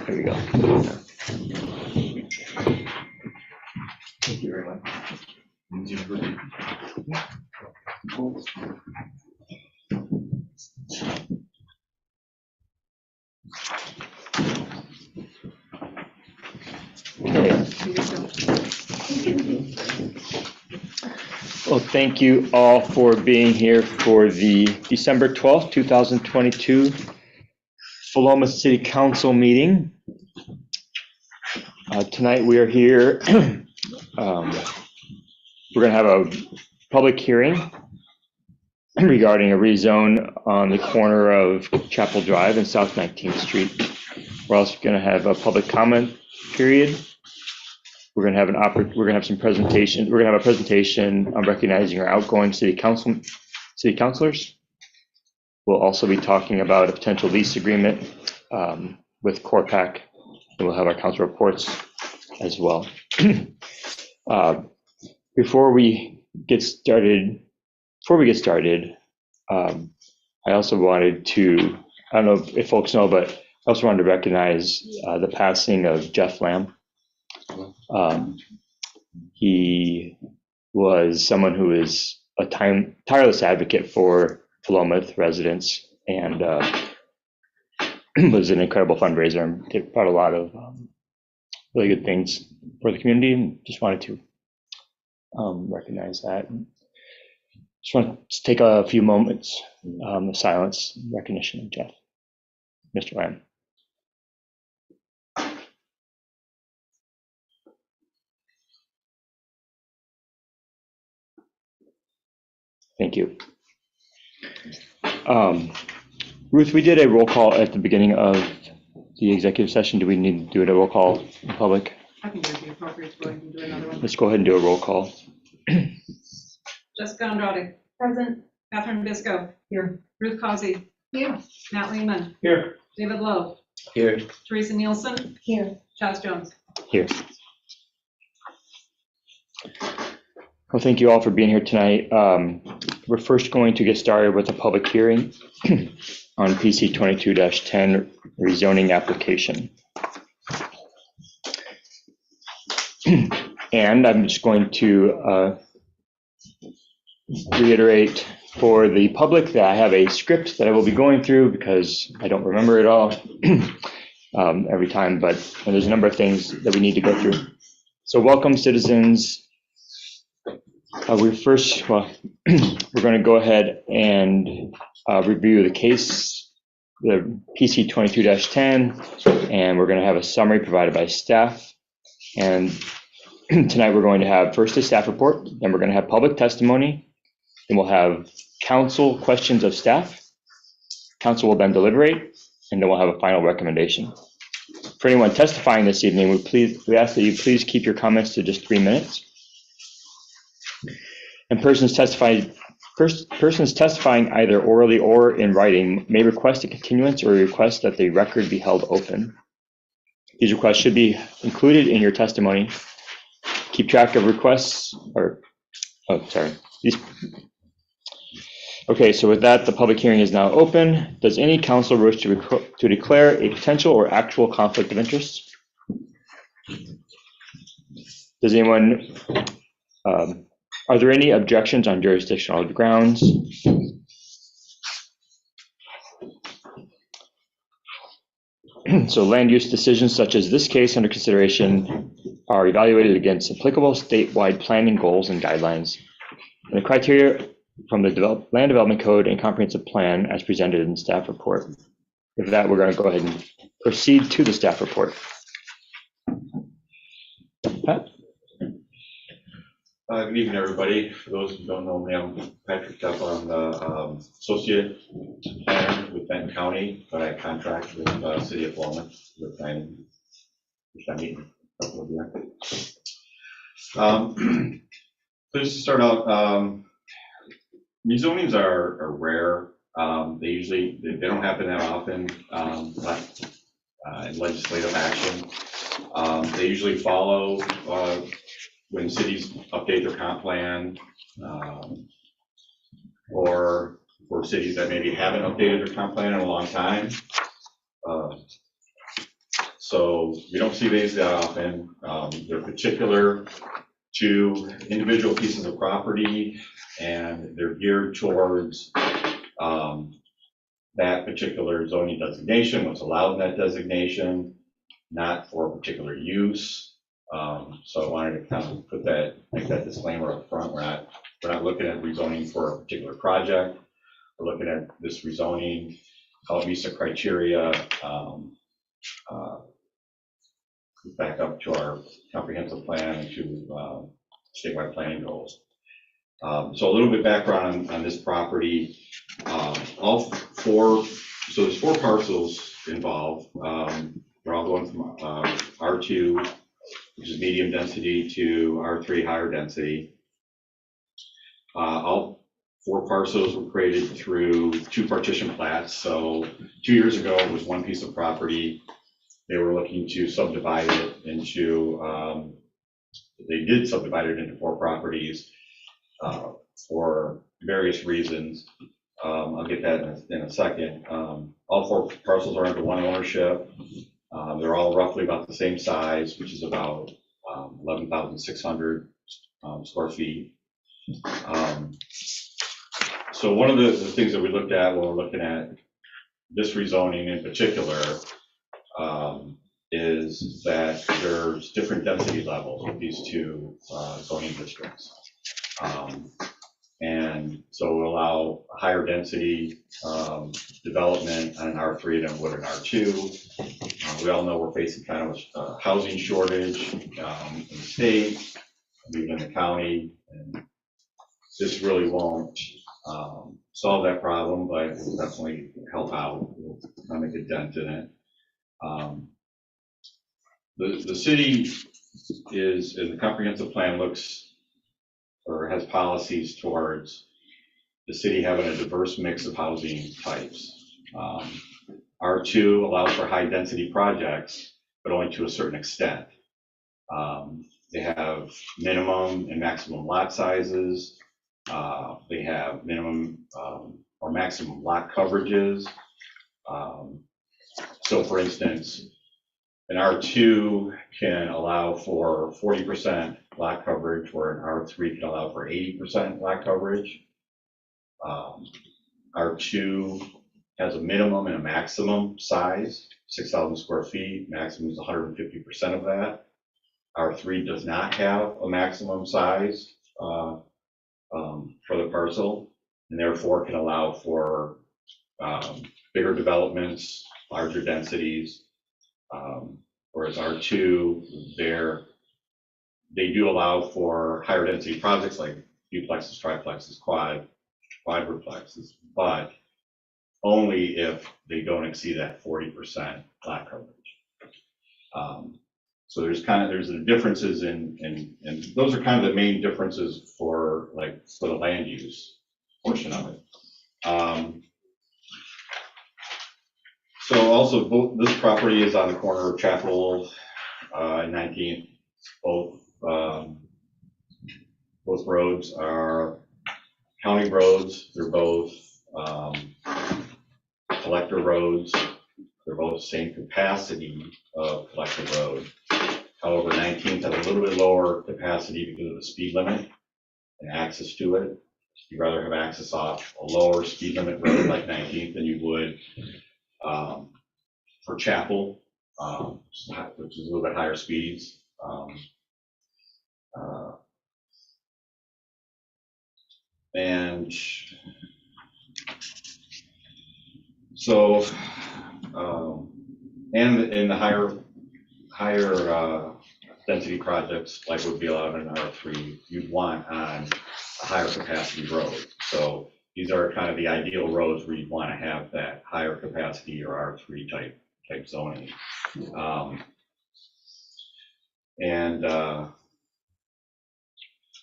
There we go. Thank you very much. Well, thank you all for being here for the December 12th, 2022 Philomath City Council meeting. Tonight we are here. We're going to have a public hearing regarding a rezone on the corner of Chapel Drive and South 19th Street. We're also going to have a public comment period. We're going to have some presentation. We're going to have a presentation on recognizing our outgoing city councilors. We'll also be talking about a potential lease agreement with CORPAC, and we'll have our council reports as well. Before we get started, I also wanted to, I don't know if folks know, but I also wanted to recognize the passing of Jeff Lamb. He was someone who is a tireless advocate for Philomath residents and was an incredible fundraiser and brought a lot of really good things for the community, and just wanted to recognize that. Just want to take a few moments of silence in recognition of Jeff, Mr. Lamb. Thank you. Ruth, we did a roll call at the beginning of the executive session. Do we need to do a roll call in public? I think it would be appropriate to go ahead and do another one. Let's go ahead and do a roll call. Jessica Andrade. Present. Catherine Bisco. Here. Ruth Causey. Here. Matt Lehman. Here. David Lowe. Here. Teresa Nielsen. Here. Chaz Jones. Here. Well, thank you all for being here tonight. We're first going to get started with a public hearing on PC22-10 Rezoning Application. And I'm just going to reiterate for the public that I have a script that I will be going through because I don't remember it all every time, but there's a number of things that we need to go through. So welcome, citizens. We're going to go ahead and review the case, the PC22-10, and we're going to have a summary provided by staff. And tonight we're going to have first a staff report, then we're going to have public testimony, then we'll have council questions of staff. Council will then deliberate, and then we'll have a final recommendation. For anyone testifying this evening, we ask that you please keep your comments to just 3 minutes. And persons testifying either orally or in writing may request a continuance or request that the record be held open. These requests should be included in your testimony. Keep track of requests Okay, so with that, the public hearing is now open. Does any council wish to declare a potential or actual conflict of interest? Does anyone, are there any objections on jurisdictional grounds? So land use decisions such as this case under consideration are evaluated against applicable statewide planning goals and guidelines and the criteria from the Land Development Code and Comprehensive Plan as presented in the staff report. With that, we're going to go ahead and proceed to the staff report. Pat? Good evening, everybody. For those who don't know me, I'm Patrick Tepper. I'm the associate planner with Benton County, but I contract with the City of Philomath with planning, which I meet in a couple of years. So just to start out, rezonings are rare. They don't happen that often, but in legislative action, they usually follow when cities update their comp plan, or for cities that maybe haven't updated their comp plan in a long time. So we don't see these that often. They're particular to individual pieces of property, and they're geared towards that particular zoning designation, what's allowed in that designation, not for a particular use. So I wanted to kind of make that disclaimer up front. We're not looking at rezoning for a particular project. We're looking at this rezoning, how it meets the criteria, back up to our comprehensive plan and to statewide planning goals. So a little bit background on this property. There's 4 parcels involved. They're all going from R2, which is medium density, to R3, higher density. All 4 parcels were created through 2 partition plats. So 2 years ago, it was 1 piece of property. They were looking to subdivide it into, they did subdivide it into 4 properties for various reasons. I'll get that in a second. All 4 parcels are under 1 ownership. They're all roughly about the same size, which is about 11,600 square feet. So one of the things that we looked at when we're looking at this rezoning in particular is that there's different density levels with these 2 zoning districts. And so we'll allow higher density development on R3 than would in R2. We all know we're facing kind of a housing shortage in the state, even in the county, and this really won't solve that problem, but it will definitely help out. We'll make a dent in it. The city is, in the comprehensive plan, looks or has policies towards the city having a diverse mix of housing types. R2 allows for high density projects, but only to a certain extent. They have minimum and maximum lot sizes. They have minimum or maximum lot coverages. So for instance, an R2 can allow for 40% lot coverage, where an R3 can allow for 80% lot coverage. R2 has a minimum and a maximum size, 6,000 square feet, maximum is 150% of that. R3 does not have a maximum size for the parcel, and therefore can allow for bigger developments, larger densities. Whereas R2, they do allow for higher density projects like duplexes, triplexes, quadruplexes, but only if they don't exceed that 40% lot coverage. So there's the differences in those are kind of the main differences for the land use portion of it. So also this property is on the corner of Chapel and 19th. Both roads are county roads. They're both collector roads. They're both the same capacity of collector road. However, 19th has a little bit lower capacity because of the speed limit and access to it. You'd rather have access off a lower speed limit road like 19th than you would for Chapel, which is a little bit higher speeds. And so, and in the higher density projects, like would be allowed in R3, you'd want on a higher capacity road. So these are kind of the ideal roads where you'd want to have that higher capacity or R3 type zoning.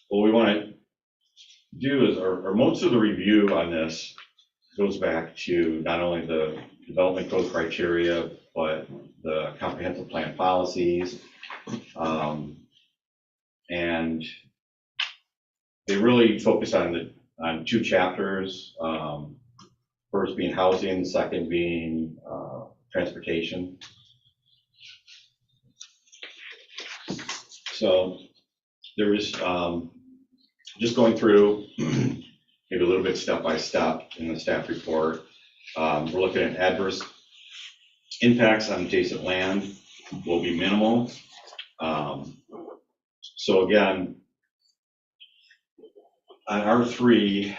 What we want to do is, or most of the review on this goes back to not only the development code criteria, but the comprehensive plan policies. And they really focus on 2 chapters. First being housing, second being transportation. So there is, just going through, maybe a little bit step by step in the staff report. We're looking at adverse impacts on adjacent land will be minimal. So again, on R3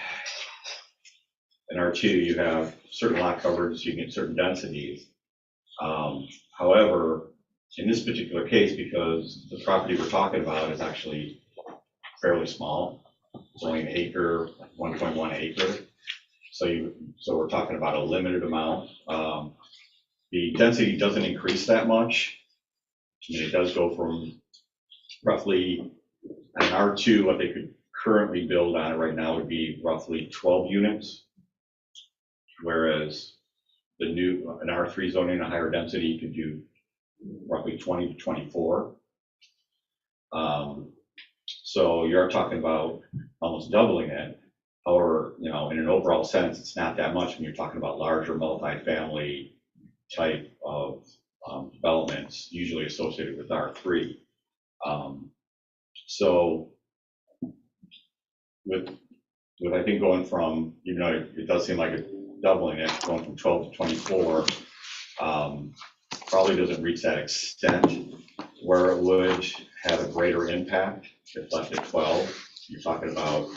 and R2, you have certain lot coverage, you get certain densities. However, in this particular case, because the property we're talking about is actually fairly small, it's only an acre, 1.1 acre. So we're talking about a limited amount. The density doesn't increase that much. I mean, it does go from roughly an R2, what they could currently build on it right now would be roughly 12 units, whereas the new, an R3 zoning, a higher density, you could do roughly 20 to 24. So you're talking about almost doubling it. However, you know, in an overall sense, it's not that much when you're talking about larger multifamily type of developments, usually associated with R3. So with I think going from, even though it does seem like it's doubling it, going from 12 to 24, probably doesn't reach that extent where it would have a greater impact if left at 12. You're talking about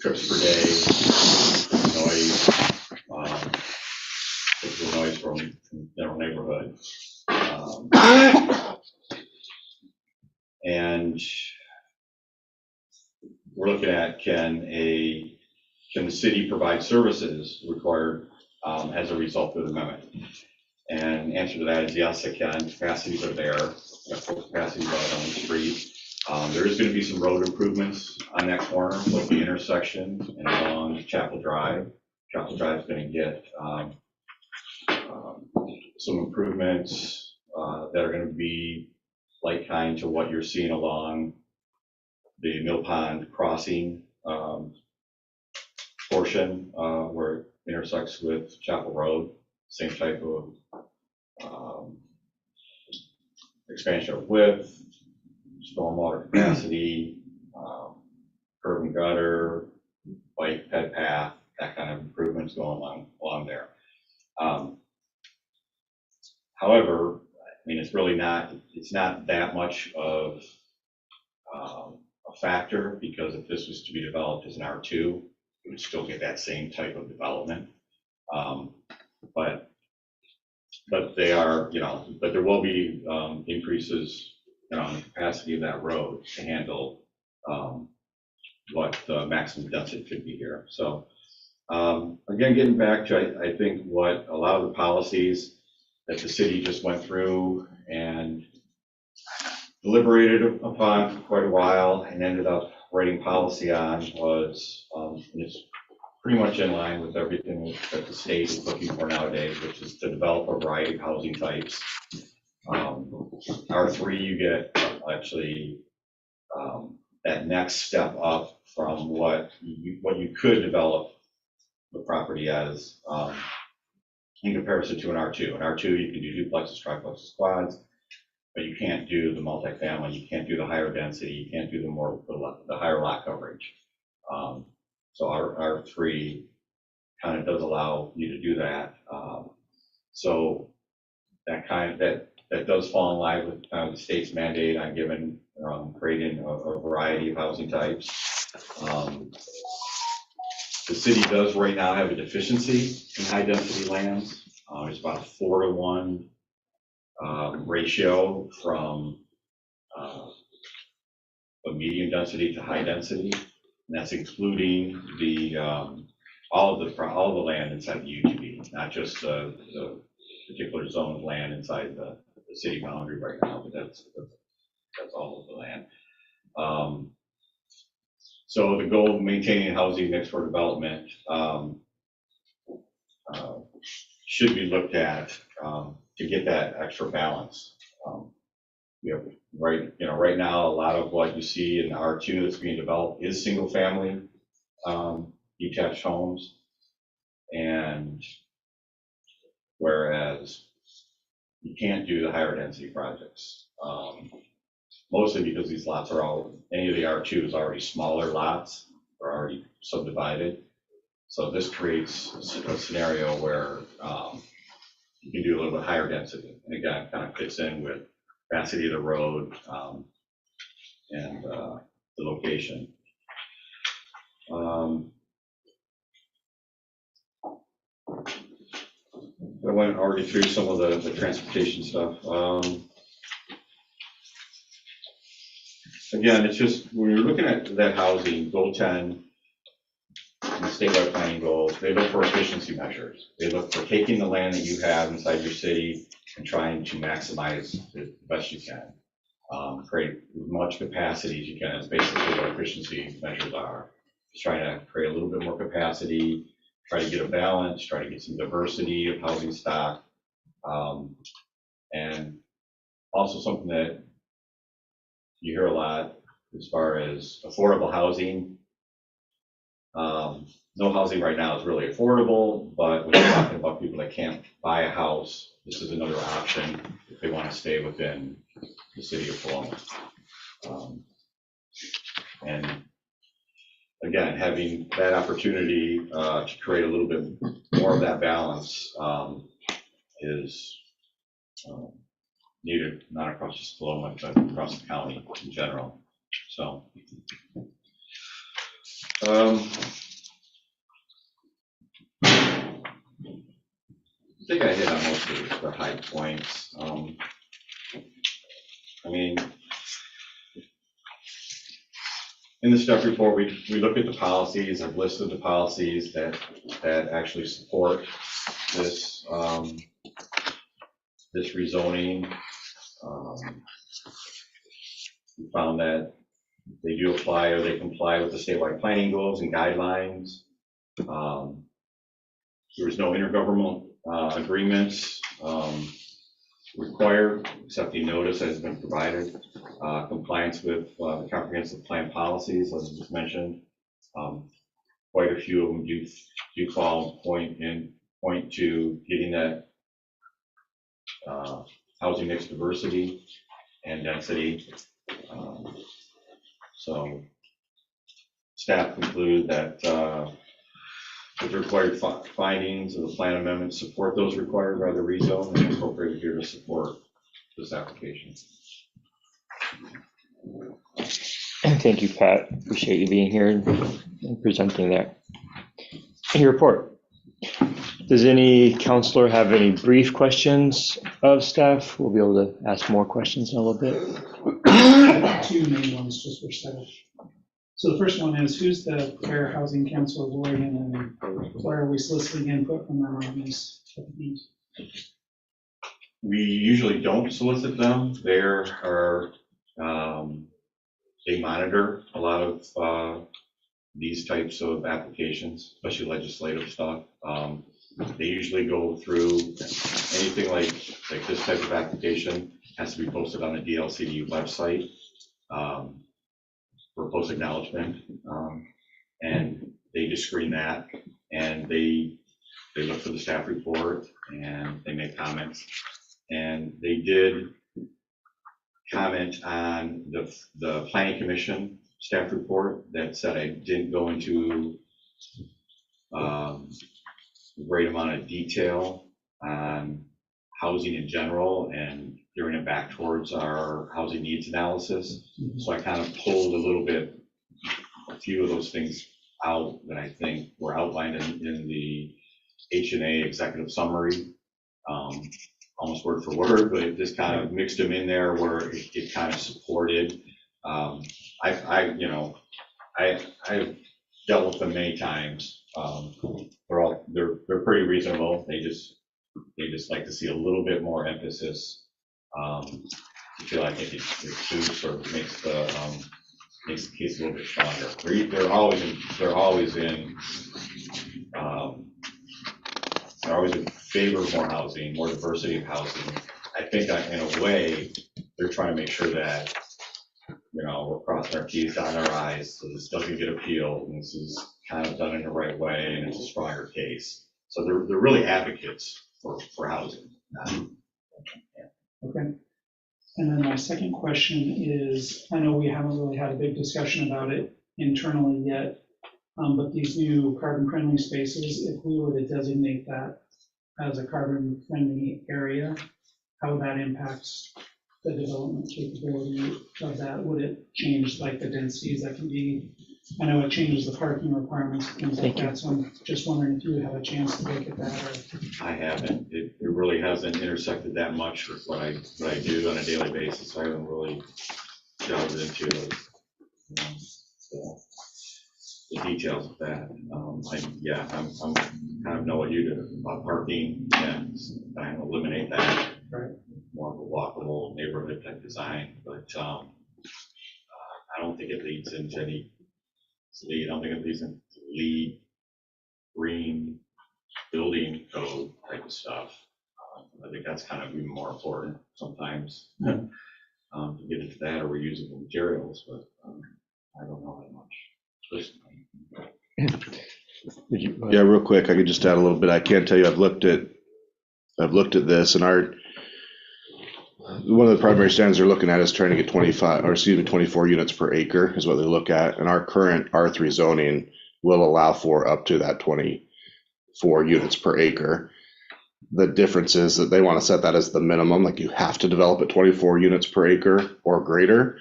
trips per day, noise from general neighborhood. And we're looking at can the city provide services required as a result of the amendment? And the answer to that is yes, it can. Capacities are there. Capacities out on the street. There is going to be some road improvements on that corner, both the intersection and along Chapel Drive. Chapel Drive is going to get some improvements that are going to be like kind to what you're seeing along the Mill Pond Crossing portion where it intersects with Chapel Road. Same type of expansion of width, stormwater capacity, curb and gutter, bike ped path, that kind of improvements going along there. However, I mean, it's really not, it's not that much of a factor, because if this was to be developed as an R2, it would still get that same type of development. But they are, you know, but there will be increases, you know, in the capacity of that road to handle what the maximum density could be here. So again, getting back to, I think what a lot of the policies that the city just went through and deliberated upon for quite a while and ended up writing policy on was, and it's pretty much in line with everything that the state is looking for nowadays, which is to develop a variety of housing types. R3, you get actually that next step up from what you could develop the property as in comparison to an R2. An R2, you can do duplexes, triplexes, quads, but you can't do the multifamily, you can't do the higher density, you can't do the higher lot coverage. So our R3 kind of does allow you to do that. So that does fall in line with the state's mandate on giving, creating a variety of housing types. The city does right now have a deficiency in high density lands. It's about a 4-to-1 ratio from a medium density to high density. And that's including all of the land inside the UTV, not just the particular zone of land inside the city boundary right now, but that's all of the land. So the goal of maintaining housing mix for development should be looked at to get that extra balance. Right now, a lot of what you see in R2 that's being developed is single family detached homes, and whereas you can't do the higher density projects. mostly because these lots are any of the R2s are already smaller lots, are already subdivided. So this creates a scenario where you can do a little bit higher density. And again, it kind of fits in with capacity of the road and the location. I went already through some of the transportation stuff. Again, it's just, when you're looking at that housing, goal 10, and the statewide planning goals, they look for efficiency measures. They look for taking the land that you have inside your city and trying to maximize the best you can. Create as much capacity as you can. That's basically what efficiency measures are. Just trying to create a little bit more capacity, try to get a balance, try to get some diversity of housing stock. And also something that you hear a lot as far as affordable housing. No housing right now is really affordable, but when you're talking about people that can't buy a house, this is another option if they want to stay within the city of Paloma. And again, having that opportunity to create a little bit more of that balance is needed, not across just Paloma, but across the county in general. So, I think I hit on most of the high points. I mean, in the staff report, we look at the policies. I've listed the policies that actually support this this rezoning. We found that they do apply or they comply with the statewide planning goals and guidelines. There was no intergovernmental agreements required, except the notice that has been provided. Compliance with the comprehensive plan policies, as was mentioned. Quite a few of them do fall point to getting that housing mix diversity and density. So staff conclude that with the required findings of the plan amendment support those required by the rezone and appropriated here to support this application. Thank you, Pat. Appreciate you being here and presenting that. In your report, does any counselor have any brief questions of staff? We'll be able to ask more questions in a little bit. Two main ones just for staff. So the first one is, who's the Fair Housing Council of Oregon, and why are we soliciting input from them on these things? We usually don't solicit them. They monitor a lot of these types of applications, especially legislative stuff. They usually go through anything like this type of application has to be posted on the DLCD website for post acknowledgement, and they just screen that, and they look for the staff report and they make comments. And they did comment on the Planning Commission staff report that said I didn't go into a great amount of detail on housing in general and gearing it back towards our housing needs analysis. So I kind of pulled a few of those things out that I think were outlined in the H&A executive summary, almost word for word, but it just kind of mixed them in there where it kind of supported. I've dealt with them many times. They're pretty reasonable. They just like to see a little bit more emphasis. I feel like it suits or makes the case a little bit stronger. They're always in favor of more housing, more diversity of housing. I think that in a way, they're trying to make sure that, we're crossing our T's, dotting our I's, so this doesn't get appealed, and this is kind of done in the right way, and it's a stronger case. So they're really advocates for housing. Okay. And then my second question is, I know we haven't really had a big discussion about it internally yet, but these new carbon-friendly spaces, if we were to designate that as a carbon-friendly area, how would that impact the development capability of that? Would it change like the densities that can be? I know it changes the parking requirements, things like Thank you. that, so I'm just wondering if you have a chance to look at that, or I haven't. It really hasn't intersected that much with what I do on a daily basis. I haven't really delved into the details of that. I'm kind of know what you do about parking and trying to eliminate that. Right. More of a walkable neighborhood type design, but I don't think it leads into any I don't think it leads into LEED, green building code type of stuff. I think that's kind of even more important sometimes to get into that, or reusable materials, but I don't know that much. Yeah, real quick, I could just add a little bit. I can tell you, I've looked at this, and one of the primary standards they're looking at is trying to get 24 units per acre is what they look at. And our current R3 zoning will allow for up to that 24 units per acre. The difference is that they want to set that as the minimum, like you have to develop at 24 units per acre or greater,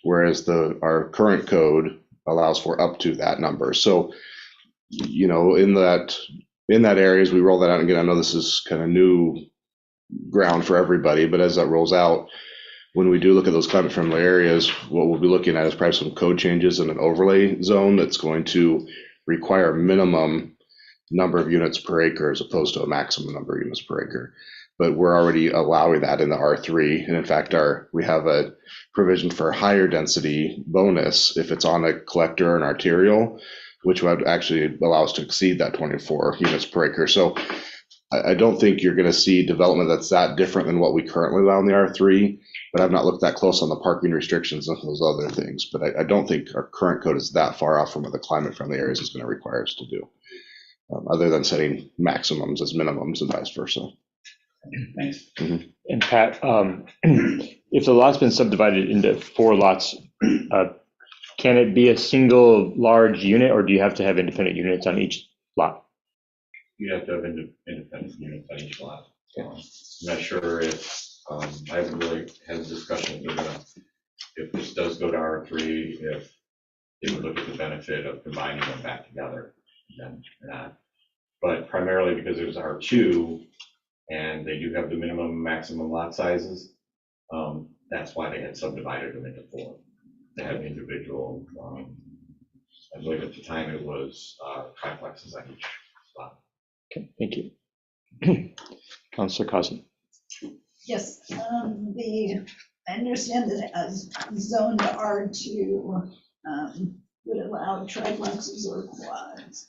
whereas our current code allows for up to that number. So, you know, in that areas, we roll that out. Again, I know this is kind of new ground for everybody, but as that rolls out, when we do look at those climate friendly areas, what we'll be looking at is probably some code changes in an overlay zone that's going to require a minimum number of units per acre as opposed to a maximum number of units per acre. But we're already allowing that in the R3. And in fact, we have a provision for higher density bonus if it's on a collector and arterial, which would actually allow us to exceed that 24 units per acre. So I don't think you're going to see development that's that different than what we currently allow in the R3, but I've not looked that close on the parking restrictions and those other things. But I don't think our current code is that far off from what the climate friendly areas is going to require us to do, other than setting maximums as minimums and vice versa. thanks. And Pat, if the lot's been subdivided into 4 lots, can it be a single large unit, or do you have to have independent units on each lot? You have to have independent units on each lot. I'm not sure if, I haven't really had a discussion with if this does go to R3, if they would look at the benefit of combining them back together, then not. But primarily because it was R2, and they do have the minimum and maximum lot sizes, that's why they had subdivided them into 4. They had individual, I believe at the time it was triplexes on each lot. Okay, thank you. Councilor Causey. Yes, I understand that as zoned R2 would allow triplexes or quads.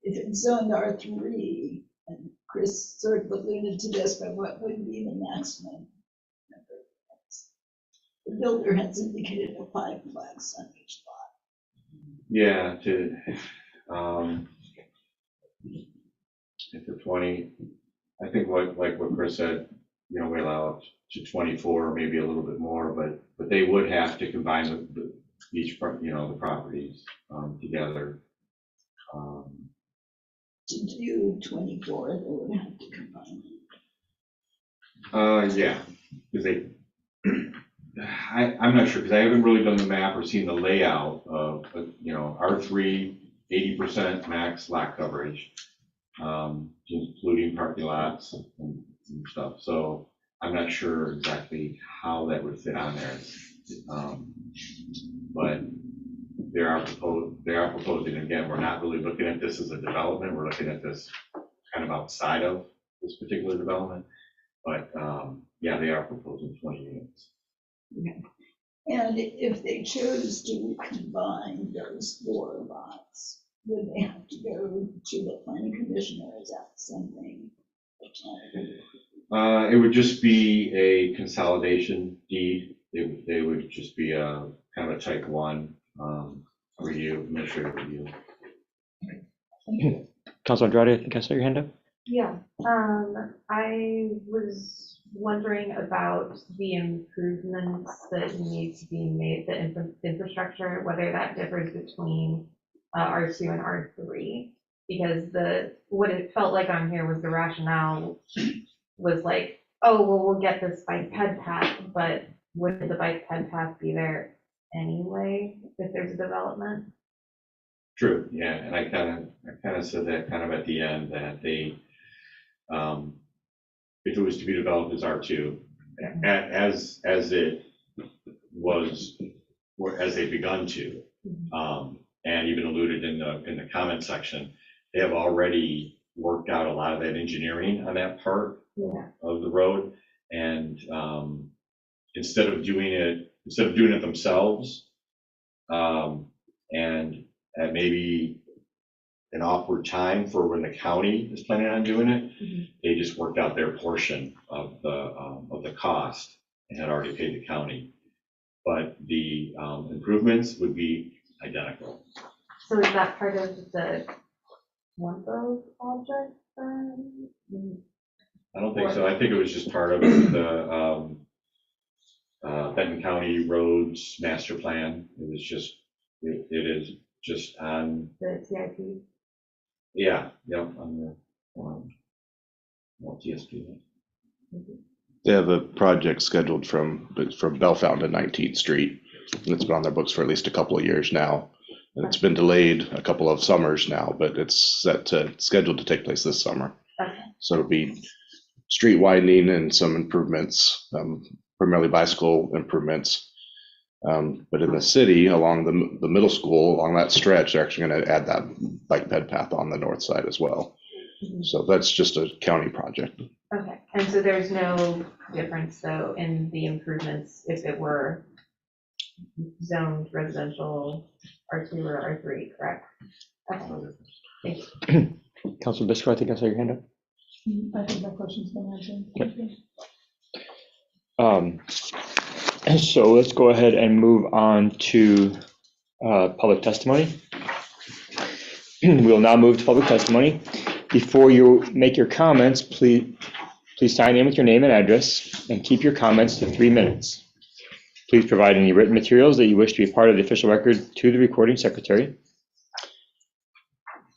If it's zoned R3, and Chris sort of alluded to this, but what would be the maximum number of units? The builder has indicated a 5plex on each lot. Yeah, if the 20, I think like what Chris said, you know, we allow up to 24, maybe a little bit more, but they would have to combine each, you know, the properties together. To do 24, they would have to combine. Yeah, because I'm not sure, because I haven't really done the map or seen the layout of, you know, R3, 80% max lot coverage, including parking lots and stuff. So I'm not sure exactly how that would fit on there. But they are proposing, again, we're not really looking at this as a development. We're looking at this kind of outside of this particular development. But yeah, they are proposing 20 units. Okay. And if they chose to combine those 4 lots, would they have to go to the planning commission, or is that something? It would just be a consolidation deed. They would just be a kind of a type 1 review, administrative review. Councilor Andrade, I think I saw your hand up. Yeah, I was wondering about the improvements that need to be made, the infrastructure, whether that differs between R2 and R3. Because what it felt like on here was the rationale was like, oh, well, we'll get this bike ped path, but would the bike ped path be there anyway if there's a development? True, yeah, and I kind of said that kind of at the end, that they, if it was to be developed as R2, as it was, or as they've begun to, and even alluded in the comment section, they have already worked out a lot of that engineering on that part of the road, and instead of doing it themselves, and at maybe an awkward time for when the county is planning on doing it, they just worked out their portion of the cost and had already paid the county. But the improvements would be identical. So is that part of the Wonko project then? I don't think so. I think it was just part of the Benton County Roads Master Plan. It was just, it is just on, The CIP? on the TSP. They have a project scheduled from Bellefonte to 19th Street. And it's been on their books for at least a couple of years now. And it's been delayed a couple of summers now, but it's scheduled to take place this summer. Okay. So it'll be street widening and some improvements, primarily bicycle improvements. But in the city, along the middle school, along that stretch, they're actually going to add that bike ped path on the north side as well. So that's just a county project. Okay, and so there's no difference though in the improvements if it were zoned residential R2 or R3, correct? Okay. Thanks. Councilor Bisco, I think I saw your hand up. I think that question's been answered. So let's go ahead and move on to public testimony. We'll now move to public testimony. Before you make your comments, please sign in with your name and address and keep your comments to 3 minutes. Please provide any written materials that you wish to be part of the official record to the recording secretary.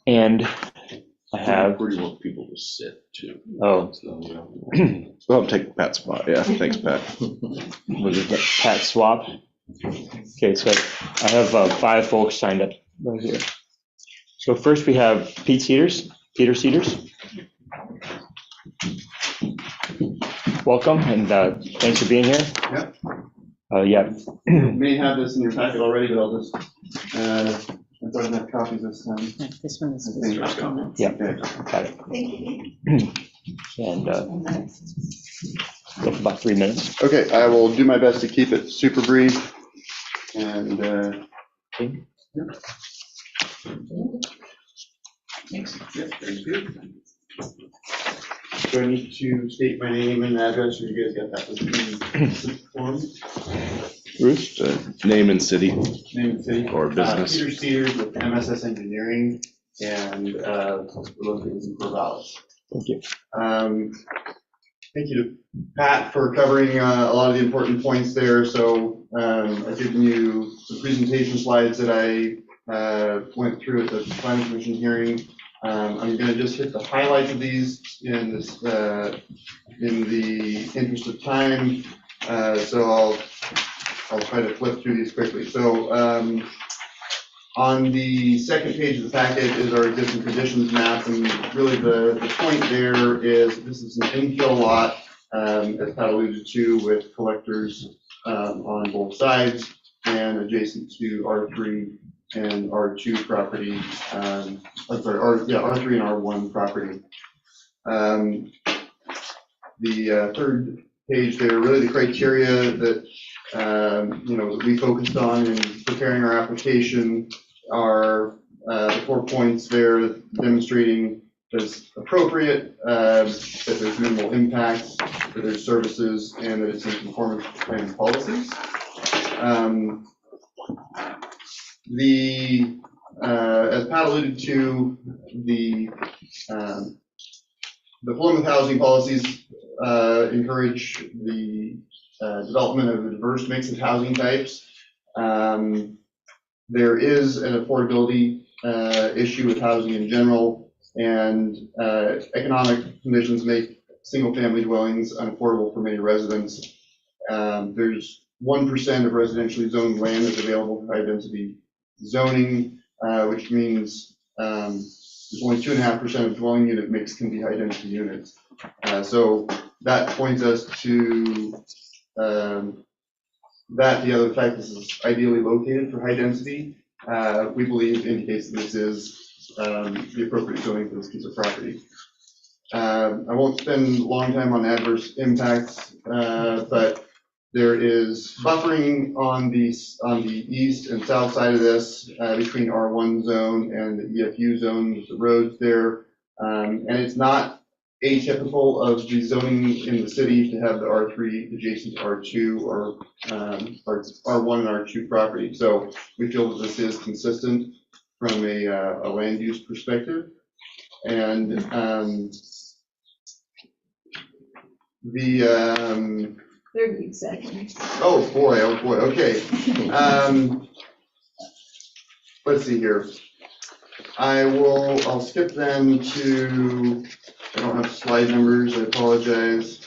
And I have. Where do you want people to sit too? Oh. Well, take Pat's spot. Yeah, thanks, Pat. Was it Pat swap? Okay, so I have 5 folks signed up right here. So first we have Peter Cedars. Welcome, and thanks for being here. Yep. Yeah. You may have this in your packet already, but I'll just, it doesn't have copies this time. This one is just for comments. Yeah, Okay. got it. Thank you. And go for about 3 minutes. Okay, I will do my best to keep it super brief. And, yeah. Thanks. Yeah, thank you. Do I need to state my name and address, or you guys got that with the form? Bruce, name and city Name and city. or business. Peter Cedars with MSS Engineering, and we're located in Corvallis. Thank you. Thank you to Pat for covering a lot of the important points there. So I've given you the presentation slides that I went through at the planning commission hearing. I'm going to just hit the highlights of these in the interest of time. So I'll try to flip through these quickly. So on the second page of the packet is our existing conditions map, and really the point there is this is an infill lot, as Pat alluded to, with collectors on both sides and adjacent to R3 and R2 property. I'm sorry, R3 and R1 property. The third page there, really the criteria that that we focused on in preparing our application are the 4 points there demonstrating that it's appropriate, that there's minimal impact, that there's services, and that it's in conformance with the plan's policies. As Pat alluded to, the Plymouth housing policies encourage the development of a diverse mix of housing types. There is an affordability issue with housing in general, and economic conditions make single-family dwellings unaffordable for many residents. There's 1% of residentially zoned land is available for high-density zoning, which means there's only 2.5% of dwelling unit mix can be high-density units. So that points us to that the other fact this is ideally located for high density, we believe indicates that this is the appropriate zoning for this piece of property. I won't spend a long time on adverse impacts, but there is buffering on the east and south side of this between R1 zone and the EFU zone with the roads there. And it's not atypical of the zoning in the city to have the R3 adjacent to R2 or R1 and R2 property. So we feel that this is consistent from a land use perspective. And 30 seconds. Oh boy, okay. Let's see here. I'll skip then to, I don't have slide numbers, I apologize.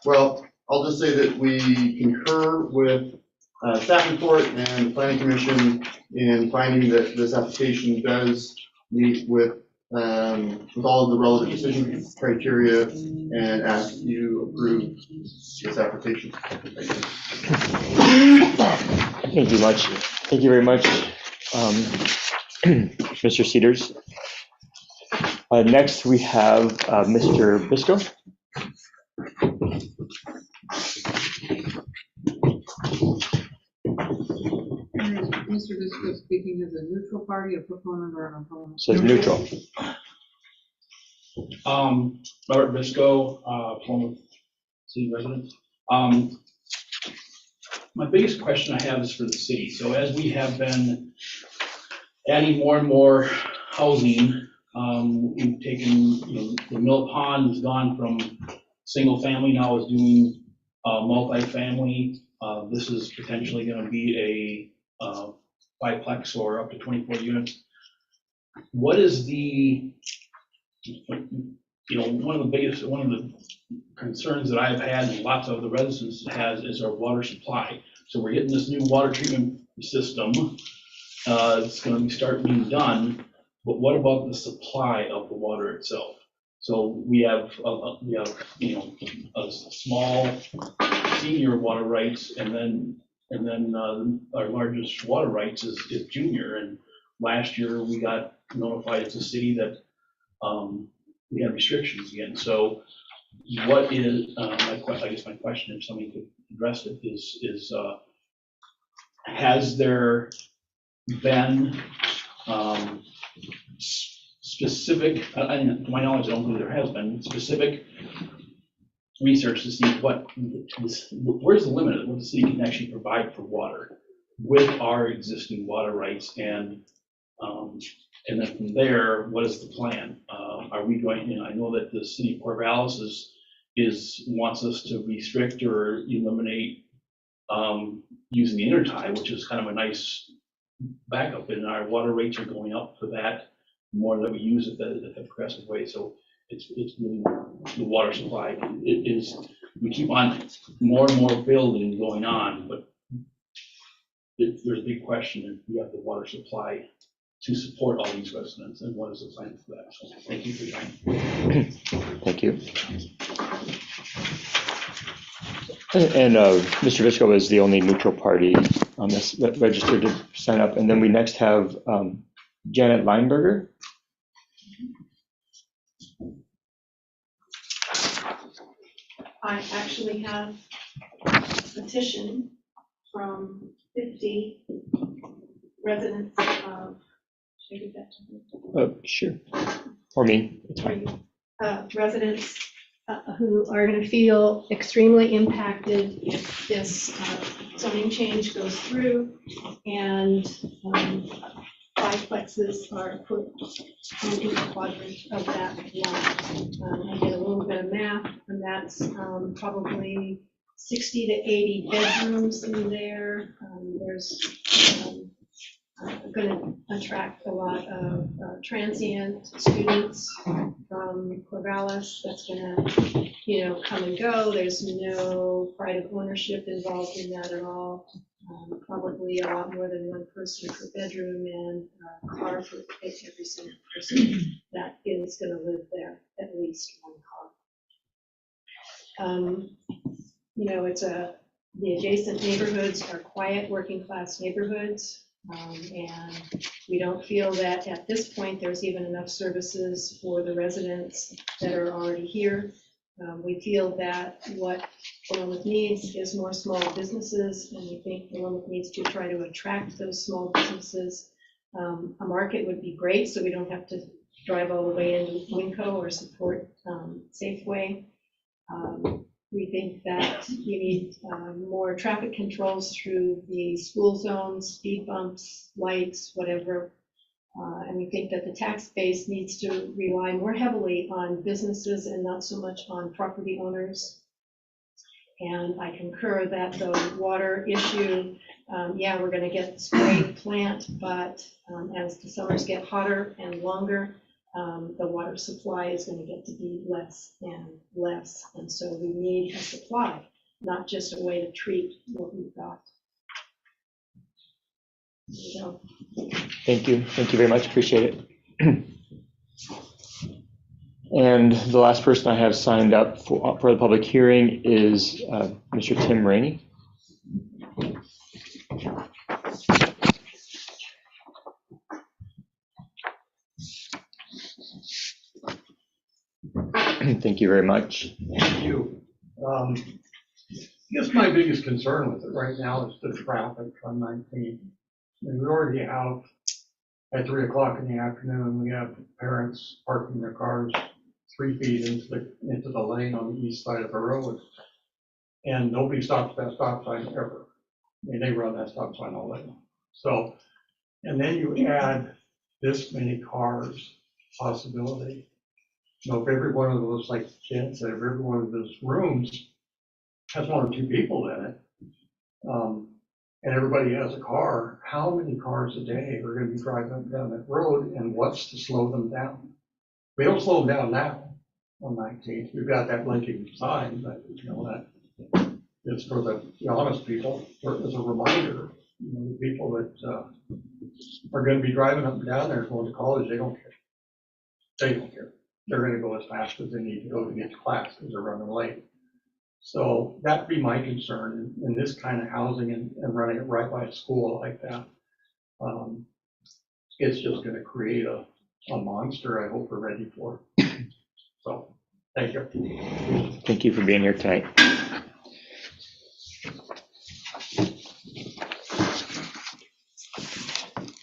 Well, I'll just say that we concur with staff report and the planning commission in finding that this application does meet with all of the relevant decision criteria, and ask you approve this application. Thank you much. Thank you very much, Mr. Cedars. Next, we have Mr. Bisco. Mr. Bisco speaking as a neutral party, a proponent, or an opponent? Says neutral. Robert Bisco, former city resident. My biggest question I have is for the city. So as we have been adding more and more housing, we've taken, the Mill Pond has gone from single family, now is doing multifamily. This is potentially going to be a biplex or up to 24 units. What is the, one of the concerns that I've had and lots of the residents has is our water supply. So we're getting this new water treatment system. It's going to start being done, but what about the supply of the water itself? So we have a small senior water rights, and then our largest water rights is junior. And last year we got notified as a city that we have restrictions again. So what is I guess my question, if somebody could address it, is has there been specific, to my knowledge, I don't believe there has been specific research to see where's the limit of what the city can actually provide for water with our existing water rights, and then from there, what is the plan? Are we going? I know that the city of Corvallis wants us to restrict or eliminate using the intertie, which is kind of a nice backup, and our water rates are going up for that more that we use it the progressive way. So it's really the water supply. We keep on more and more building going on, but there's a big question if we have the water supply to support all these residents, and what is the plan for that? So thank you for your time. Thank you. And Mr. Visco is the only neutral party on this that registered to sign up. And then we next have Janet Lineberger. I actually have a petition from 50 residents of, should I give that to you? Sure. Or me. Residents who are going to feel extremely impacted if this zoning change goes through, and biplexes are put on each quadrant of that lot. I did a little bit of math, and that's probably 60 to 80 bedrooms in there. There's going to attract a lot of transient students from Corvallis. That's going to, come and go. There's no pride of ownership involved in that at all. Probably a lot more than one person per bedroom, and a car for every single person that is going to live there, at least one car. It's the adjacent neighborhoods are quiet, working class neighborhoods. And we don't feel that at this point there's even enough services for the residents that are already here. We feel that what Philomath needs is more small businesses, and we think Philomath needs to try to attract those small businesses. A market would be great, so we don't have to drive all the way into Winco or support Safeway. We think that you need more traffic controls through the school zones, speed bumps, lights, whatever. And we think that the tax base needs to rely more heavily on businesses and not so much on property owners. And I concur that the water issue, we're going to get the spray plant, but as the summers get hotter and longer, the water supply is going to get to be less and less. And so we need a supply, not just a way to treat what we've got. So. Thank you. Thank you very much. Appreciate it. And the last person I have signed up for the public hearing is Mr. Tim Rainey. Thank you very much. Thank you. I guess my biggest concern with it right now is the traffic on 19. And we already have, at 3 o'clock in the afternoon, we have parents parking their cars 3 feet into the lane on the east side of the road. And nobody stops that stop sign ever. I mean, they run that stop sign all day long. So, and then you add this many cars possibility. If every one of those, like Ken said, if every one of those rooms has 1 or 2 people in it, and everybody has a car, how many cars a day are going to be driving up down that road, and what's to slow them down? We don't slow them down now on 19th. We've got that blinking sign, but that it's for the honest people, as a reminder, the people that are going to be driving up and down there going to college, they don't care. They don't care. They're going to go as fast as they need to go to get to class because they're running late. So that'd be my concern in this kind of housing and running it right by a school like that. It's just going to create a monster I hope we're ready for. So thank you. Thank you for being here tonight.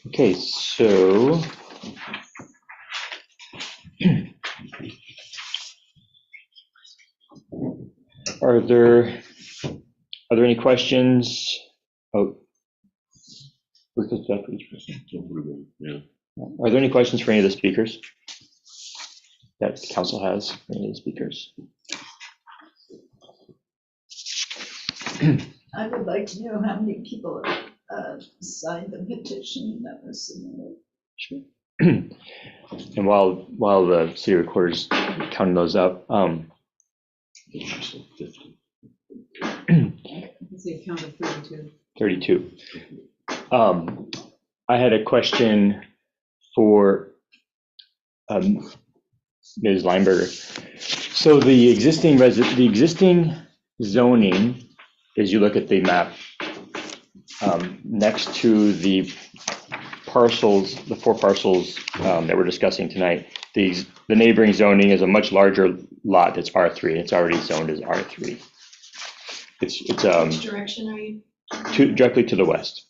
Okay, so Are there any questions? Oh, are there any questions for any of the speakers that the council has for any of the speakers? I would like to know how many people signed the petition that was submitted. Sure. And while the city recorder's counting those up, It's a count of 32. 32. I had a question for Ms. Lineberger. So the existing zoning, as you look at the map, next to the parcels, the 4 parcels that we're discussing tonight, the neighboring zoning is a much larger lot that's R3. It's already zoned as R3. It's Which direction are you? Directly to the west.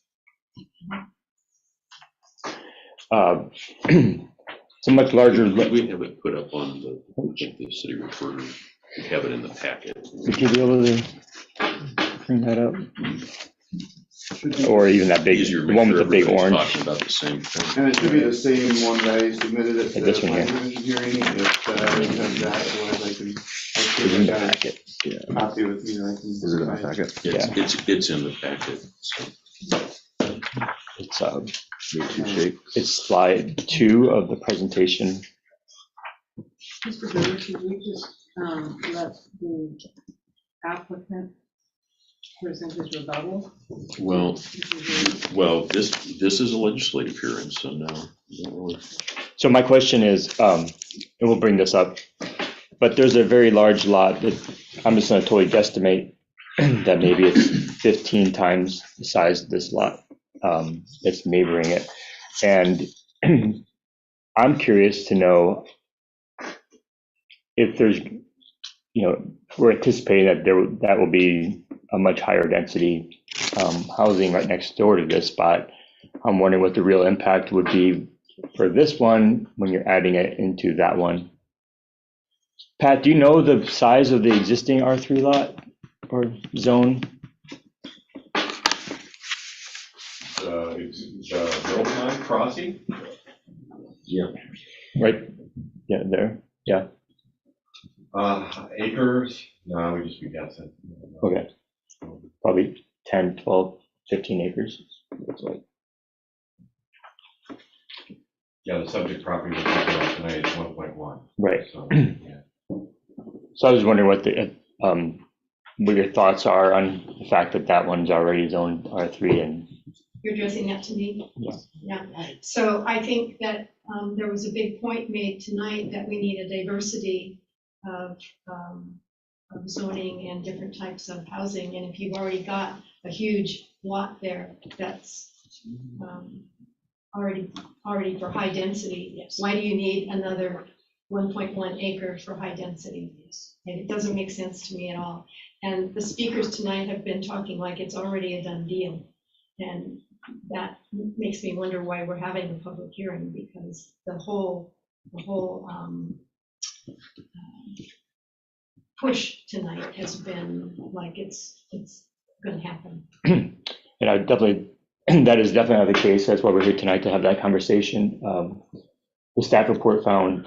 It's a much larger. We have it put up on the city recorder. We have it in the packet. Would you be able to bring that up? or even that big, Easier to the make one with sure the big everybody's orange. talking about the same thing. And it should be the same one that I submitted at Like the this one here. planning commission hearing, if you have that, otherwise I can. It's in the packet. Copy with me, I can. Is it in the packet? It's in the packet, so. It's slide 2 of the presentation. Mr. Brewer, should we just let the applicant present his rebuttal? Well, this is a legislative hearing, so no. You don't really- So my question is, and we'll bring this up, but there's a very large lot that I'm just gonna totally guesstimate that maybe it's 15 times the size of this lot that's neighboring it. And I'm curious to know if there's, we're anticipating that that will be a much higher density housing right next door to this spot. I'm wondering what the real impact would be for this one when you're adding it into that one. Pat, do you know the size of the existing R3 lot or zone? The Middle Pond crossing? Yeah. Right, yeah, there, yeah, Acres? No, we just be guessing. okay. Probably 10, 12, 15 acres, looks like. Yeah, the subject property we're talking about tonight is 1.1. Right. So, yeah. So I was wondering what your thoughts are on the fact that that one's already zoned R3 and. You're addressing that to me? Yeah. Yeah, so I think that there was a big point made tonight that we need a diversity of zoning and different types of housing. And if you've already got a huge lot there that's already for high density, why do you need another 1.1 acre for high density? And it doesn't make sense to me at all. And the speakers tonight have been talking like it's already a done deal. And that makes me wonder why we're having a public hearing, because the whole push tonight has been like it's going to happen. And I definitely, that is definitely not the case. That's why we're here tonight, to have that conversation. The staff report found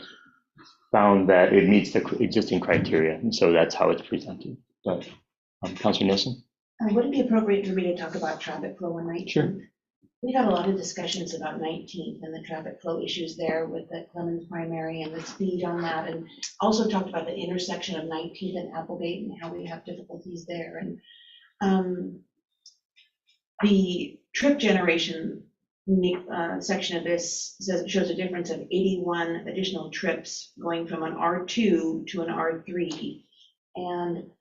that it meets the existing criteria, and so that's how it's presented. But Councilor Nielsen? Would it be appropriate for me to talk about traffic flow on 19th? Sure. We've had a lot of discussions about 19th and the traffic flow issues there with the Clemens primary and the speed on that, and also talked about the intersection of 19th and Applegate and how we have difficulties there. And the trip generation section of this shows a difference of 81 additional trips going from an R2 to an R3. And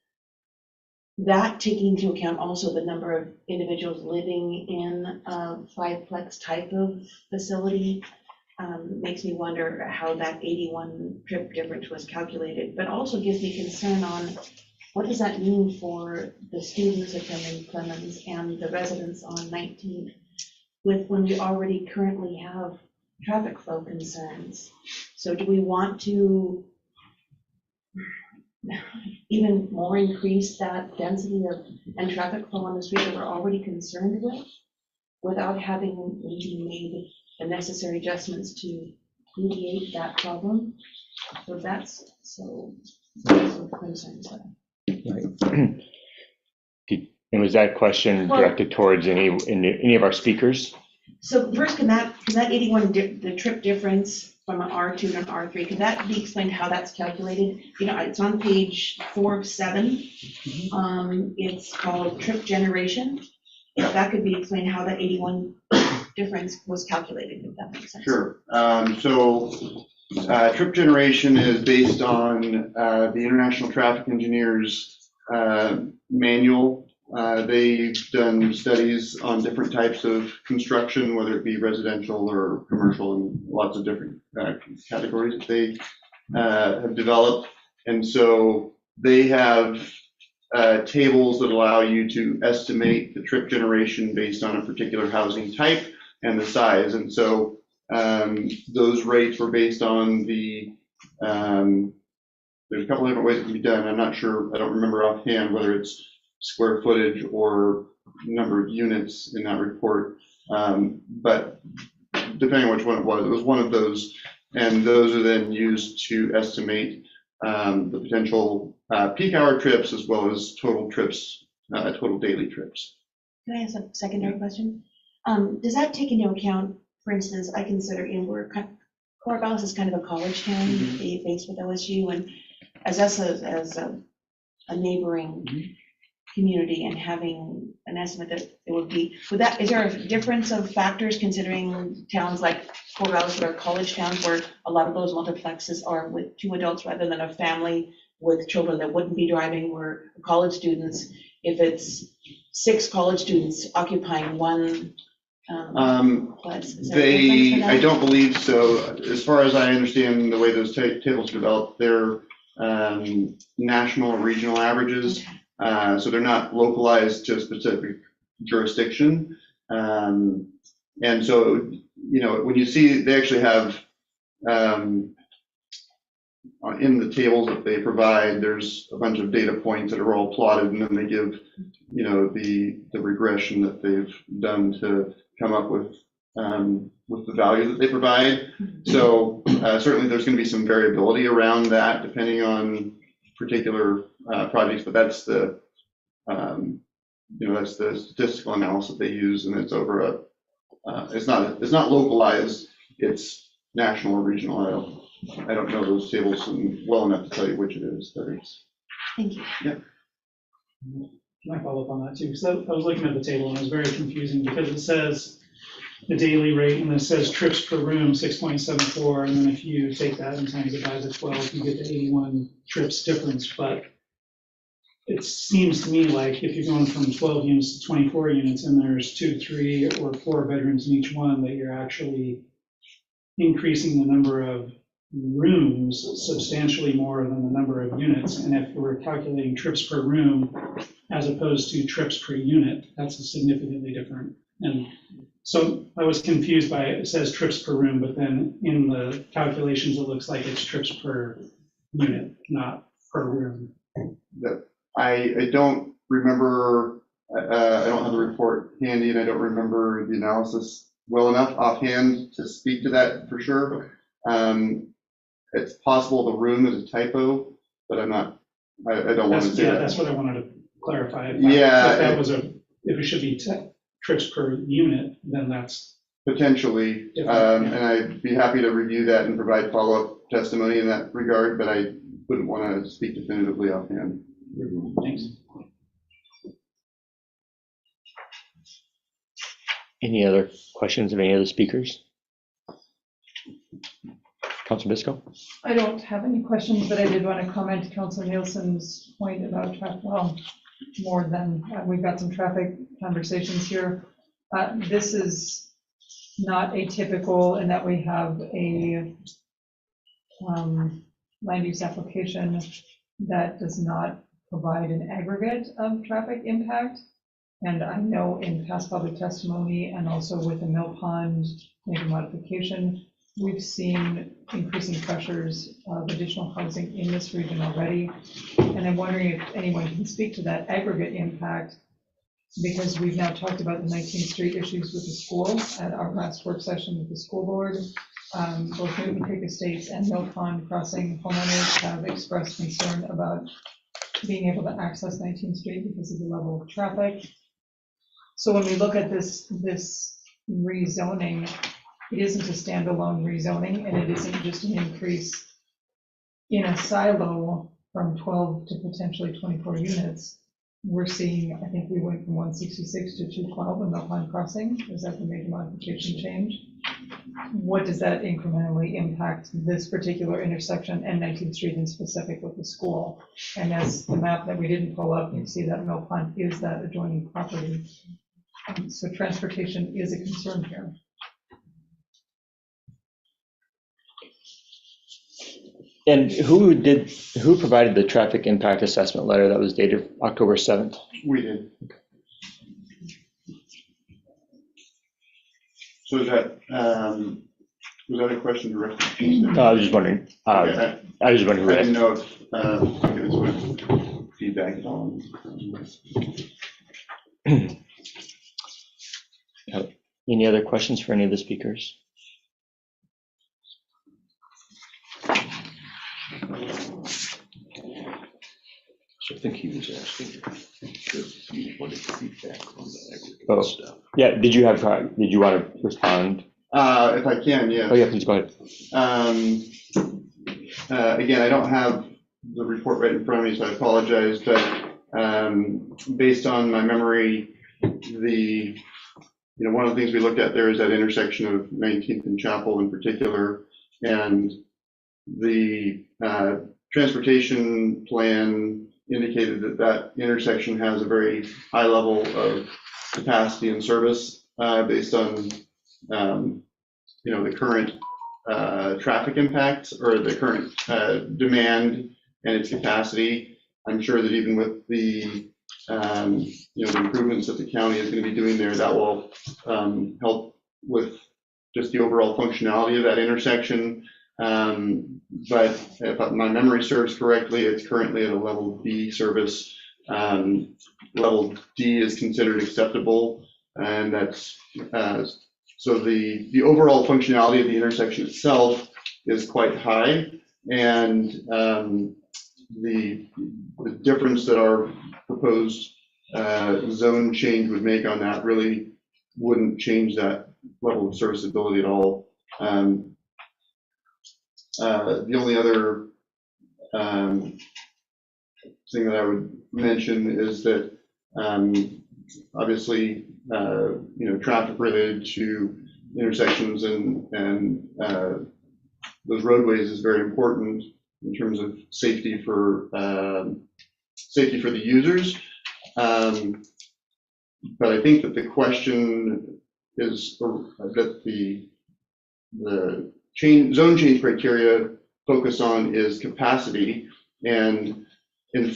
that, taking into account also the number of individuals living in a 5-plex type of facility, makes me wonder how that 81 trip difference was calculated, but also gives me concern on what does that mean for the students attending Clemens and the residents on 19th, when we already currently have traffic flow concerns. So do we want to even more increase that density and traffic flow on the street that we're already concerned with, without having maybe made the necessary adjustments to mediate that problem? So that's some concerns there. Right. And was that question directed towards any of our speakers? So first, can that 81, the trip difference from an R2 to an R3, could that be explained how that's calculated? It's on page 4 of 7. It's called trip generation. If that could be explained how that 81 difference was calculated, if that makes sense. Sure. Trip generation is based on the International Traffic Engineers manual. They've done studies on different types of construction, whether it be residential or commercial, and lots of different categories that they have developed. And so they have tables that allow you to estimate the trip generation based on a particular housing type and the size. And so those rates were based on there's a couple of different ways it can be done. I'm not sure, I don't remember offhand whether it's square footage or number of units in that report. But depending on which one it was one of those. And those are then used to estimate the potential peak hour trips as well as total trips, total daily trips. Can I ask a secondary question? Does that take into account, for instance, I consider, Corvallis is kind of a college town, based with OSU, and as us as a neighboring community and having an estimate that it would be, is there a difference of factors considering towns like Corvallis that are college towns where a lot of those multiplexes are with 2 adults rather than a family with children that wouldn't be driving, where college students, if it's 6 college students occupying one place, is there a difference for that? I don't believe so. As far as I understand the way those tables develop, they're national or regional averages. So they're not localized to a specific jurisdiction. And so, when you see, they actually have, in the tables that they provide, there's a bunch of data points that are all plotted, and then they give, the regression that they've done to come up with the value that they provide. So certainly there's going to be some variability around that depending on particular projects, but that's the that's the statistical analysis they use, and it's over it's not localized, it's national or regional. I don't know those tables well enough to tell you which it is, but it's. Thank you. Yeah. Can I follow up on that too? Because I was looking at the table and it was very confusing because it says the daily rate and it says trips per room 6.74, and then if you take that and times it by the 12, you get the 81 trips difference. But it seems to me like if you're going from 12 units to 24 units and there's 2, 3, or 4 bedrooms in each one, that you're actually increasing the number of rooms substantially more than the number of units. And if we're calculating trips per room as opposed to trips per unit, that's significantly different. And so I was confused by it says trips per room, but then in the calculations, it looks like it's trips per unit, not per room. I don't remember, I don't have the report handy, and I don't remember the analysis well enough offhand to speak to that for sure. It's possible the room is a typo, but I'm not, I don't want to say that. That's what I wanted to clarify. If it should be trips per unit, then that's potentially, and I'd be happy to review that and provide follow-up testimony in that regard, but I wouldn't want to speak definitively offhand. Thanks. Any other questions of any other speakers? Councilor Bisco? I don't have any questions, but I did want to comment to Councilor Nielsen's point about traffic. Well, more than we've got some traffic conversations here. This is not atypical in that we have a land use application that does not provide an aggregate of traffic impact. And I know in past public testimony and also with the Mill Pond major modification, we've seen increasing pressures of additional housing in this region already. And I'm wondering if anyone can speak to that aggregate impact, because we've now talked about the 19th Street issues with the school at our last work session with the school board. Both Newton Creek Estates and Mill Pond Crossing homeowners have expressed concern about being able to access 19th Street because of the level of traffic. So when we look at this rezoning, it isn't a standalone rezoning, and it isn't just an increase in a silo from 12 to potentially 24 units. We're seeing, I think we went from 166 to 212 in Mill Pond Crossing. Is that the major modification change? What does that incrementally impact this particular intersection and 19th Street in specific with the school? And as the map that we didn't pull up, you see that Mill Pond is that adjoining property. So transportation is a concern here. And who provided the traffic impact assessment letter that was dated October 7th? We did. So is that, was that a question directly? No, I was just wondering. I was just wondering. I didn't know if feedback at all. Any other questions for any of the speakers? So I think he was asking if you wanted feedback on the aggregate Oh. stuff. Yeah, did you want to respond? If I can, yes. Oh, yeah, please go ahead. Again, I don't have the report right in front of me, so I apologize, but based on my memory, one of the things we looked at there is that intersection of 19th and Chapel in particular, and the transportation plan indicated that that intersection has a very high level of capacity and service based on the current traffic impacts or the current demand and its capacity. I'm sure that even with the the improvements that the county is going to be doing there, that will help with just the overall functionality of that intersection. But if my memory serves correctly, it's currently at a level D service. Level D is considered acceptable, and that's so the overall functionality of the intersection itself is quite high, and the difference that our proposed zone change would make on that really wouldn't change that level of serviceability at all. The only other thing that I would mention is that obviously traffic related to intersections and those roadways is very important in terms of safety for the users. But I think that the question is that the zone change criteria focus on is capacity, and the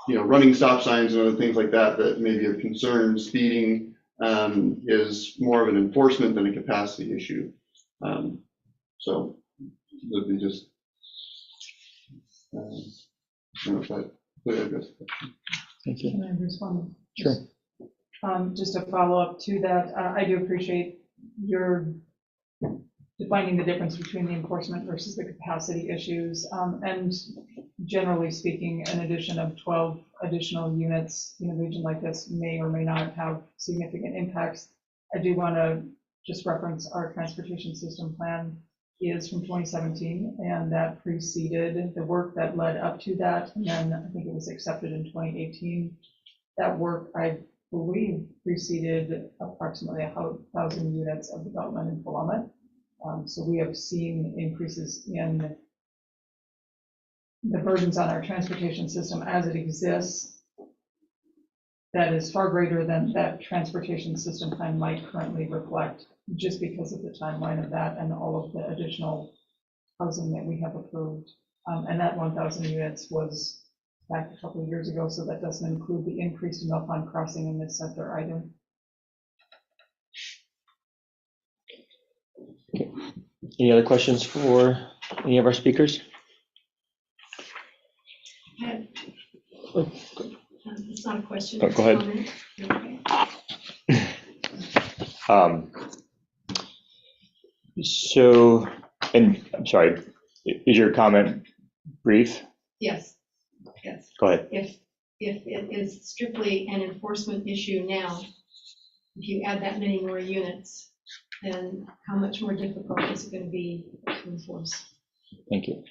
running stop signs and other things like that may be of concern. Speeding is more of an enforcement than a capacity issue. So that would be just I don't know if that clearly addressed the question. Thank you. Can I respond? Sure. Just to follow up to that, I do appreciate your defining the difference between the enforcement versus the capacity issues. And generally speaking, an addition of 12 additional units in a region like this may or may not have significant impacts. I do want to just reference our transportation system plan is from 2017, and that preceded the work that led up to that. And then I think it was accepted in 2018. That work, I believe, preceded approximately 1,000 units of development in Willamette. So we have seen increases in the burdens on our transportation system as it exists that is far greater than that transportation system plan might currently reflect, just because of the timeline of that and all of the additional housing that we have approved. And that 1,000 units was back a couple of years ago, so that doesn't include the increase in Mill Pond Crossing in this sector either. Okay. Any other questions for any of our speakers? It's not a question. Oh, go ahead. So, and I'm sorry, is your comment brief? Yes, yes. Go ahead. If it is strictly an enforcement issue now, if you add that many more units, then how much more difficult is it going to be to enforce? Thank you.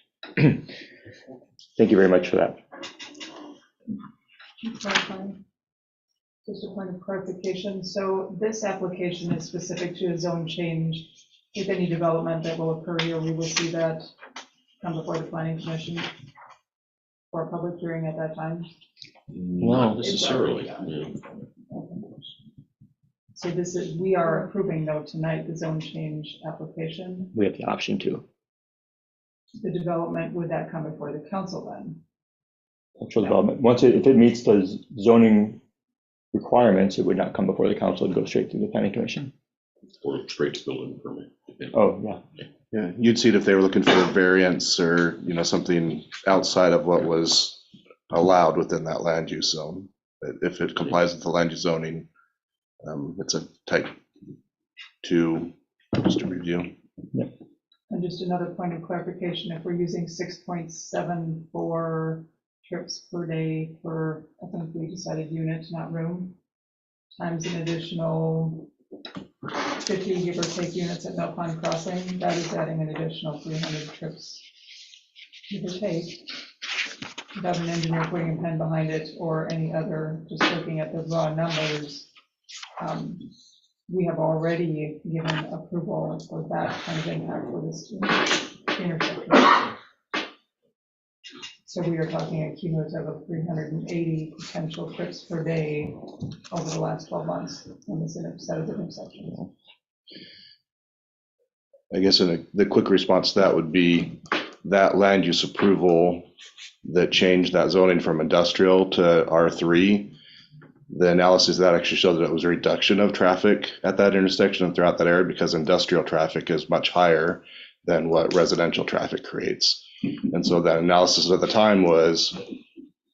Thank you very much for that. Just a point of clarification. So this application is specific to a zone change. With any development that will occur here, we will see that come before the Planning Commission for a public hearing at that time. Not necessarily. Yeah. So this is, we are approving though tonight the zone change application. We have the option to. The development, would that come before the council then? Actual development. Once if it meets the zoning requirements, it would not come before the council and go straight to the Planning Commission. or straight to building permit. Oh, yeah. Yeah, you'd see it if they were looking for a variance or, something outside of what was allowed within that land use zone. If it complies with the land use zoning, it's a type 2 just a review. And just another point of clarification, if we're using 6.74 trips per day per, I think we decided unit, not room, times an additional 50, give or take, units at Mill Pond Crossing, that is adding an additional 300 trips, give or take, without an engineer putting a pen behind it or any other, just looking at the raw numbers. We have already given approval for that kind of impact for this intersection. So we are talking a cumulative of 380 potential trips per day over the last 12 months in this set of intersections. I guess the quick response to that would be that land use approval that changed that zoning from industrial to R3. The analysis of that actually showed that it was a reduction of traffic at that intersection and throughout that area because industrial traffic is much higher than what residential traffic creates. And so that analysis at the time was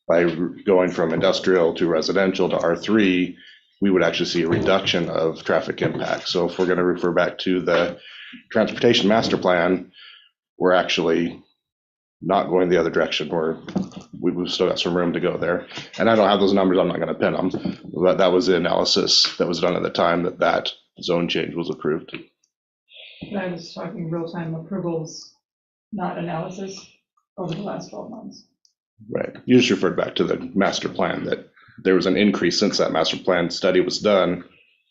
by going from industrial to residential to R3, we would actually see a reduction of traffic impact. So if we're going to refer back to the transportation master plan, we're actually not going the other direction. We've still got some room to go there. And I don't have those numbers, I'm not going to pin them, but that was the analysis that was done at the time that zone change was approved. And I was talking real-time approvals, not analysis, over the last 12 months. Right. You just referred back to the master plan, that there was an increase since that master plan study was done.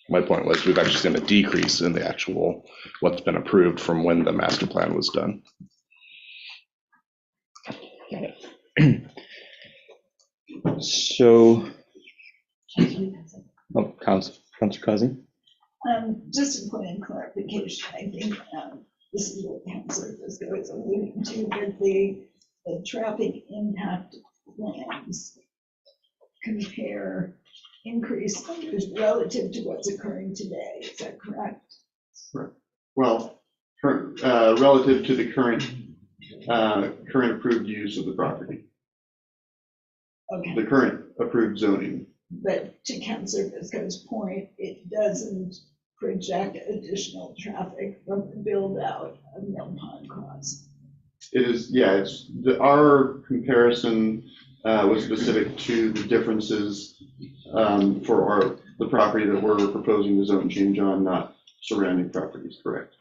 My point was we've actually seen a decrease in the actual what's been approved from when the master plan was done. So, Councilor Cousin? Just a point of clarification, I think this is what Councilor Fisco is alluding to, that the traffic impact plans compare increased numbers relative to what's occurring today. Is that correct? Right. Well, relative to the current approved use of the property, Okay. the current approved zoning. But to Councilor Fisco's point, it doesn't project additional traffic from the build out of Mill Pond Cross. It is, yeah, our comparison was specific to the differences for the property that we're proposing the zone change on, not surrounding properties, correct?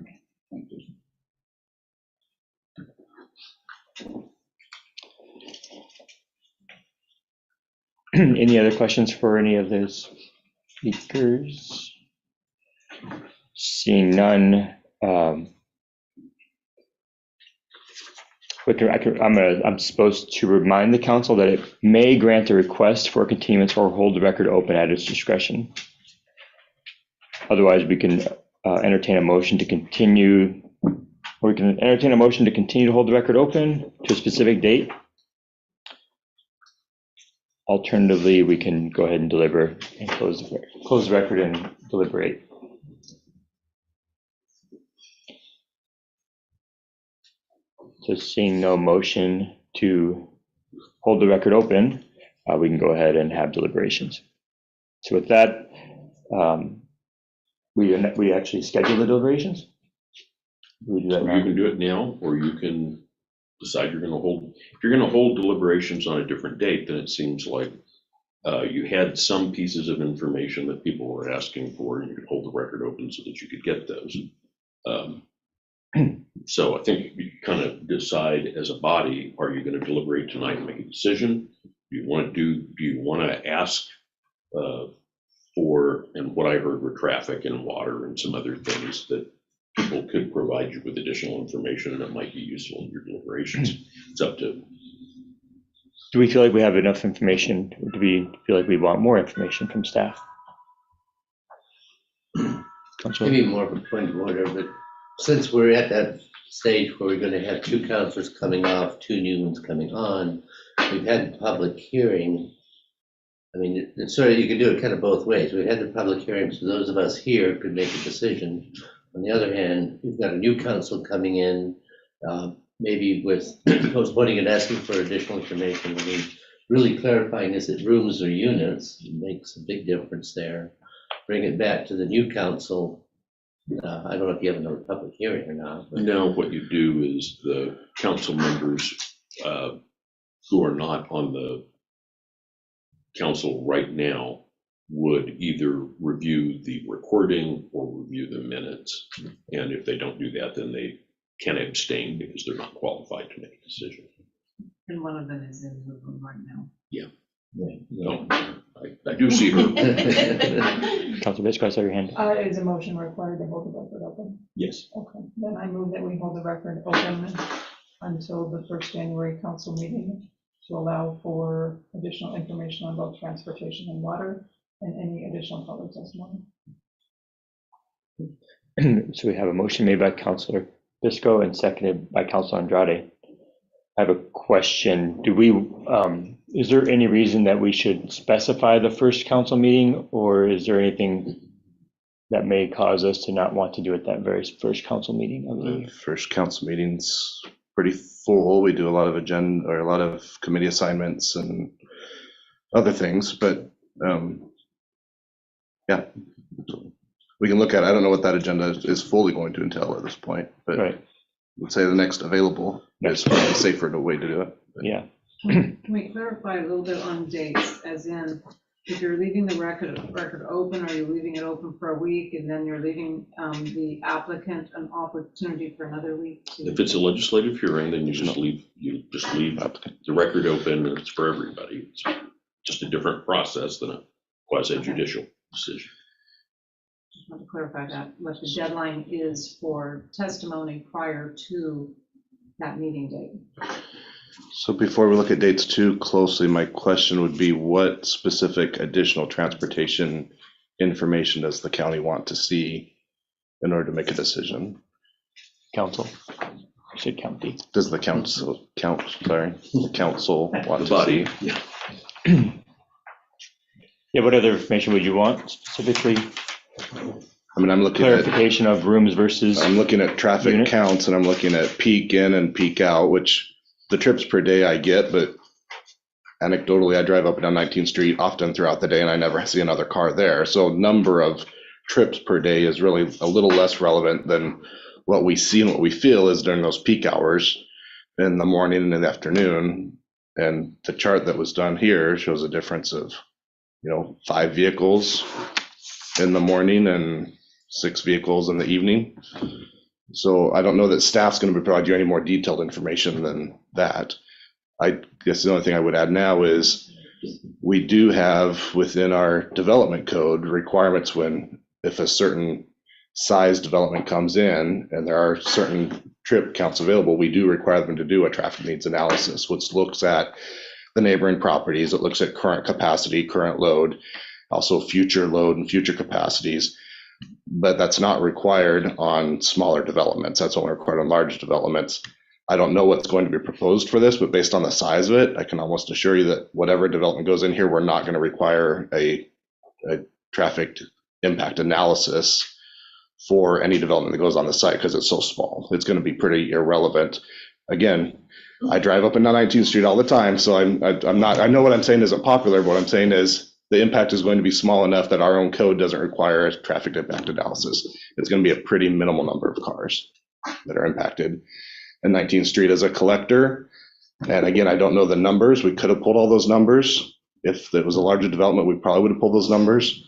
Okay, thank you. Any other questions for any of those speakers? Seeing none, I'm supposed to remind the council that it may grant a request for a continuance or hold the record open at its discretion. Otherwise, we can entertain a motion to continue, or we can entertain a motion to continue to hold the record open to a specific date. Alternatively, we can go ahead and deliver and close the record and deliberate. So seeing no motion to hold the record open, we can go ahead and have deliberations. So with that, we actually schedule the deliberations? We do that So now? you can do it now, or you can decide you're going to hold. If you're going to hold deliberations on a different date, then it seems like you had some pieces of information that people were asking for, and you could hold the record open so that you could get those. So I think you kind of decide as a body: are you going to deliberate tonight and make a decision? Do you want to ask for, and what I heard were traffic and water and some other things that people could provide you with additional information, and it might be useful in your deliberations. It's up to. Do we feel like we have enough information? Or do we feel like we want more information from staff? Maybe more of a point of order, but since we're at that stage where we're going to have two counselors coming off, two new ones coming on, we've had a public hearing I mean, it's sort of, you could do it kind of both ways. We had the public hearing, so those of us here could make a decision. On the other hand, we've got a new council coming in, maybe with postponing and asking for additional information. I mean, really clarifying, is it rooms or units? It makes a big difference there. Bring it back to the new council. I don't know if you have another public hearing or not. But Now, what you do is the council members who are not on the council right now would either review the recording or review the minutes. And if they don't do that, then they can abstain because they're not qualified to make a decision. And one of them is in the room right now. No, I do see her. Councilor Bisco, I saw your hand. Is a motion required to hold the record open? Yes. Okay, then I move that we hold the record open until the first January council meeting to allow for additional information on both transportation and water and any additional public testimony. So we have a motion made by Councilor Bisco and seconded by Councilor Andrade. I have a question. Do we, is there any reason that we should specify the first council meeting, or is there anything that may cause us to not want to do it that very first council meeting? The first council meeting's pretty full. We do a lot of agenda or a lot of committee assignments and other things, but yeah, we can look at it. I don't know what that agenda is fully going to entail at this point, but Right. let's say the next available is probably a safer way to do it. Yeah. Can we clarify a little bit on dates, as in, if you're leaving the record open, are you leaving it open for a week and then you're leaving the applicant an opportunity for another week? If it's a legislative hearing, then you just leave the record open and it's for everybody. It's just a different process than a quasi-judicial decision. Just want to clarify that, what the deadline is for testimony prior to that meeting date. So before we look at dates too closely, my question would be, what specific additional transportation information does the county want to see in order to make a decision? Council. I said county. Does the council the council want The to body. see? Yeah. Yeah, what other information would you want specifically? I mean, I'm looking at Clarification of rooms versus, traffic unit? counts, and I'm looking at peak in and peak out, which the trips per day I get, but anecdotally, I drive up and down 19th Street often throughout the day, and I never see another car there. So number of trips per day is really a little less relevant than what we see and what we feel is during those peak hours in the morning and in the afternoon. And the chart that was done here shows a difference of, 5 vehicles in the morning and 6 vehicles in the evening. So I don't know that staff's going to provide you any more detailed information than that. I guess the only thing I would add now is we do have within our development code requirements if a certain size development comes in and there are certain trip counts available, we do require them to do a traffic needs analysis, which looks at the neighboring properties. It looks at current capacity, current load, also future load and future capacities. But that's not required on smaller developments. That's only required on large developments. I don't know what's going to be proposed for this, but based on the size of it, I can almost assure you that whatever development goes in here, we're not going to require a traffic impact analysis for any development that goes on the site because it's so small. It's going to be pretty irrelevant. Again, I drive up and down 19th Street all the time, so I'm not. I know what I'm saying isn't popular, but what I'm saying is the impact is going to be small enough that our own code doesn't require a traffic impact analysis. It's going to be a pretty minimal number of cars that are impacted. And 19th Street is a collector. And again, I don't know the numbers. We could have pulled all those numbers. If it was a larger development, we probably would have pulled those numbers.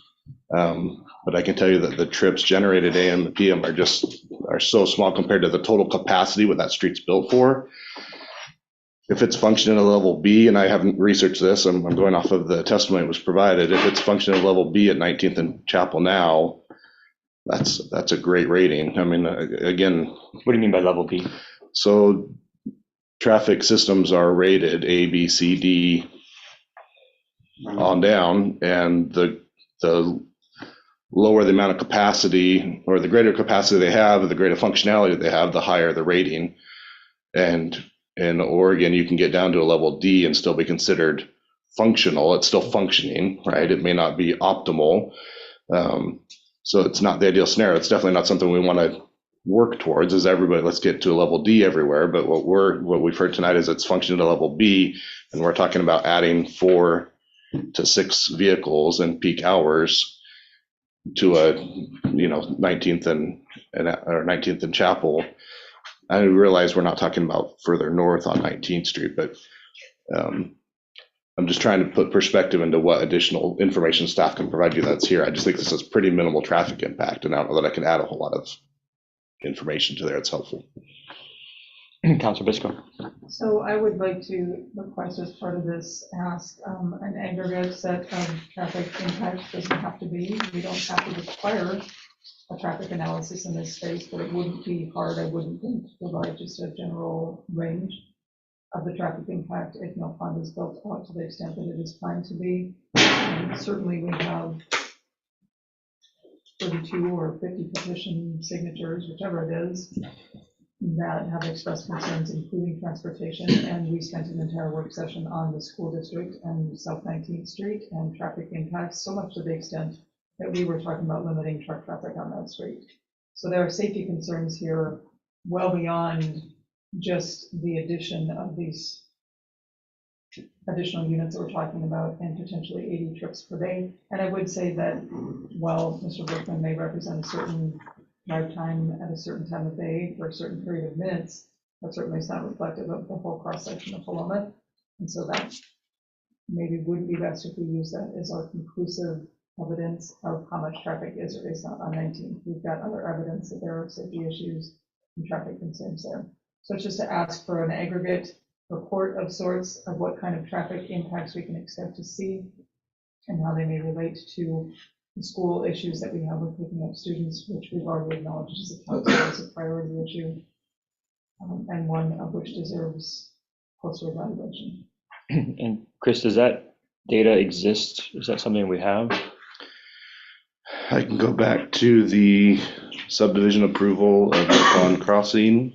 But I can tell you that the trips generated AM and PM are so small compared to the total capacity what that street's built for. If it's functioning at level B, and I haven't researched this, I'm going off of the testimony that was provided. If it's functioning at level B at 19th and Chapel now, that's a great rating. I mean, again. What do you mean by level B? So traffic systems are rated A, B, C, D on down, and the lower the amount of capacity or the greater capacity they have, the greater functionality they have, the higher the rating. And in Oregon, you can get down to a level D and still be considered functional, it's still functioning, right? It may not be optimal. So it's not the ideal scenario. It's definitely not something we want to work towards, is everybody, let's get to a level D everywhere. But what we've heard tonight is it's functioning at a level B, and we're talking about adding 4 to 6 vehicles in peak hours to a, 19th and Chapel. I realize we're not talking about further north on 19th Street, but I'm just trying to put perspective into what additional information staff can provide you that's here. I just think this is pretty minimal traffic impact, and I don't know that I can add a whole lot of information to there. It's helpful. Councilor Bisco. So I would like to request, as part of this, ask an aggregate set of traffic impacts. Doesn't have to be, we don't have to require a traffic analysis in this space, but it wouldn't be hard, I wouldn't think, to provide just a general range of the traffic impact if Mill Pond is built out to the extent that it is planned to be. Certainly we have 32 or 50 petition signatures, whichever it is, that have expressed concerns, including transportation. And we spent an entire work session on the school district and South 19th Street and traffic impacts, so much to the extent that we were talking about limiting truck traffic on that street. So there are safety concerns here well beyond just the addition of these additional units that we're talking about, and potentially 80 trips per day. And I would say that while Mr. Brookman may represent a certain drive time at a certain time of day for a certain period of minutes, that certainly is not reflective of the whole cross-section of Willamette. And so that maybe would be best if we use that as our conclusive evidence of how much traffic is or is not on 19th. We've got other evidence that there are safety issues and traffic concerns there. So it's just to ask for an aggregate report of sorts of what kind of traffic impacts we can expect to see and how they may relate to the school issues that we have with picking up students, which we've already acknowledged as a priority issue, and one of which deserves closer evaluation. And Chris, does that data exist? Is that something we have? I can go back to the subdivision approval of the pond crossing.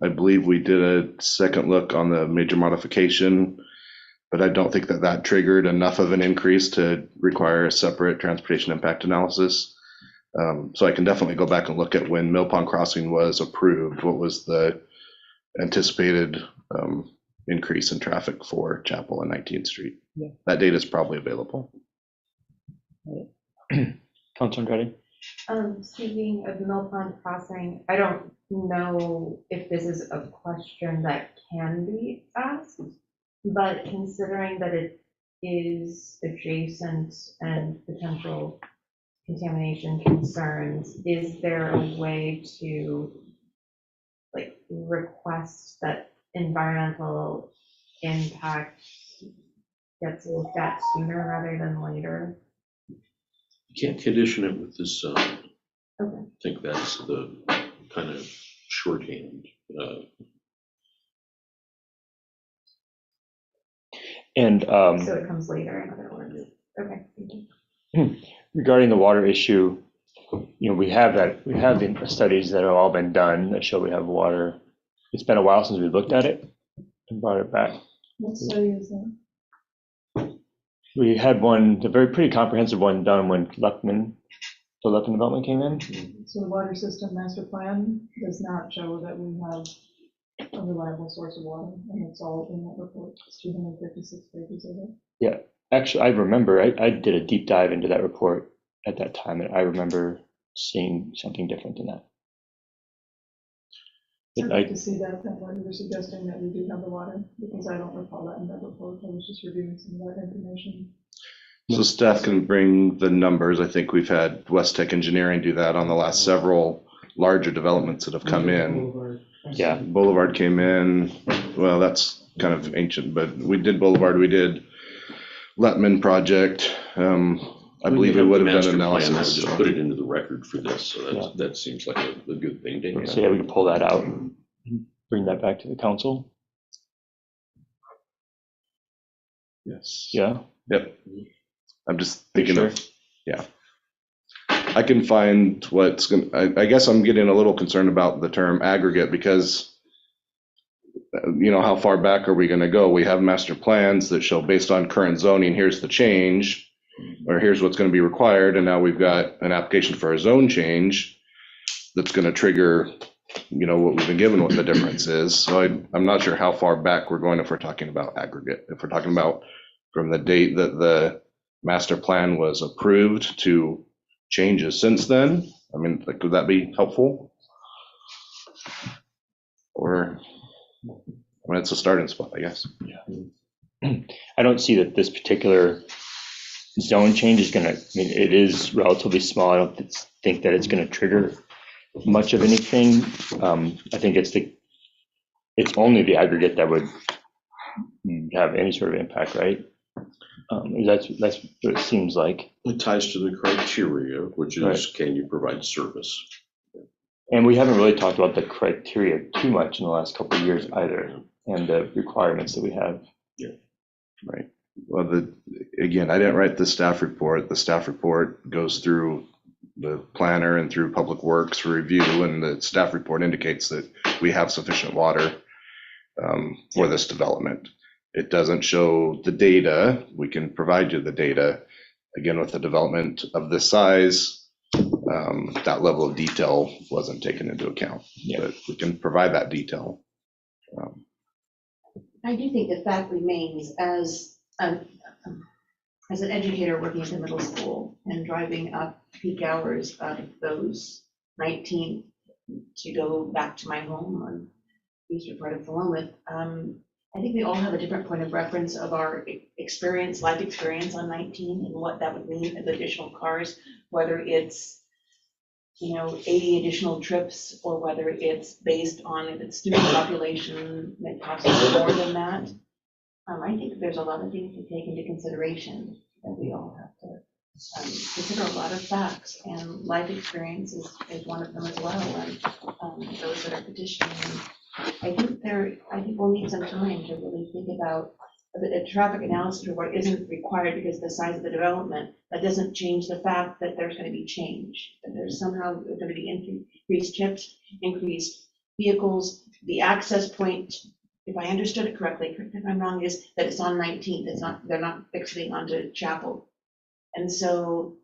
I believe we did a second look on the major modification, but I don't think that triggered enough of an increase to require a separate transportation impact analysis. So I can definitely go back and look at when Mill Pond Crossing was approved, what was the anticipated increase in traffic for Chapel and 19th Street. Yeah. That data is probably available. Councilor Andretti. Speaking of Mill Pond Crossing, I don't know if this is a question that can be asked, but considering that it is adjacent and potential contamination concerns, is there a way to request that environmental impact gets looked at sooner rather than later? You can't condition it with this. Okay. I think that's the kind of shorthand. And So it comes later, in other words. Okay, thank you. regarding the water issue, we have the studies that have all been done that show we have water. It's been a while since we looked at it and brought it back. What study is that? We had one, a pretty comprehensive one done when the Lupton development came in. So the water system master plan does not show that we have a reliable source of water, and it's all in that report. It's 256 pages of it. Yeah, actually, I remember I did a deep dive into that report at that time, and I remember seeing something different than that. I'd like to see that when you're suggesting that we do have the water, because I don't recall that in that report. I was just reviewing some of that information. So staff can bring the numbers. I think we've had West Tech Engineering do that on the last several larger developments that have come in. Yeah, Boulevard came in. Well, that's kind of ancient, but we did Boulevard. We did Letman project. I believe we would have done an analysis. Just put it into the record for this, so that seems like a good thing to have. so yeah, we can pull that out and bring that back to the council. Yes. Yeah. Yep. I'm just thinking Sure. of, yeah. I can find what's going to, I guess I'm getting a little concerned about the term aggregate, because how far back are we gonna go? We have master plans that show based on current zoning, here's the change, or here's what's gonna be required, and now we've got an application for a zone change that's gonna trigger, what we've been given, what the difference is. So I'm not sure how far back we're going if we're talking about aggregate. If we're talking about from the date that the master plan was approved to changes since then, could that be helpful? Or, it's a starting spot, I guess. I don't see that this particular zone change is gonna, it is relatively small. I don't think that it's gonna trigger much of anything. I think it's only the aggregate that would have any sort of impact, right? That's what it seems like. It ties to the criteria, which is, right. Can you provide service? And we haven't really talked about the criteria too much in the last couple of years either, and the requirements that we have. Yeah. Right. Well, again, I didn't write the staff report. The staff report goes through the planner and through Public Works for review, and the staff report indicates that we have sufficient water for this development. It doesn't show the data. We can provide you the data. Again, with the development of this size, that level of detail wasn't taken into account. Yeah. But we can provide that detail. I do think the fact remains, as an educator working at the middle school and driving up peak hours out of those 19 to go back to my home on the eastern part of Philomath, I think we all have a different point of reference of our experience, life experience on 19 and what that would mean as additional cars, whether it's 80 additional trips, or whether it's based on if it's student population that costs more than that. I think there's a lot of things to take into consideration that we all have to consider, a lot of facts, and life experience is one of them as well, and those that are petitioning. I think we'll need some time to really think about a traffic analysis for what isn't required because of the size of the development. That doesn't change the fact that there's going to be change, that there's somehow going to be increased trips, increased vehicles. The access point, if I understood it correctly, correct me if I'm wrong, is that it's on 19th. They're not exiting onto Chapel. And so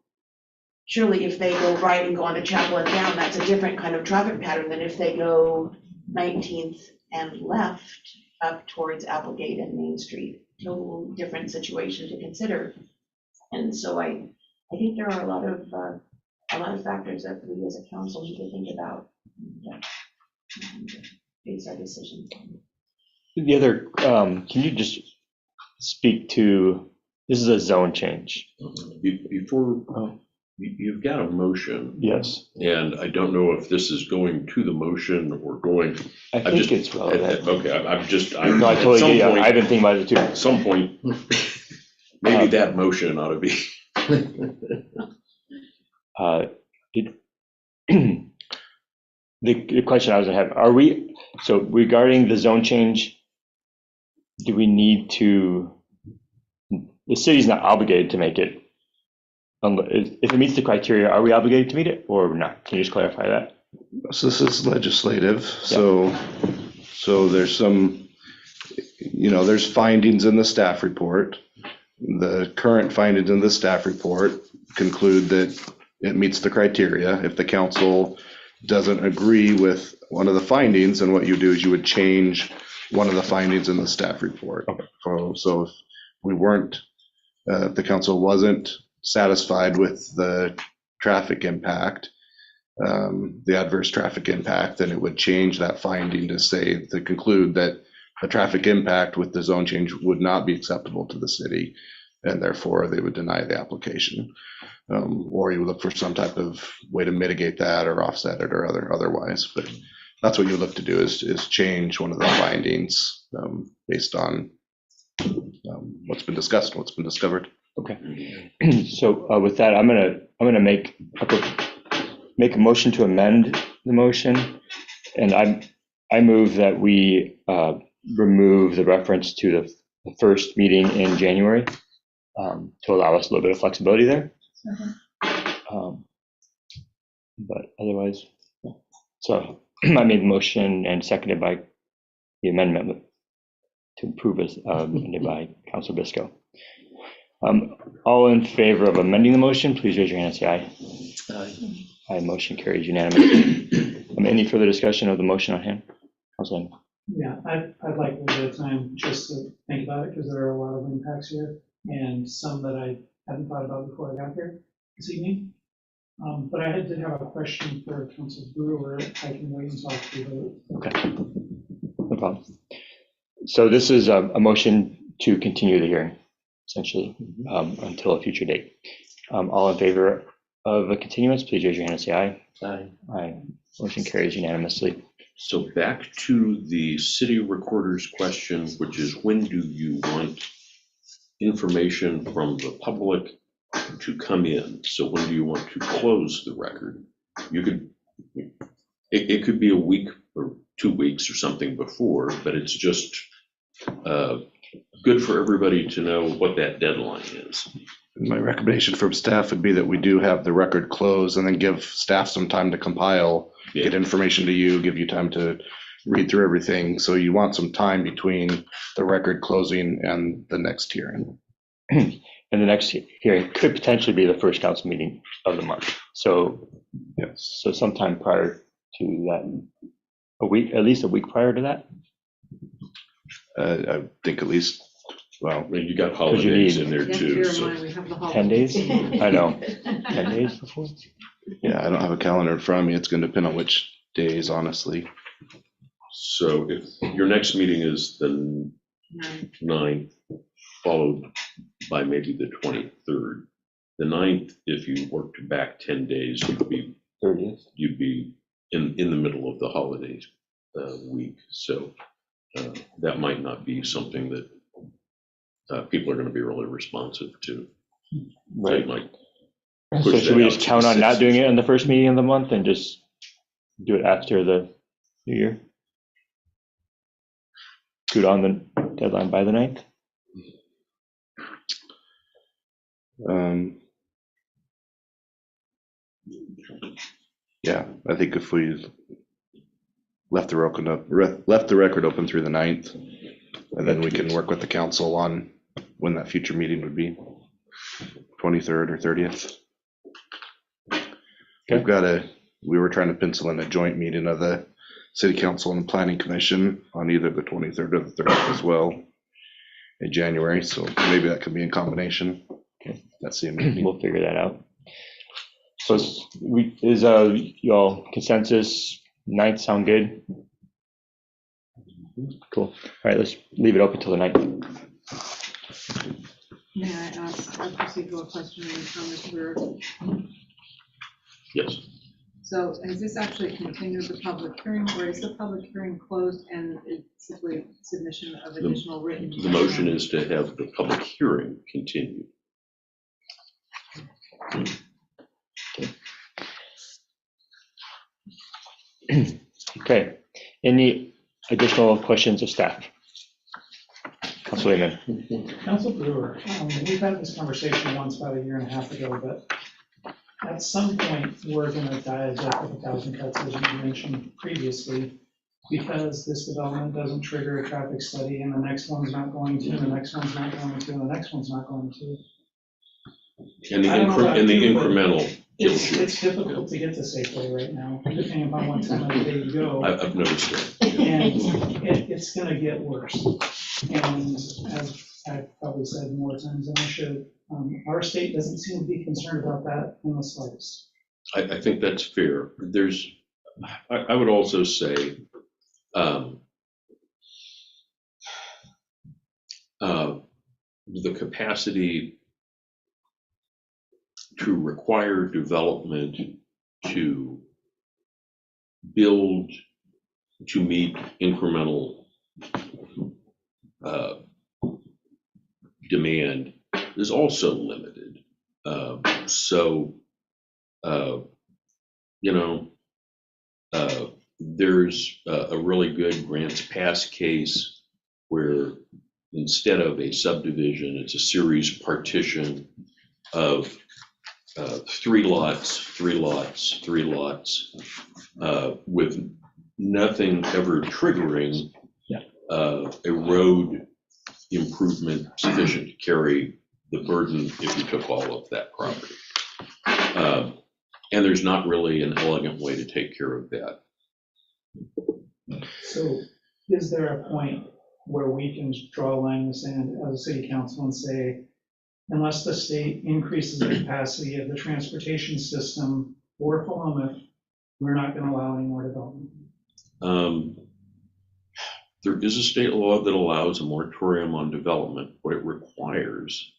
surely if they go right and go onto Chapel and down, that's a different kind of traffic pattern than if they go 19th and left up towards Applegate and Main Street. Total different situation to consider. And so I think there are a lot of factors that we as a council need to think about and base our decisions on. The other, can you just speak to, this is a zone change. Before, you've got a motion. Yes. And I don't know if this is going to the motion or going. I think it's relevant. Okay, No, I totally get you. I've been thinking about it too. At some point, maybe that motion ought to be. The question I was gonna have, so regarding the zone change, do we need to, the city's not obligated to make it. If it meets the criteria, are we obligated to meet it or not? Can you just clarify that? So this is legislative. So there's some, there's findings in the staff report. The current findings in the staff report conclude that it meets the criteria. If the council doesn't agree with one of the findings, then what you do is you would change one of the findings in the staff report. Okay. So if we weren't, if the council wasn't satisfied with the traffic impact, the adverse traffic impact, then it would change that finding to conclude that the traffic impact with the zone change would not be acceptable to the city, and therefore they would deny the application. Or you would look for some type of way to mitigate that or offset it or otherwise. But that's what you look to do is change one of the findings based on what's been discussed, what's been discovered. Okay. So with that, I'm gonna make a motion to amend the motion, and I move that we remove the reference to the first meeting in January to allow us a little bit of flexibility there. But otherwise, yeah. So I made the motion and seconded by the amendment to approve as amended by Council Bisco. All in favor of amending the motion, please raise your hand and say aye. Aye. Aye, motion carries unanimously. Any further discussion of the motion on hand? Councilman? Yeah, I'd like a little bit of time just to think about it, because there are a lot of impacts here, and some that I hadn't thought about before I got here this evening. But I did have a question for Council Brewer. I can wait until after the vote. Okay, no problem. So this is a motion to continue the hearing, essentially, until a future date. All in favor of a continuance, please raise your hand and say aye. Aye. Aye. Motion carries unanimously. So back to the city recorder's question, which is when do you want information from the public to come in? So when do you want to close the record? You could, it could be a week or 2 weeks or something before, but it's just good for everybody to know what that deadline is. My recommendation from staff would be that we do have the record closed and then give staff some time to compile, get information to you, give you time to read through everything. So you want some time between the record closing and the next hearing. And the next hearing could potentially be the first council meeting of the month. So, Yes. so sometime prior to that, at least a week prior to that. I think at least, well, I mean, you got holidays in there Yes, too. bear in So, mind, we have the 10 days? holidays. I know, 10 days before? yeah, I don't have a calendar in front of me. It's going to depend on which days, honestly. so if your next meeting is the 9th, followed by maybe the 23rd, the 9th, if you worked back 10 days, you'd be 30th. in the middle of the holidays week. So that might not be something that people are going to be really responsive to. So it might So push should we that just out to count the on not 6th. doing it in the first meeting of the month and just do it after the new year? Do it on the deadline by the 9th? Yeah, I think if we left the record open through the 9th, and then we can work with the council on when that future meeting would be, 23rd or 30th. We were trying to pencil in a joint meeting of the city council and the planning commission on either the 23rd or the 30th as well in January, so maybe that could be in combination. Okay. That's the meeting. We'll figure that out. So is y'all consensus 9th sound good? Cool. All right, let's leave it open till the 9th. May I ask a procedural question from Mr. Brewer? Yes. So has this actually continued the public hearing, or is the public hearing closed and it's simply submission of additional written? The motion is to have the public hearing continue. Okay. Any additional questions of staff? Councilor Lehman. Council Brewer, we've had this conversation once about a year and a half ago, but at some point, we're going to digest with 1,000 cuts, as you mentioned previously, because this development doesn't trigger a traffic study, and the next one's not going to, and the next one's not going to, and the next one's not going to. And the I don't know about you, but incremental. It's difficult to get to Safeway right now, depending upon what time of the day you go. I've noticed that. And it's gonna get worse. And as I've probably said more times than I should, our state doesn't seem to be concerned about that in the slightest. I think that's fair. I would also say, the capacity to require development to build to meet incremental demand is also limited. There's a really good grants pass case where instead of a subdivision, it's a series partition of 3 lots, with nothing ever triggering a road improvement sufficient to carry the burden if you took all of that property. And there's not really an elegant way to take care of that. So is there a point where we can draw a line in the sand as a city council and say, unless the state increases the capacity of the transportation system for Philomath, we're not going to allow any more development? There is a state law that allows a moratorium on development. What it requires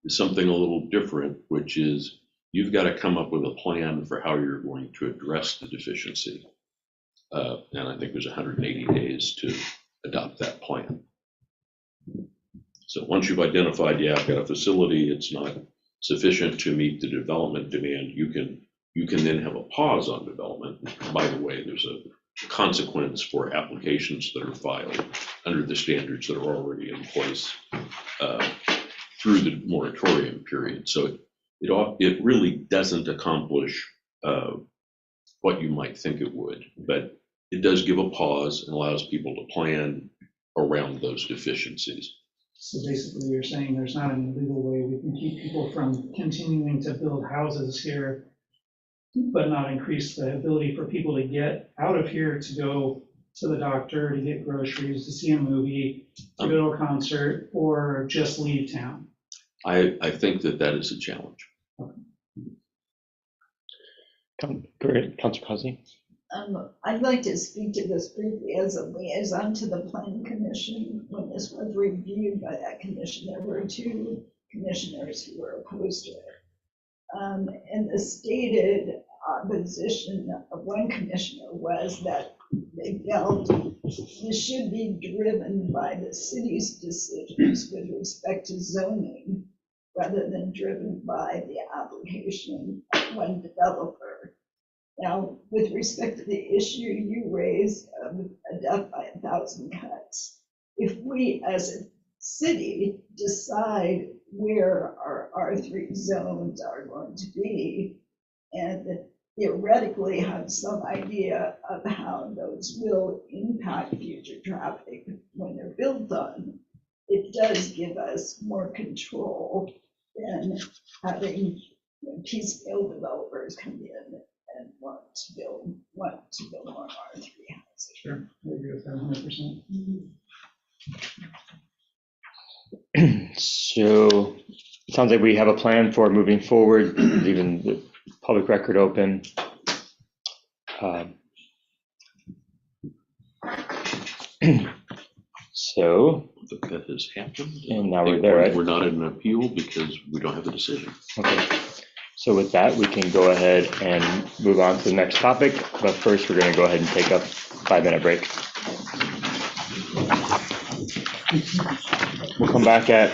is something a little different, which is you've got to come up with a plan for how you're going to address the deficiency. And I think there's 180 days to adopt that plan. So once you've identified, yeah, I've got a facility, it's not sufficient to meet the development demand, you can then have a pause on development. By the way, there's a consequence for applications that are filed under the standards that are already in place through the moratorium period. So it really doesn't accomplish what you might think it would, but it does give a pause and allows people to plan around those deficiencies. So basically, you're saying there's not any legal way we can keep people from continuing to build houses here, but not increase the ability for people to get out of here to go to the doctor, to get groceries, to see a movie, to go to a concert, or just leave town? I think that is a challenge. Great, Councilor Causey. I'd like to speak to this briefly as a liaison to the Planning Commission. When this was reviewed by that commission, there were 2 commissioners who were opposed to it. And the stated opposition of one commissioner was that they felt this should be driven by the city's decisions with respect to zoning, rather than driven by the application of one developer. Now, with respect to the issue you raised of a death by 1,000 cuts, if we as a city decide where our R3 zones are going to be, and theoretically have some idea of how those will impact future traffic when they're built on, it does give us more control than having piecemeal developers come in and want to build more R3 houses. Sure, I agree with that 100%. So it sounds like we have a plan for moving forward, leaving the public record open. So, That has happened. and now we're there, right? We're not in an appeal because we don't have a decision. Okay. So with that, we can go ahead and move on to the next topic. But first, we're going to go ahead and take a 5-minute break. We'll come back at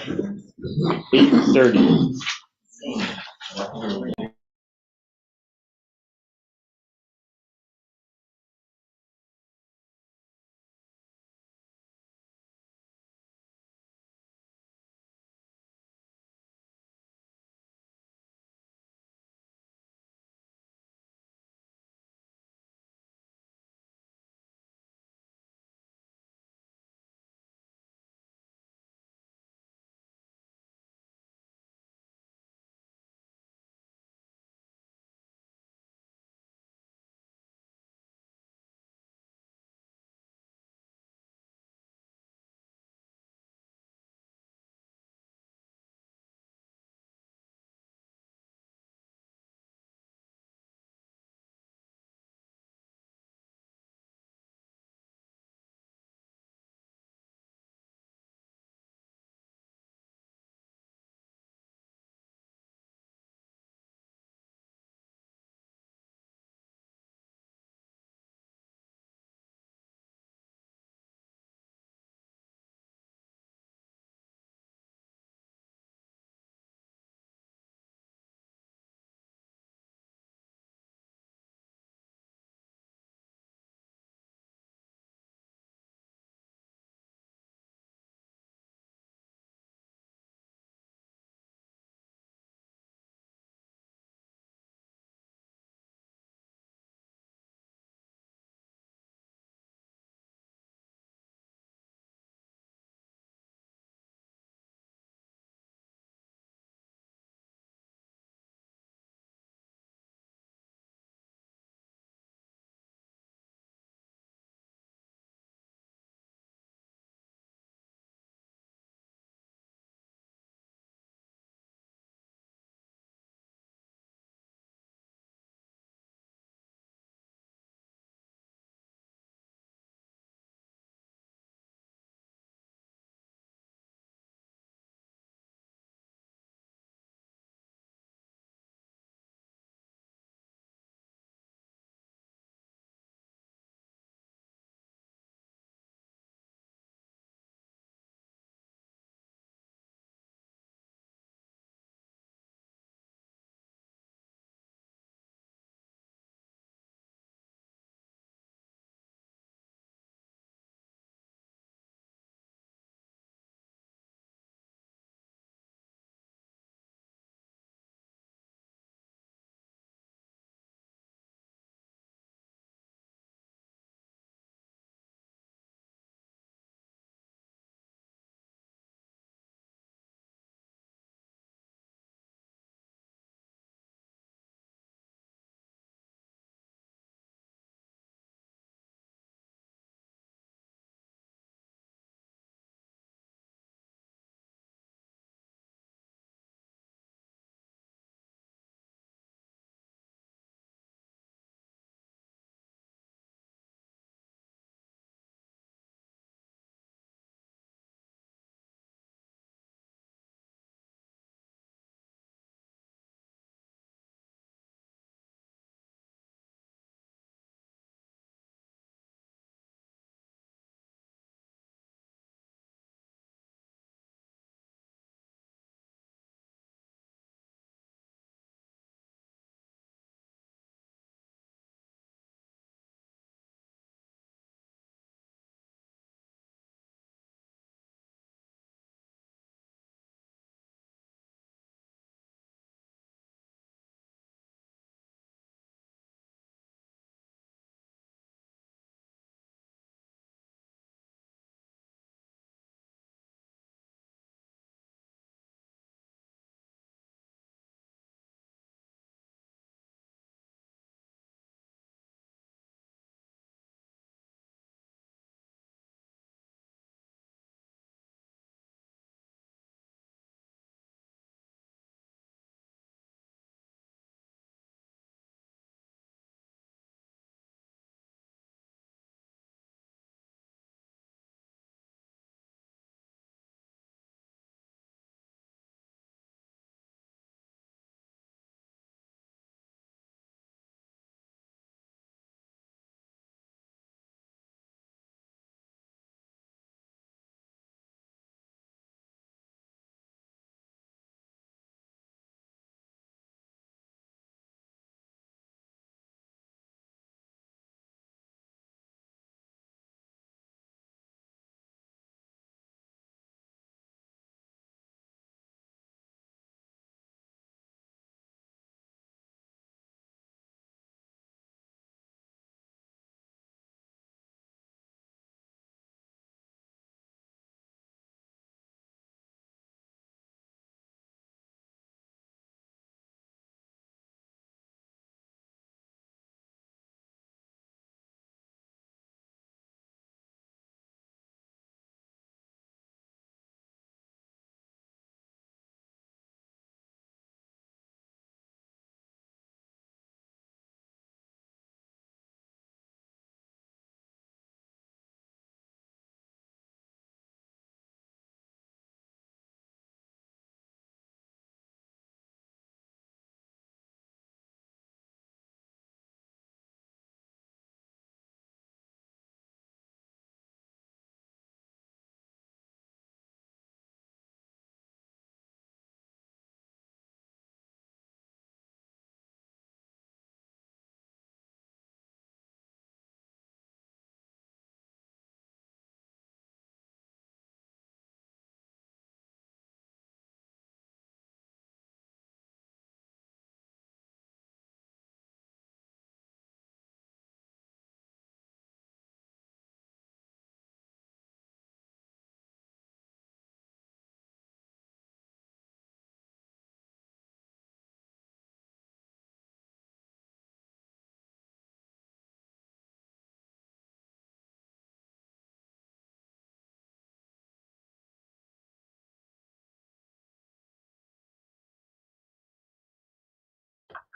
8:30.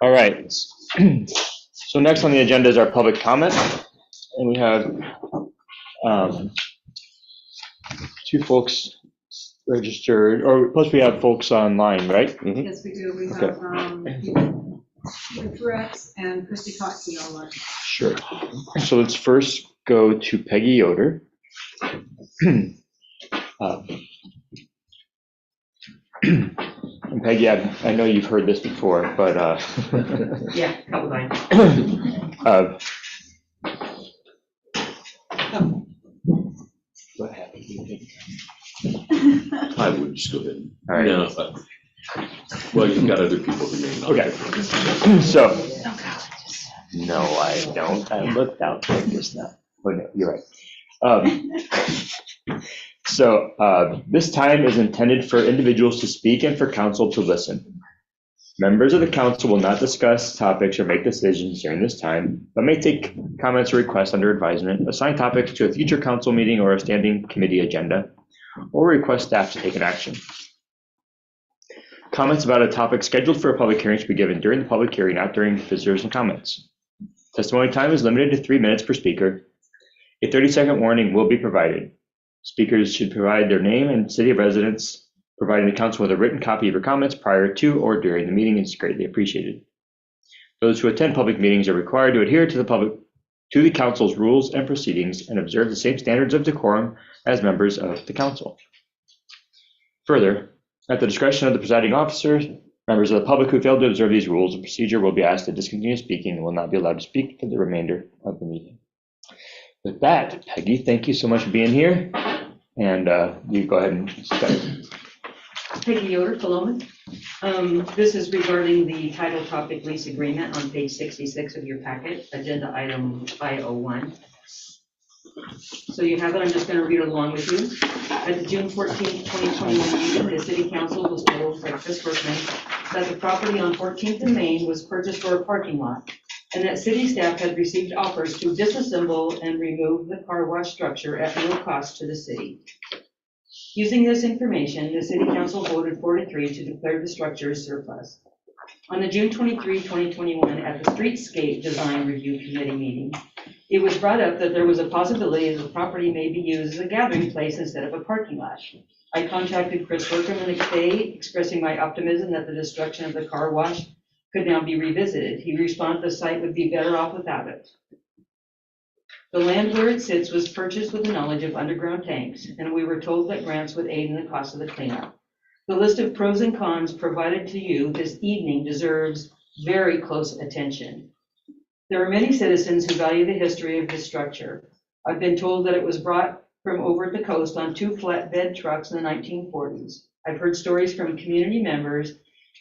All right. So next on the agenda is our public comment. And we have two folks registered, or plus we have folks online, right? Yes, we do. We have Rex and Christy Coxey online. Sure. So let's first go to Peggy Yoder. And Peggy, I know you've heard this before, but yeah, a couple times. What happened? I would just go ahead. All right. No, well, you've got other people who may not. Okay. So, no, I don't. I looked out like this now. Oh, no, you're right. So this time is intended for individuals to speak and for counsel to listen. Members of the council will not discuss topics or make decisions during this time, but may take comments or requests under advisement, assign topics to a future council meeting or a standing committee agenda, or request staff to take an action. Comments about a topic scheduled for a public hearing should be given during the public hearing, not during visitors and comments. Testimony time is limited to 3 minutes per speaker. A 30-second warning will be provided. Speakers should provide their name and city of residence. Providing the council with a written copy of your comments prior to or during the meeting is greatly appreciated. Those who attend public meetings are required to adhere to the council's rules and proceedings and observe the same standards of decorum as members of the council. Further, at the discretion of the presiding officer, members of the public who fail to observe these rules and procedure will be asked to discontinue speaking and will not be allowed to speak for the remainder of the meeting. With that, Peggy, thank you so much for being here, and you go ahead and start. Peggy Yoder, Philomath. This is regarding the title topic lease agreement on page 66 of your packet, agenda item 501. So you have it, I'm just going to read it along with you. At the June 14th, 2021 meeting, the city council was told by Chris Workman that the property on 14th and Main was purchased for a parking lot, and that city staff had received offers to disassemble and remove the car wash structure at no cost to the city. Using this information, the city council voted 4-3 to declare the structure as surplus. On the June 23, 2021, at the Streetscape Design Review Committee meeting, it was brought up that there was a possibility that the property may be used as a gathering place instead of a parking lot. I contacted Chris Workman the next day, expressing my optimism that the destruction of the car wash could now be revisited. He responded the site would be better off without it. The land where it sits was purchased with the knowledge of underground tanks, and we were told that grants would aid in the cost of the cleanup. The list of pros and cons provided to you this evening deserves very close attention. There are many citizens who value the history of this structure. I've been told that it was brought from over at the coast on 2 flatbed trucks in the 1940s. I've heard stories from community members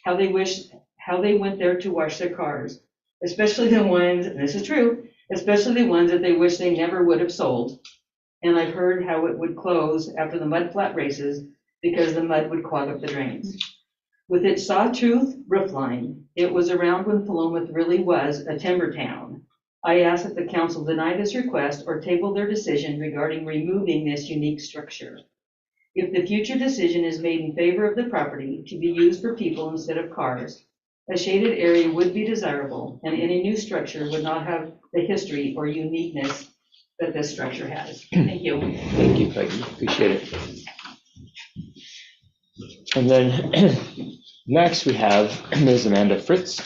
how they went there to wash their cars, especially the ones, and this is true, especially the ones that they wish they never would have sold. And I've heard how it would close after the mud flat races because the mud would clog up the drains. With its sawtooth roofline, it was around when Philomath really was a timber town. I ask that the council deny this request or table their decision regarding removing this unique structure. If the future decision is made in favor of the property to be used for people instead of cars, a shaded area would be desirable, and any new structure would not have the history or uniqueness that this structure has. Thank you. Thank you, Peggy. Appreciate it. And then next we have Ms. Amanda Fritz.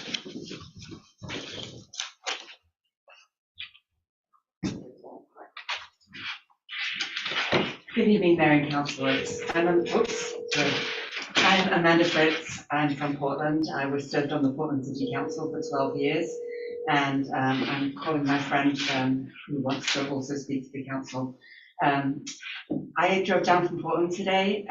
Good evening, Mayor and Councillors. I'm Amanda Fritz. I'm from Portland. I was served on the Portland City Council for 12 years, and I'm calling my friend who wants to also speak to the council. I drove down from Portland today,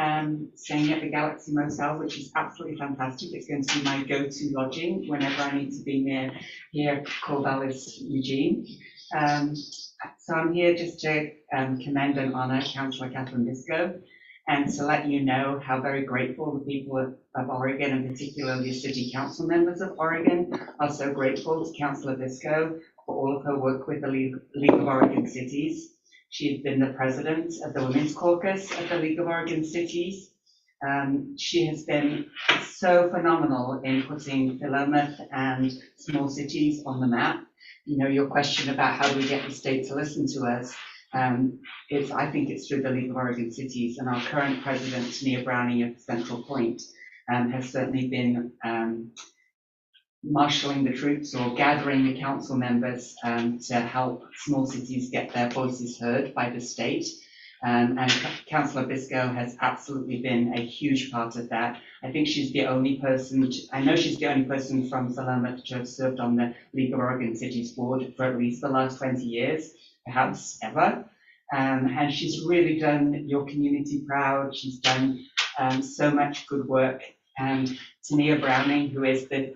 staying at the Galaxy Motel, which is absolutely fantastic. It's going to be my go-to lodging whenever I need to be near here, Corvallis, Eugene. So I'm here just to commend and honour Councillor Catherine Biscoe, and to let you know how very grateful the people of Oregon, and particularly the city council members of Oregon, are so grateful to Councillor Biscoe for all of her work with the League of Oregon Cities. She's been the president of the Women's Caucus of the League of Oregon Cities. She has been so phenomenal in putting Philomath and small cities on the map. You know, your question about how do we get the state to listen to us, I think it's through the League of Oregon Cities, and our current president, Tania Browning of Central Point, has certainly been marshalling the troops or gathering the council members to help small cities get their voices heard by the state. And Councillor Biscoe has absolutely been a huge part of that. I think she's the only person, I know she's the only person from Philomath to have served on the League of Oregon Cities board for at least the last 20 years, perhaps ever. And she's really done your community proud. She's done so much good work. And Tania Browning, who is the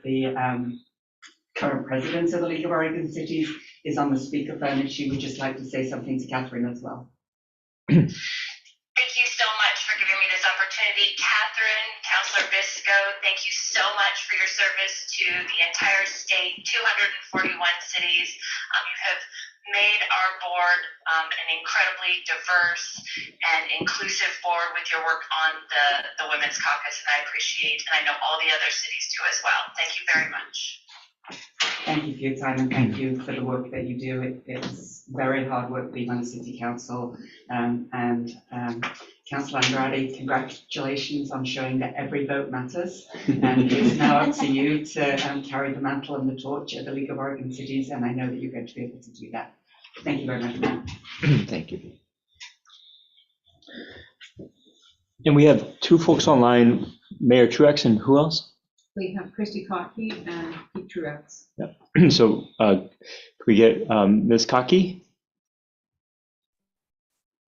current president of the League of Oregon Cities, is on the speakerphone, and she would just like to say something to Catherine as well. Thank you so much for giving me this opportunity. Catherine, Councillor Biscoe, thank you so much for your service to the entire state, 241 cities. You have made our board an incredibly diverse and inclusive board with your work on the Women's Caucus, and I appreciate, and I know all the other cities do as well. Thank you very much. Thank you for your time, and thank you for the work that you do. It's very hard work being on the city council. Councillor Andrade, congratulations on showing that every vote matters. And it's now up to you to carry the mantle and the torch at the League of Oregon Cities, and I know that you're going to be able to do that. Thank you very much, Matt. Thank you. And we have two folks online, Mayor Truex and who else? We have Christy Cockey and Pete Truex. Yep. So can we get Ms. Cockey?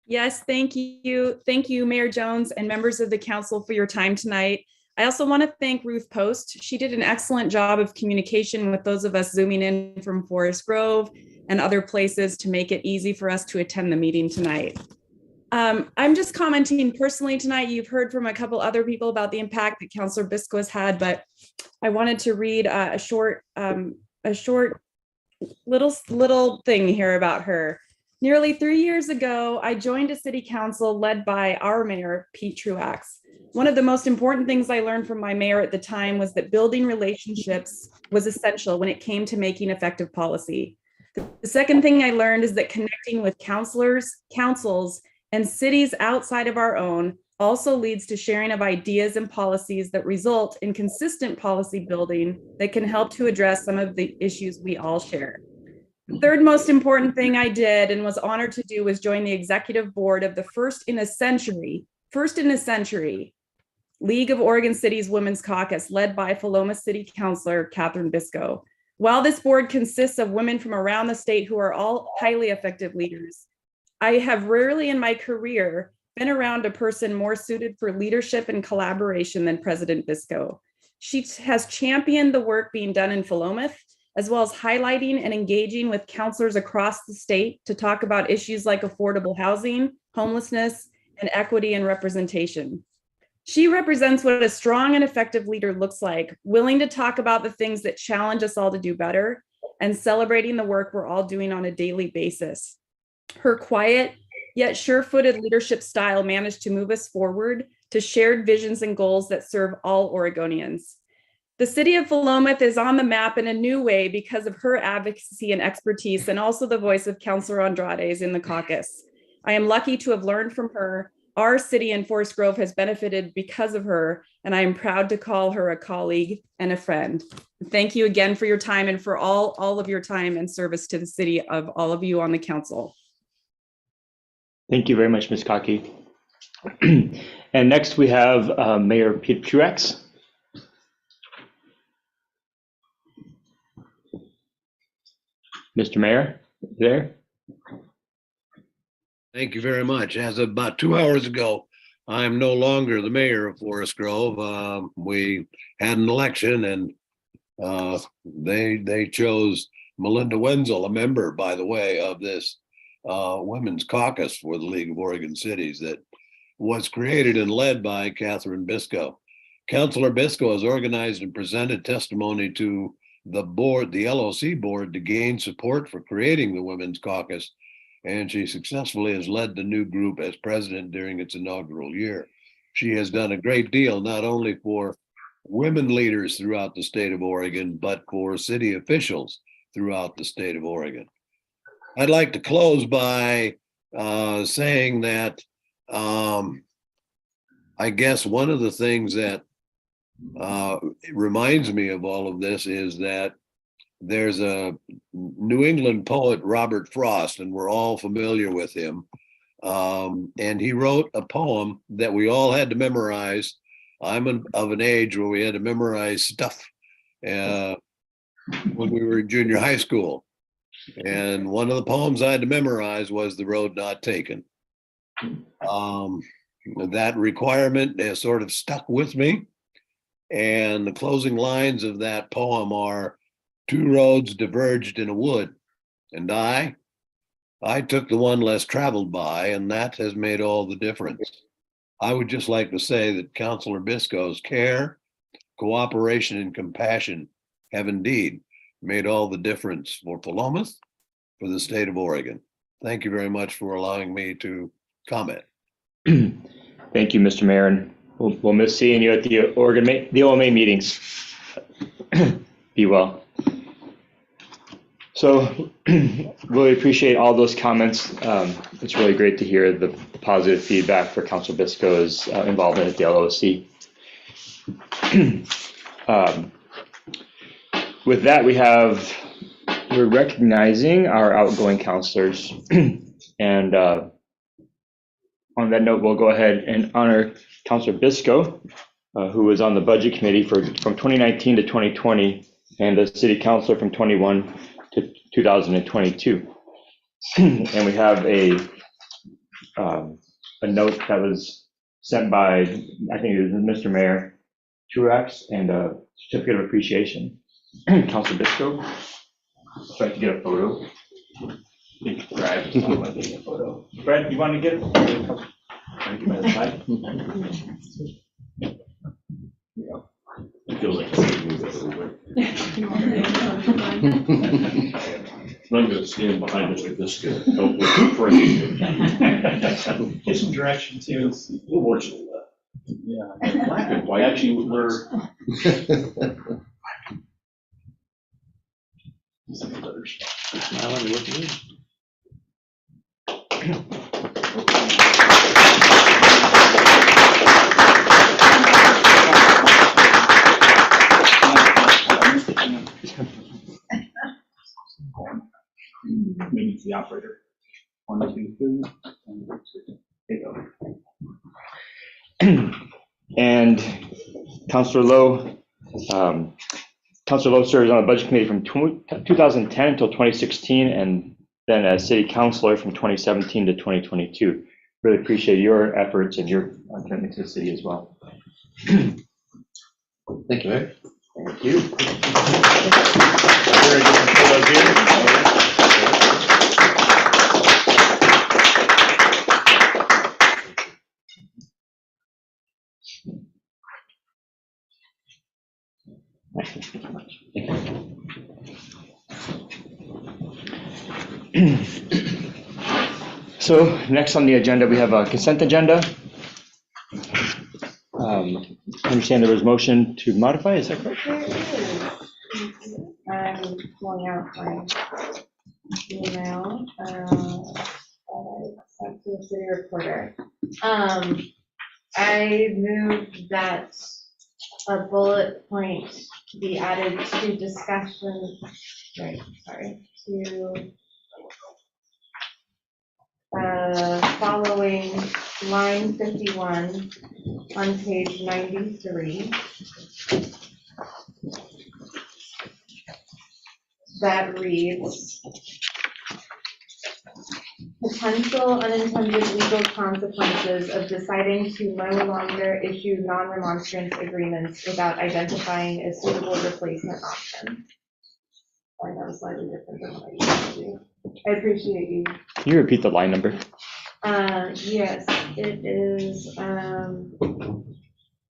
Yes, thank you. Thank you, Mayor Jones and members of the council for your time tonight. I also want to thank Ruth Post. She did an excellent job of communication with those of us zooming in from Forest Grove and other places to make it easy for us to attend the meeting tonight. I'm just commenting personally tonight. You've heard from a couple other people about the impact that Councillor Biscoe has had, but I wanted to read a short little thing here about her. Nearly 3 years ago, I joined a city council led by our mayor, Pete Truex. One of the most important things I learned from my mayor at the time was that building relationships was essential when it came to making effective policy. The second thing I learned is that connecting with councils, and cities outside of our own also leads to sharing of ideas and policies that result in consistent policy building that can help to address some of the issues we all share. The third most important thing I did and was honored to do was join the executive board of the first in a century League of Oregon Cities Women's Caucus, led by Philomath City Councilor Catherine Biscoe. While this board consists of women from around the state who are all highly effective leaders, I have rarely in my career been around a person more suited for leadership and collaboration than President Biscoe. She has championed the work being done in Philomath, as well as highlighting and engaging with counselors across the state to talk about issues like affordable housing, homelessness, and equity and representation. She represents what a strong and effective leader looks like, willing to talk about the things that challenge us all to do better and celebrating the work we're all doing on a daily basis. Her quiet yet sure-footed leadership style managed to move us forward to shared visions and goals that serve all Oregonians. The city of Philomath is on the map in a new way because of her advocacy and expertise, and also the voice of Councillor Andrade in the caucus. I am lucky to have learned from her. Our city in Forest Grove has benefited because of her, and I am proud to call her a colleague and a friend. Thank you again for your time and for all of your time and service to the city of all of you on the council. Thank you very much, Ms. Cockey. And next we have Mayor Pete Truex. Mr. Mayor, there. Thank you very much. As of about 2 hours ago, I am no longer the mayor of Forest Grove. We had an election and they chose Melinda Wenzel, a member, by the way, of this Women's Caucus for the League of Oregon Cities that was created and led by Catherine Biscoe. Councilor Biscoe has organized and presented testimony to the board, the LOC board, to gain support for creating the Women's Caucus, and she successfully has led the new group as president during its inaugural year. She has done a great deal, not only for women leaders throughout the state of Oregon, but for city officials throughout the state of Oregon. I'd like to close by saying that I guess one of the things that reminds me of all of this is that there's a New England poet, Robert Frost, and we're all familiar with him. And he wrote a poem that we all had to memorize. I'm of an age where we had to memorize stuff when we were in junior high school. And one of the poems I had to memorize was The Road Not Taken. That requirement has sort of stuck with me. And the closing lines of that poem are, two roads diverged in a wood, and I took the one less traveled by, and that has made all the difference. I would just like to say that Councilor Bisco's care, cooperation, and compassion have indeed made all the difference for Philomath, for the state of Oregon. Thank you very much for allowing me to comment. Thank you, Mr. Mayor, and we'll miss seeing you at the OMA meetings. Be well. So really appreciate all those comments. It's really great to hear the positive feedback for Councilor Bisco's involvement at the LOC. With that, we're recognizing our outgoing councilors. And on that note, we'll go ahead and honor Councilor Bisco, who was on the budget committee from 2019 to 2020, and the city councilor from 21 to 2022. And we have a note that was sent by, I think it was Mr. Mayor Truax, and a certificate of appreciation. Councilor Bisco, I'd like to get a photo. Brad, you want to get a photo? Brad, you want to get it? Want to give me the side? I feel like I'm going to stand behind Mr. Bisco. Help with frame. Get some direction too. A little more to the left. Yeah. Black and white. Actually, we're. Maybe it's the operator. 1, 2, 3. There you go. And Councilor Lowe, Councilor Lowe serves on the budget committee from 2010 until 2016, and then as city councilor from 2017 to 2022. Really appreciate your efforts and your commitment to the city as well. Thank you, Mayor. Thank you. So next on the agenda, we have a consent agenda. I understand there was motion to modify, is that correct? I'm pulling out my email. Sent to the city reporter. I moved that a bullet point be added to discussion, right, sorry, to following line 51 on page 93. That reads, potential unintended legal consequences of deciding to no longer issue non-remonstrance agreements without identifying a suitable replacement option. I know it's slightly different than what I used to do. I appreciate you. Can you repeat the line number? Yes, it is,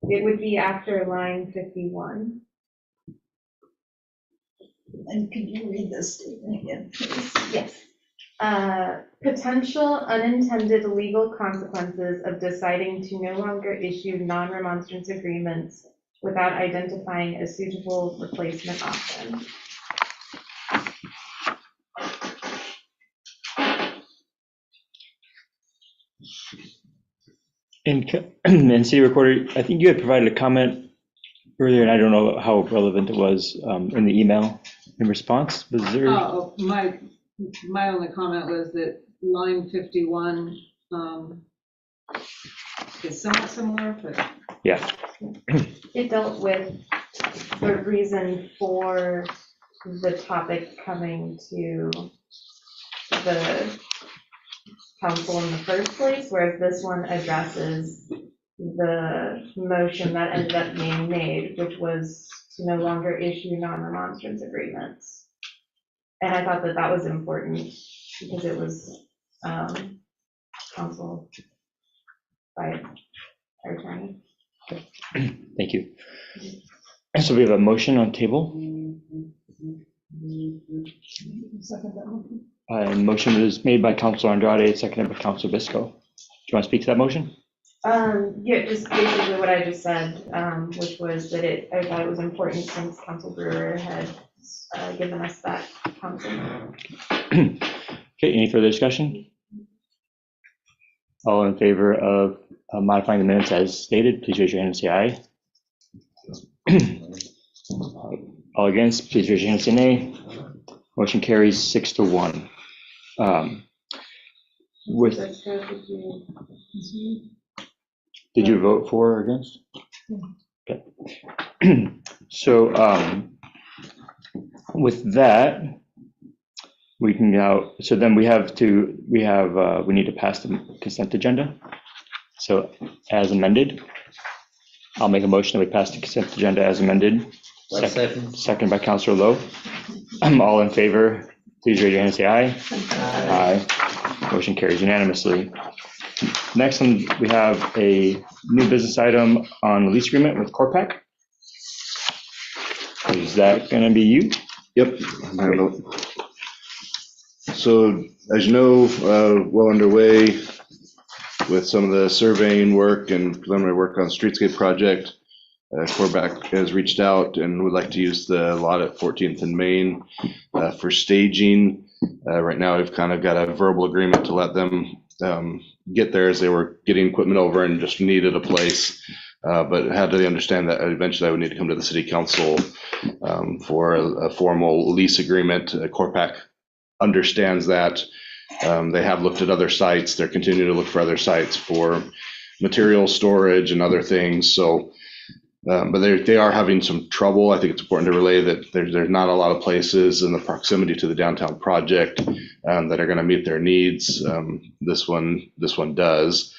it would be after line 51. And could you read this statement again, please? Yes. Potential unintended legal consequences of deciding to no longer issue non-remonstrance agreements without identifying a suitable replacement option. And City Recorder, I think you had provided a comment earlier, and I don't know how relevant it was in the email in response. Was there? My only comment was that line 51 is somewhat similar, but. Yeah. It dealt with the reason for the topic coming to the council in the first place, whereas this one addresses the motion that ended up being made, which was to no longer issue non-remonstrance agreements. And I thought that that was important because it was counsel by our attorney. Thank you. So we have a motion on table. Motion was made by Councilor Andrade, seconded by Councilor Bisco. Do you want to speak to that motion? Yeah, just basically what I just said, which was that I thought it was important since Council Brewer had given us that counsel. Okay, any further discussion? All in favor of modifying the minutes as stated, please raise your hand and say aye. All against, please raise your hand and say nay. Motion carries 6-1. Did you vote for or against? Okay. So with that, we can now, so then we need to pass the consent agenda. So as amended, I'll make a motion that we pass the consent agenda as amended. Second by Councilor Lowe. All in favor, please raise your hand and say aye. Aye. Motion carries unanimously. Next one, we have a new business item on the lease agreement with CORPAC. Is that going to be you? Yep. I don't know. So as you know, well underway with some of the surveying work and preliminary work on streetscape project. CORPAC has reached out and would like to use the lot at 14th and Main for staging. Right now, we've kind of got a verbal agreement to let them get there as they were getting equipment over and just needed a place. But how do they understand that eventually I would need to come to the city council for a formal lease agreement? CORPAC understands that. They have looked at other sites. They're continuing to look for other sites for material storage and other things. So, but they are having some trouble. I think it's important to relay that there's not a lot of places in the proximity to the downtown project that are going to meet their needs. This one does.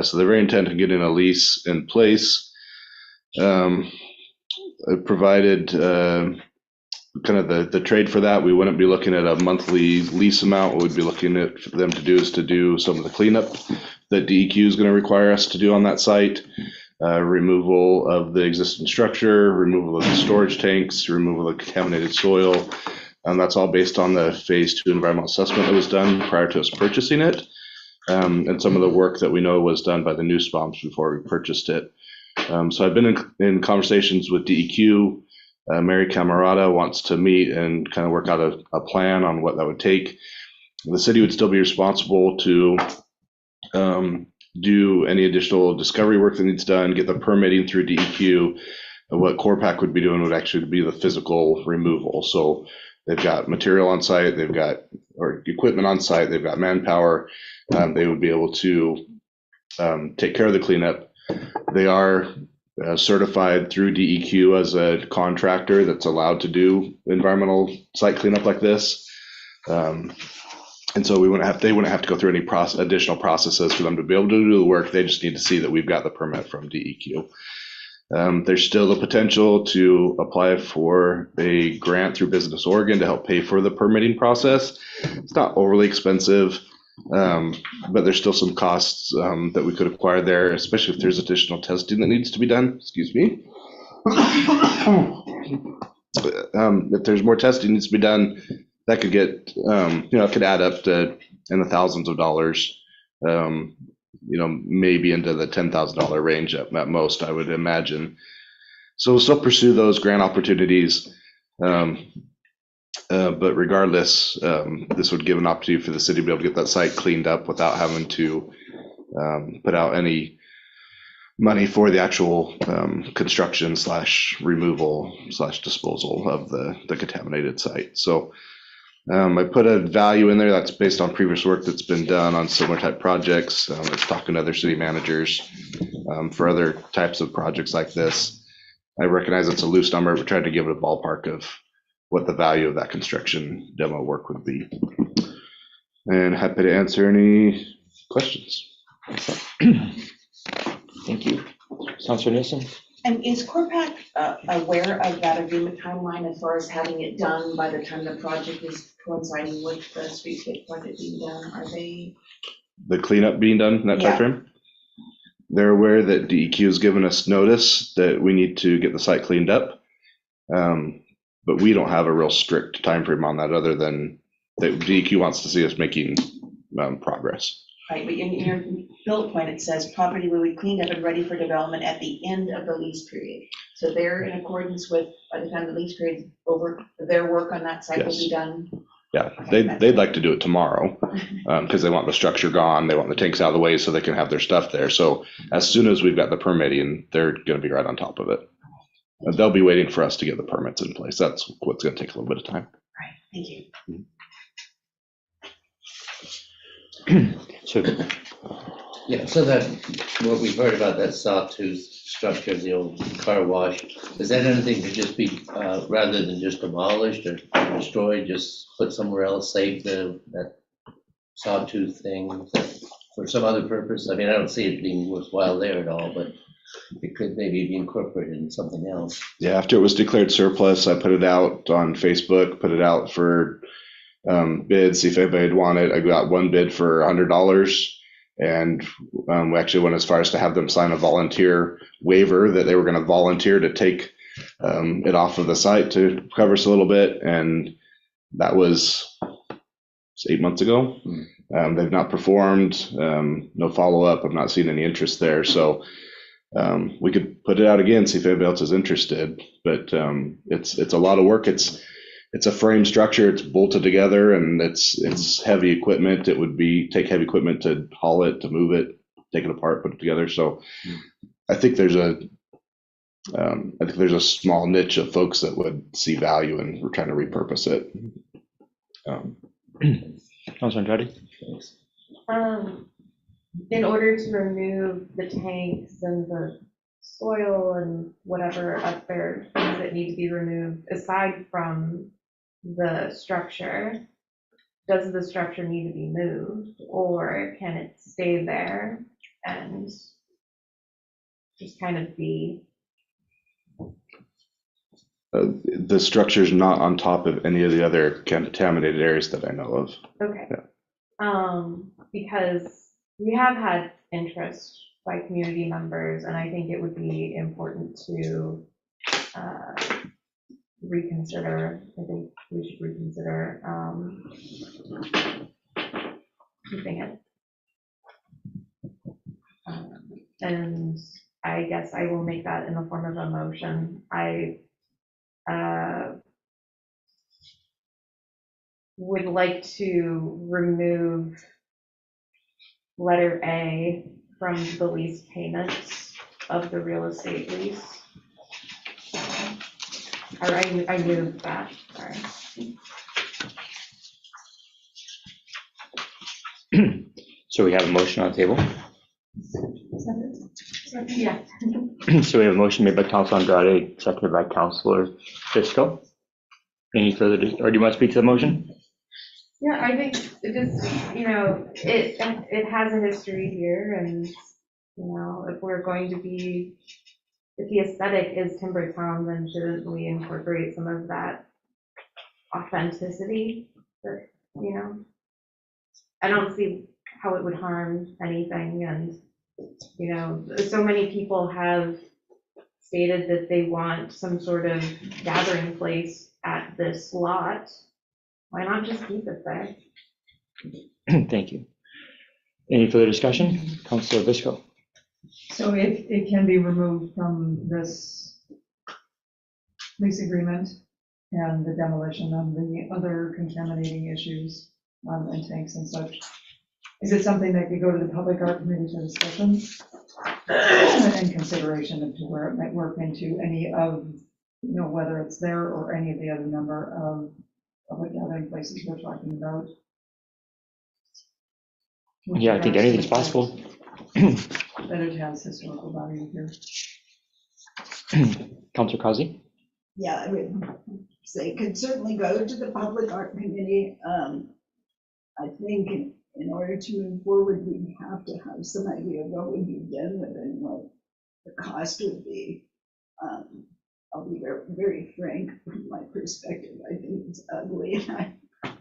So they're very intent on getting a lease in place. Provided kind of the trade for that, we wouldn't be looking at a monthly lease amount. What we'd be looking at for them to do is to do some of the cleanup that DEQ is going to require us to do on that site. Removal of the existing structure, removal of the storage tanks, removal of contaminated soil. And that's all based on the phase 2 environmental assessment that was done prior to us purchasing it. And some of the work that we know was done by the Nussbaums before we purchased it. So I've been in conversations with DEQ. Mary Camerata wants to meet and kind of work out a plan on what that would take. The city would still be responsible to do any additional discovery work that needs done, get the permitting through DEQ. What CORPAC would be doing would actually be the physical removal. So they've got material on site, they've got equipment on site, they've got manpower. They would be able to take care of the cleanup. They are certified through DEQ as a contractor that's allowed to do environmental site cleanup like this. And so they wouldn't have to go through any additional processes for them to be able to do the work. They just need to see that we've got the permit from DEQ. There's still the potential to apply for a grant through Business Oregon to help pay for the permitting process. It's not overly expensive, but there's still some costs that we could acquire there, especially if there's additional testing that needs to be done. Excuse me. If there's more testing needs to be done, that could get, it could add up to in the thousands of dollars, maybe into the $10,000 range at most, I would imagine. So we'll still pursue those grant opportunities. But regardless, this would give an opportunity for the city to be able to get that site cleaned up without having to put out any money for the actual construction / removal / disposal of the contaminated site. So I put a value in there that's based on previous work that's been done on similar type projects. It's talking to other city managers for other types of projects like this. I recognize it's a loose number, but trying to give it a ballpark of what the value of that construction demo work would be. And happy to answer any questions. Thank you. Councilor Nielsen? And is CORPAC aware of that agreement timeline as far as having it done by the time the project is coinciding with the streetscape project being done? Are they? The cleanup being done in that Yeah. timeframe? They're aware that DEQ has given us notice that we need to get the site cleaned up. But we don't have a real strict timeframe on that other than that DEQ wants to see us making progress. Right, but in your bullet point, it says property will be cleaned up and ready for development at the end of the lease period. So they're in accordance with, by the time the lease period is over, their work on that site will be done. Yeah, they'd like to do it tomorrow because they want the structure gone. They want the tanks out of the way so they can have their stuff there. So as soon as we've got the permitting, they're going to be right on top of it. They'll be waiting for us to get the permits in place. That's what's going to take a little bit of time. Right, thank you. So that, what we've heard about that sawtooth structure, the old car wash, is that anything to just be, rather than just demolished or destroyed, just put somewhere else, save that sawtooth thing for some other purpose? I mean, I don't see it being worthwhile there at all, but it could maybe be incorporated in something else. Yeah, after it was declared surplus, I put it out on Facebook, put it out for bids, see if anybody would want it. I got one bid for $100, and we actually went as far as to have them sign a volunteer waiver that they were going to volunteer to take it off of the site to cover us a little bit, and that was 8 months ago. They've not performed, no follow-up. I've not seen any interest there, so we could put it out again, see if anybody else is interested, but it's a lot of work. It's a frame structure, it's bolted together, and it's heavy equipment. It would take heavy equipment to haul it, to move it, take it apart, put it together. So I think there's a small niche of folks that would see value in we're trying to repurpose it. Councilor Andrade? In order to remove the tanks and the soil and whatever other things that need to be removed, aside from the structure, does the structure need to be moved, or can it stay there and just kind of be? The structure's not on top of any of the other contaminated areas that I know of. Okay. Yeah. Because we have had interest by community members, and I think it would be important to reconsider. I think we should reconsider keeping it. And I guess I will make that in the form of a motion. I would like to remove letter A from the lease payments of the real estate lease. Or I moved that, sorry. So we have a motion on the table. Yeah. So we have a motion made by Councilor Andrade, seconded by Councilor Fisco. Any further, or do you want to speak to the motion? Yeah, I think it just, it has a history here, and, if we're going to be, if the aesthetic is timber town, then shouldn't we incorporate some of that authenticity that, I don't see how it would harm anything, and, so many people have stated that they want some sort of gathering place at this lot. Why not just keep it there? Thank you. Any further discussion? Councilor Bisco. So if it can be removed from this lease agreement and the demolition of the other contaminating issues and tanks and such, is it something that could go to the public art committee for discussion and consideration of where it might work into any of, whether it's there or any of the other number of public gathering places we're talking about? Yeah, I think anything's possible. That it has historical value here. Councilor Kazi? Yeah, I would say it could certainly go to the public art committee. I think in order to move forward, we'd have to have some idea of what would be done with it and what the cost would be. I'll be very, very frank from my perspective. I think it's ugly.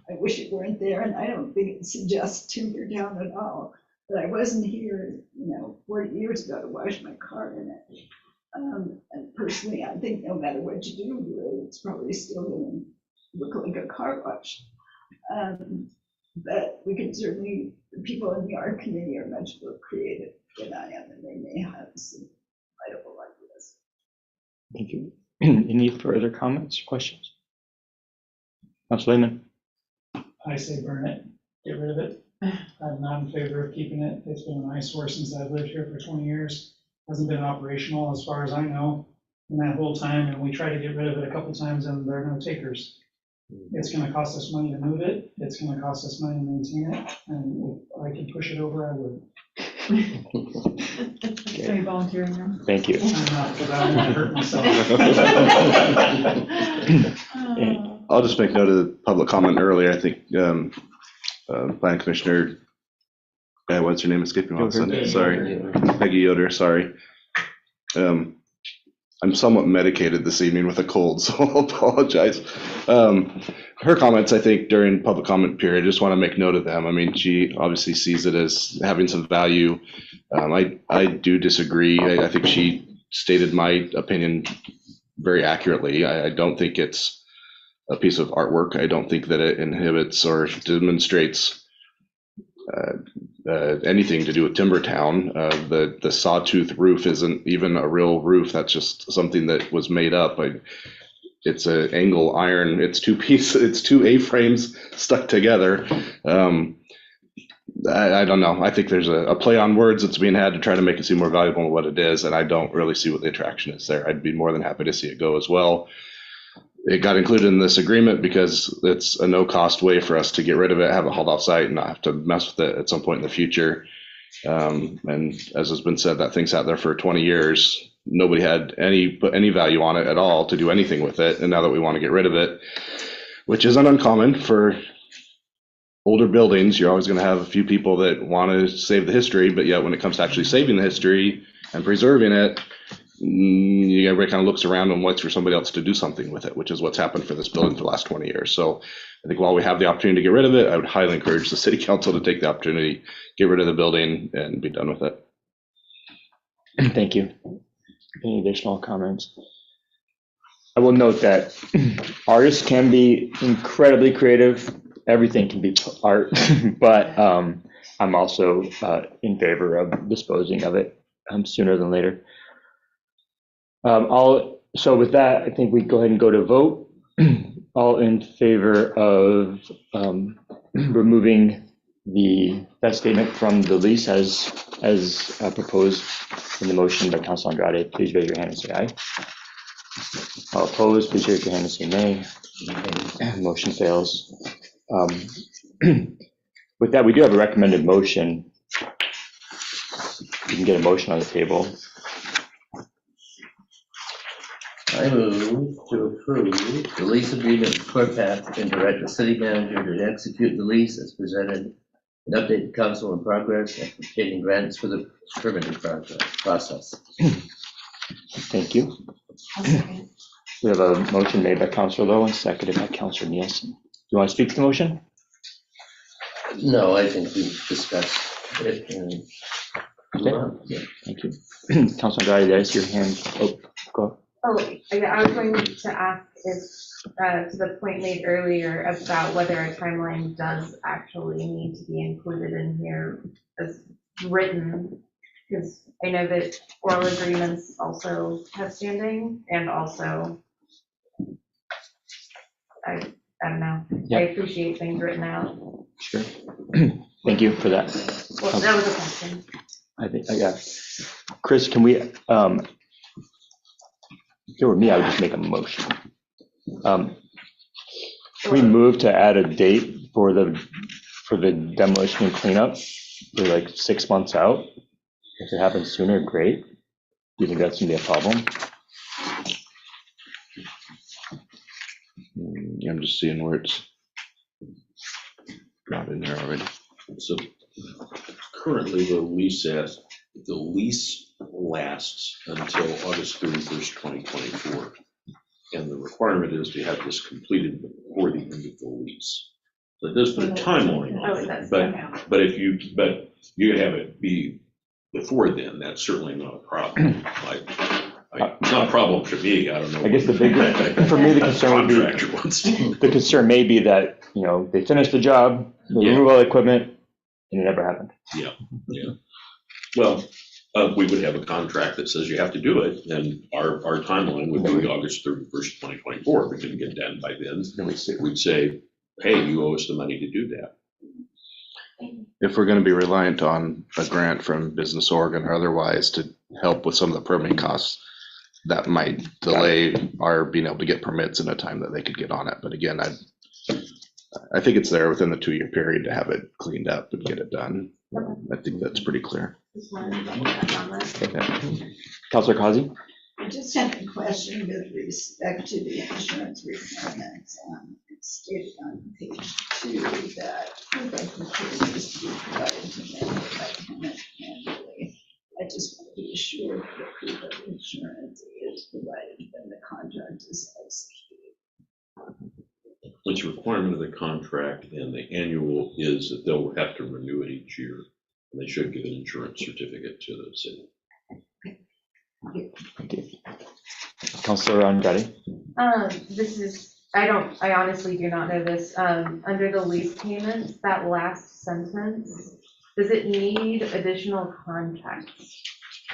I wish it weren't there, and I don't think it suggests Timbertown at all. But I wasn't here, 40 years ago to wash my car in it. And personally, I think no matter what you do with it, it's probably still going to look like a car wash. But we can certainly, the people in the art committee are much more creative than I am, and they may have some viable ideas. Thank you. Any further comments, questions? Councilor Lehman? I say burn it, get rid of it. I'm not in favor of keeping it. It's been an eyesore since I've lived here for 20 years. Hasn't been operational as far as I know in that whole time, and we tried to get rid of it a couple times and there are no takers. It's going to cost us money to move it. It's going to cost us money to maintain it, and if I could push it over, I would. Are you volunteering now? Thank you. I'm not, because I don't want to hurt myself. I'll just make note of the public comment earlier. I think Plan Commissioner, what's her name escaping me on Sunday? Sorry, Peggy Yoder, sorry. I'm somewhat medicated this evening with a cold, so I'll apologize. Her comments, I think, during public comment period, I just want to make note of them. I mean, she obviously sees it as having some value. I do disagree. I think she stated my opinion very accurately. I don't think it's a piece of artwork. I don't think that it inhibits or demonstrates anything to do with Timbertown. The sawtooth roof isn't even a real roof. That's just something that was made up. It's an angle iron. It's two A-frames stuck together. I don't know. I think there's a play on words that's being had to try to make it seem more valuable than what it is, and I don't really see what the attraction is there. I'd be more than happy to see it go as well. It got included in this agreement because it's a no-cost way for us to get rid of it, have it hauled off site, and not have to mess with it at some point in the future. And as has been said, that thing sat there for 20 years. Nobody had put any value on it at all to do anything with it. And now that we want to get rid of it, which isn't uncommon for older buildings, you're always going to have a few people that want to save the history, but yet when it comes to actually saving the history and preserving it, everybody kind of looks around and waits for somebody else to do something with it, which is what's happened for this building for the last 20 years. So I think while we have the opportunity to get rid of it, I would highly encourage the city council to take the opportunity, get rid of the building and be done with it. Thank you. Any additional comments? I will note that artists can be incredibly creative. Everything can be art, but I'm also in favor of disposing of it sooner than later. So with that, I think we go ahead and go to vote. All in favor of removing that statement from the lease as proposed in the motion by Councilor Andrade, please raise your hand and say aye. All opposed, please raise your hand and say nay. Motion fails. With that, we do have a recommended motion. You can get a motion on the table. I move to approve the lease agreement with CORPAC and direct the city manager to execute the lease as presented and update the council in progress and obtaining grants for the permitting process. Thank you. We have a motion made by Councilor Lowe and seconded by Councilor Nielsen. Do you want to speak to the motion? No, I think we've discussed it. Okay. Yeah. Thank you. Councilor Andrade, did I see your hand? Oh, go. Oh, I was going to ask if, to the point made earlier about whether a timeline does actually need to be included in here as written, because I know that oral agreements also have standing, and also, I don't know, Yeah. I appreciate things written out. Sure. Thank you for that. Well, that was a question. I think, yeah. Chris, can we, if it were me, I would just make a motion. Can we move to add a date for the demolition and cleanup for like 6 months out? If it happens sooner, great. Do you think that's gonna be a problem? Yeah, I'm just seeing where it's not in there already. So currently the lease lasts until August 31st, 2024. And the requirement is to have this completed before the end of the lease. So it does put a timeline on it, but you could have it be before then, that's certainly not a problem. It's not a problem for me, I don't know. I guess the big, for me, the concern would be, Contractor wants to. the concern may be that, they finish the job, they remove all the equipment, and it never happened. Yeah. Well, we would have a contract that says you have to do it, and our timeline would be August 31st, 2024. If we didn't get done by then, we'd say, hey, you owe us the money to do that. If we're gonna be reliant on a grant from Business Oregon or otherwise to help with some of the permitting costs, that might delay our being able to get permits in a time that they could get on it. But again, I think it's there within the 2-year period to have it cleaned up and get it done. I think that's pretty clear. Councilor Kazi? I just have a question with respect to the insurance requirements. It's stated on page 2 that proof of material is to be provided to them by tenant annually. I just want to be assured that the proof of insurance is provided when the contract is executed. It's a requirement of the contract, and the annual is that they'll have to renew it each year. And they should give an insurance certificate to the city. Thank you. Councilor Andrade? I honestly do not know this. Under the lease payments, that last sentence, does it need additional context?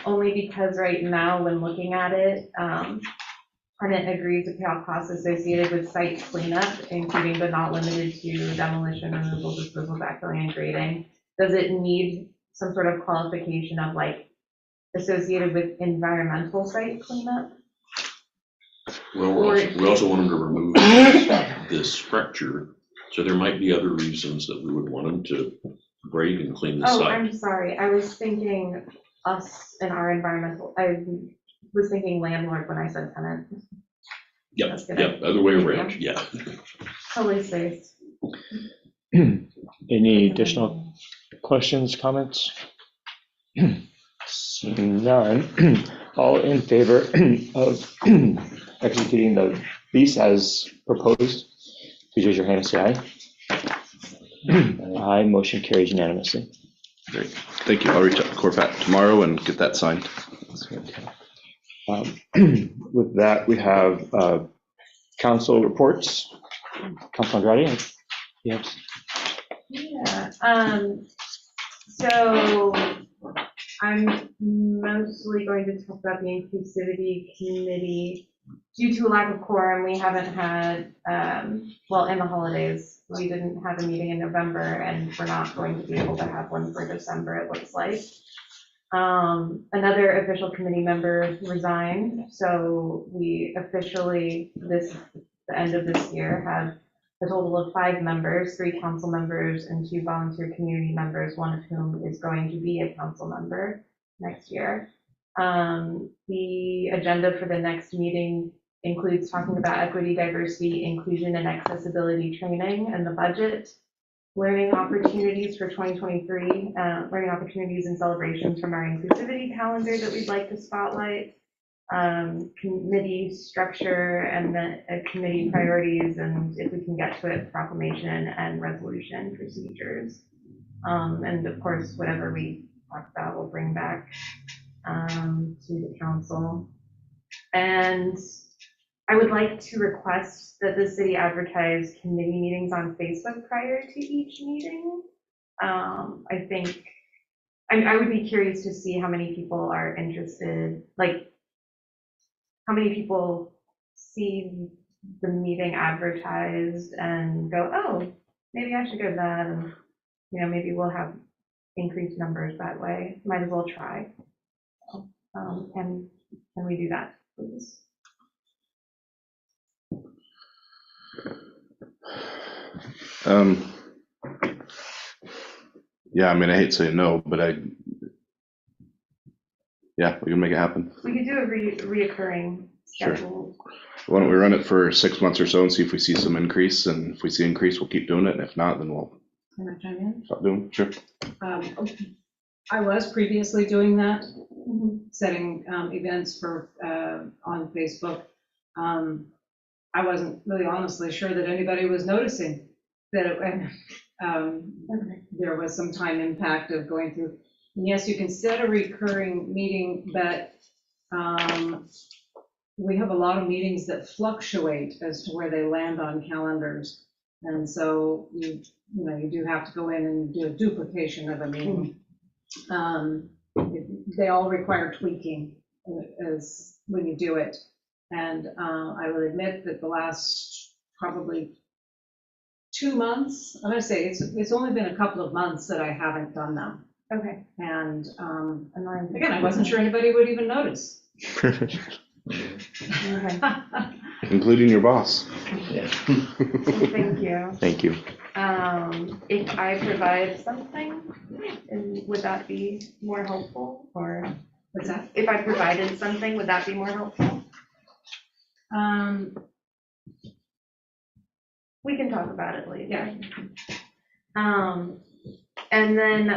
Only because right now, when looking at it, tenant agrees to pay all costs associated with site cleanup, including but not limited to demolition, removal, disposal, backfilling, and grading. Does it need some sort of qualification of like associated with environmental site cleanup? Well, we also want them to remove this structure, so there might be other reasons that we would want them to grade and clean the site. I'm sorry, I was thinking us and our environmental, I was thinking landlord when I said tenant. Yep, other way around, yeah. Totally safe. Any additional questions, comments? Seeing none, all in favor of executing the lease as proposed, please raise your hand and say aye. Aye, motion carries unanimously. Great, thank you. I'll reach out to CORPAC tomorrow and get that signed. With that, we have council reports. Councilor Andrade? Yes. Yeah, so I'm mostly going to talk about the inclusivity committee. Due to a lack of quorum, we haven't had, well, in the holidays, we didn't have a meeting in November, and we're not going to be able to have one for December, it looks like. Another official committee member resigned, so we officially, the end of this year, have a total of 5 members, 3 council members and 2 volunteer community members, one of whom is going to be a council member next year. The agenda for the next meeting includes talking about equity, diversity, inclusion, and accessibility training and the budget, learning opportunities for 2023, learning opportunities and celebrations from our inclusivity calendar that we'd like to spotlight, committee structure and the committee priorities, and if we can get to it, proclamation and resolution procedures. And of course, whatever we talk about, we'll bring back to the council. And I would like to request that the city advertise committee meetings on Facebook prior to each meeting. I think, I would be curious to see how many people are interested, like how many people see the meeting advertised and go, oh, maybe I should go to that. And, maybe we'll have increased numbers that way. Might as well try. Can we do that, please? Yeah, I mean, I hate to say no, but yeah, we can make it happen. We could do a reoccurring Sure. schedule. Why don't we run it for 6 months or so and see if we see some increase, and if we see increase, we'll keep doing it, and if not, then we'll Can I chime in? stop doing it. Sure. I was previously doing that, setting events for, on Facebook. I wasn't really honestly sure that anybody was noticing that there was some time impact of going through. And yes, you can set a recurring meeting, but we have a lot of meetings that fluctuate as to where they land on calendars. And so you do have to go in and do a duplication of a meeting. They all require tweaking as when you do it. And I will admit that the last probably 2 months, I'm gonna say it's only been a couple of months that I haven't done them. Okay. And again, I wasn't sure anybody would even notice. Including your boss. So thank you. Thank you. If I provide something, would that be more helpful? Or what's that? If I provided something, would that be more helpful? We can talk about it later. Yeah. And then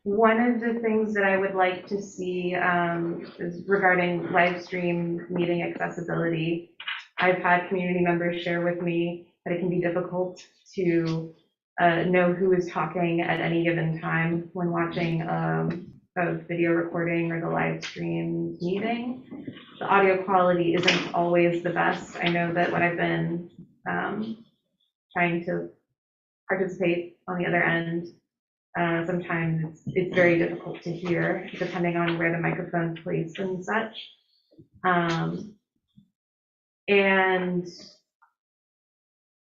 one of the things that I would like to see is regarding live stream meeting accessibility. I've had community members share with me that it can be difficult to know who is talking at any given time when watching a video recording or the live stream meeting. The audio quality isn't always the best. I know that when I've been trying to participate on the other end, sometimes it's very difficult to hear depending on where the microphone's placed and such. And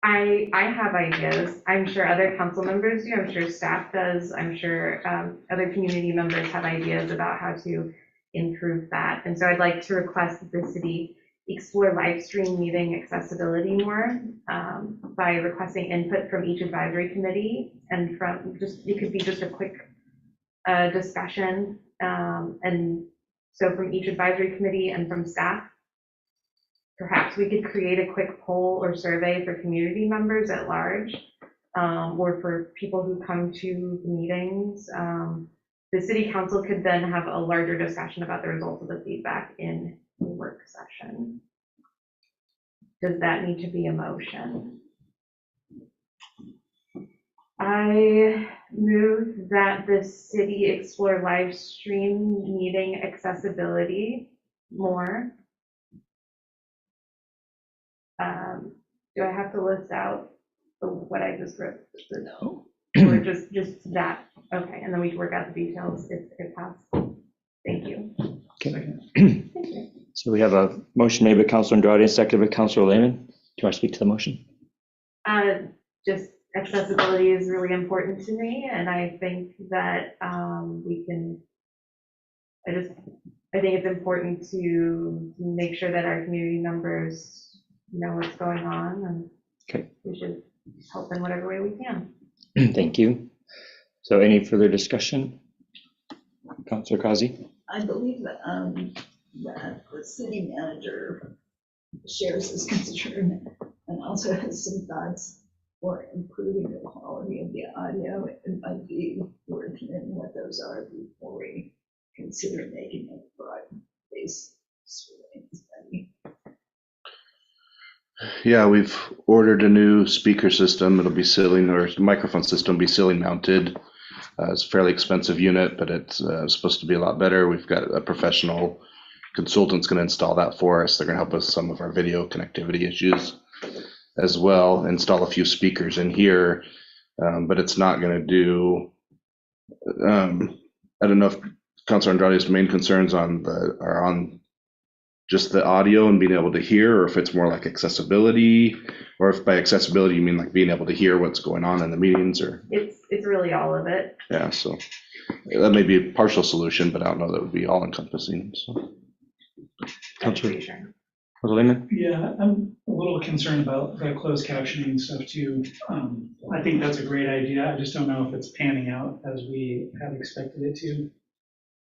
I have ideas. I'm sure other council members do. I'm sure staff does. I'm sure other community members have ideas about how to improve that. And so I'd like to request that the city explore live stream meeting accessibility more by requesting input from each advisory committee and from it could be just a quick discussion. And so from each advisory committee and from staff, perhaps we could create a quick poll or survey for community members at large, or for people who come to meetings. The city council could then have a larger discussion about the results of the feedback in a work session. Does that need to be a motion? I move that the city explore live stream meeting accessibility more. Do I have to list out what I just wrote? No. Or just that? Okay, and then we can work out the details if possible. Thank you. Okay. Thank you. So we have a motion made by Councilor Andrade, seconded by Councilor Lehman. Do you want to speak to the motion? Just accessibility is really important to me, and I think that we can. I think it's important to make sure that our community members know what's going on, and okay, we should help in whatever way we can. Thank you. So any further discussion? Councilor Kazi? I believe that the city manager shares this concern and also has some thoughts for improving the quality of the audio. It might be worth hearing what those are before we consider making a broad-based study. Yeah, we've ordered a new speaker system. It'll be ceiling, or microphone system, be ceiling mounted. It's a fairly expensive unit, but it's supposed to be a lot better. We've got a professional consultant's going to install that for us. They're going to help us with some of our video connectivity issues as well, install a few speakers in here, but it's not going to do, I don't know if Councilor Andrade's main concerns are on just the audio and being able to hear, or if it's more like accessibility, or if by accessibility you mean like being able to hear what's going on in the meetings, or. It's really all of it. Yeah, so that may be a partial solution, but I don't know that would be all encompassing, so. Councilor Lehman? Yeah, I'm a little concerned about the closed captioning stuff too. I think that's a great idea. I just don't know if it's panning out as we had expected it to.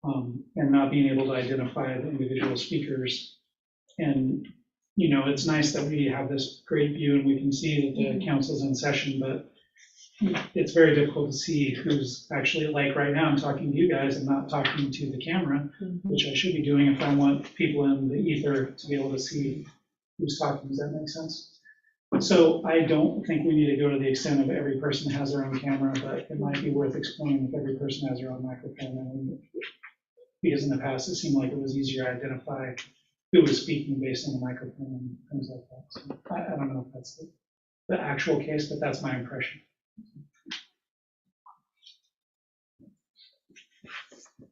And not being able to identify the individual speakers. And, you know, it's nice that we have this great view and we can see that the council's in session, but it's very difficult to see who's actually, like right now, I'm talking to you guys and not talking to the camera, which I should be doing if I want people in the ether to be able to see who's talking. Does that make sense? So I don't think we need to go to the extent of every person has their own camera, but it might be worth exploring if every person has their own microphone. Because in the past, it seemed like it was easier to identify who was speaking based on the microphone and things like that. So I don't know if that's the actual case, but that's my impression.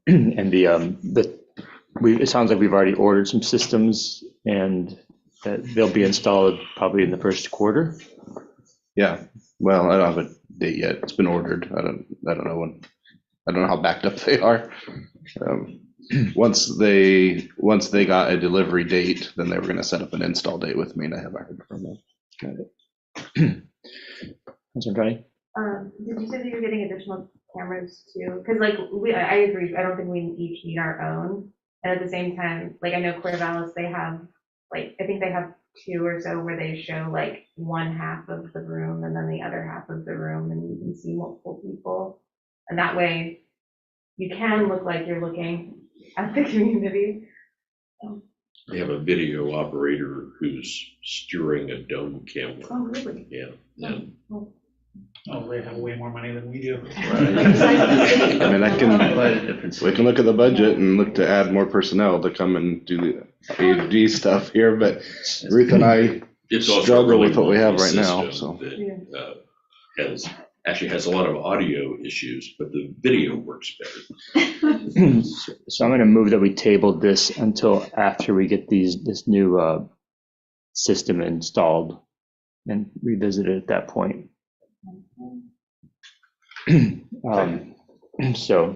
And it sounds like we've already ordered some systems and that they'll be installed probably in the first quarter. Yeah, well, I don't have a date yet. It's been ordered. I don't know when. I don't know how backed up they are. Once they got a delivery date, then they were going to set up an install date with me, and I haven't heard from them. Got it. Councilor Johnny? Did you say that you're getting additional cameras too? Because like I agree. I don't think we each need our own. And at the same time, like I know Corvallis, they have like I think they have 2 or so where they show like one half of the room and then the other half of the room, and you can see multiple people. And that way, you can look like you're looking at the community. They have a video operator who's steering a dome camera. Oh, really? Yeah. Oh, they have way more money than we do. Right. I mean, we can look at the budget and look to add more personnel to come and do the AD stuff here, but Ruth and I struggle with what we have right now. So Actually has a lot of audio issues, but the video works better. So I'm going to move that we table this until after we get this new system installed and revisit it at that point. So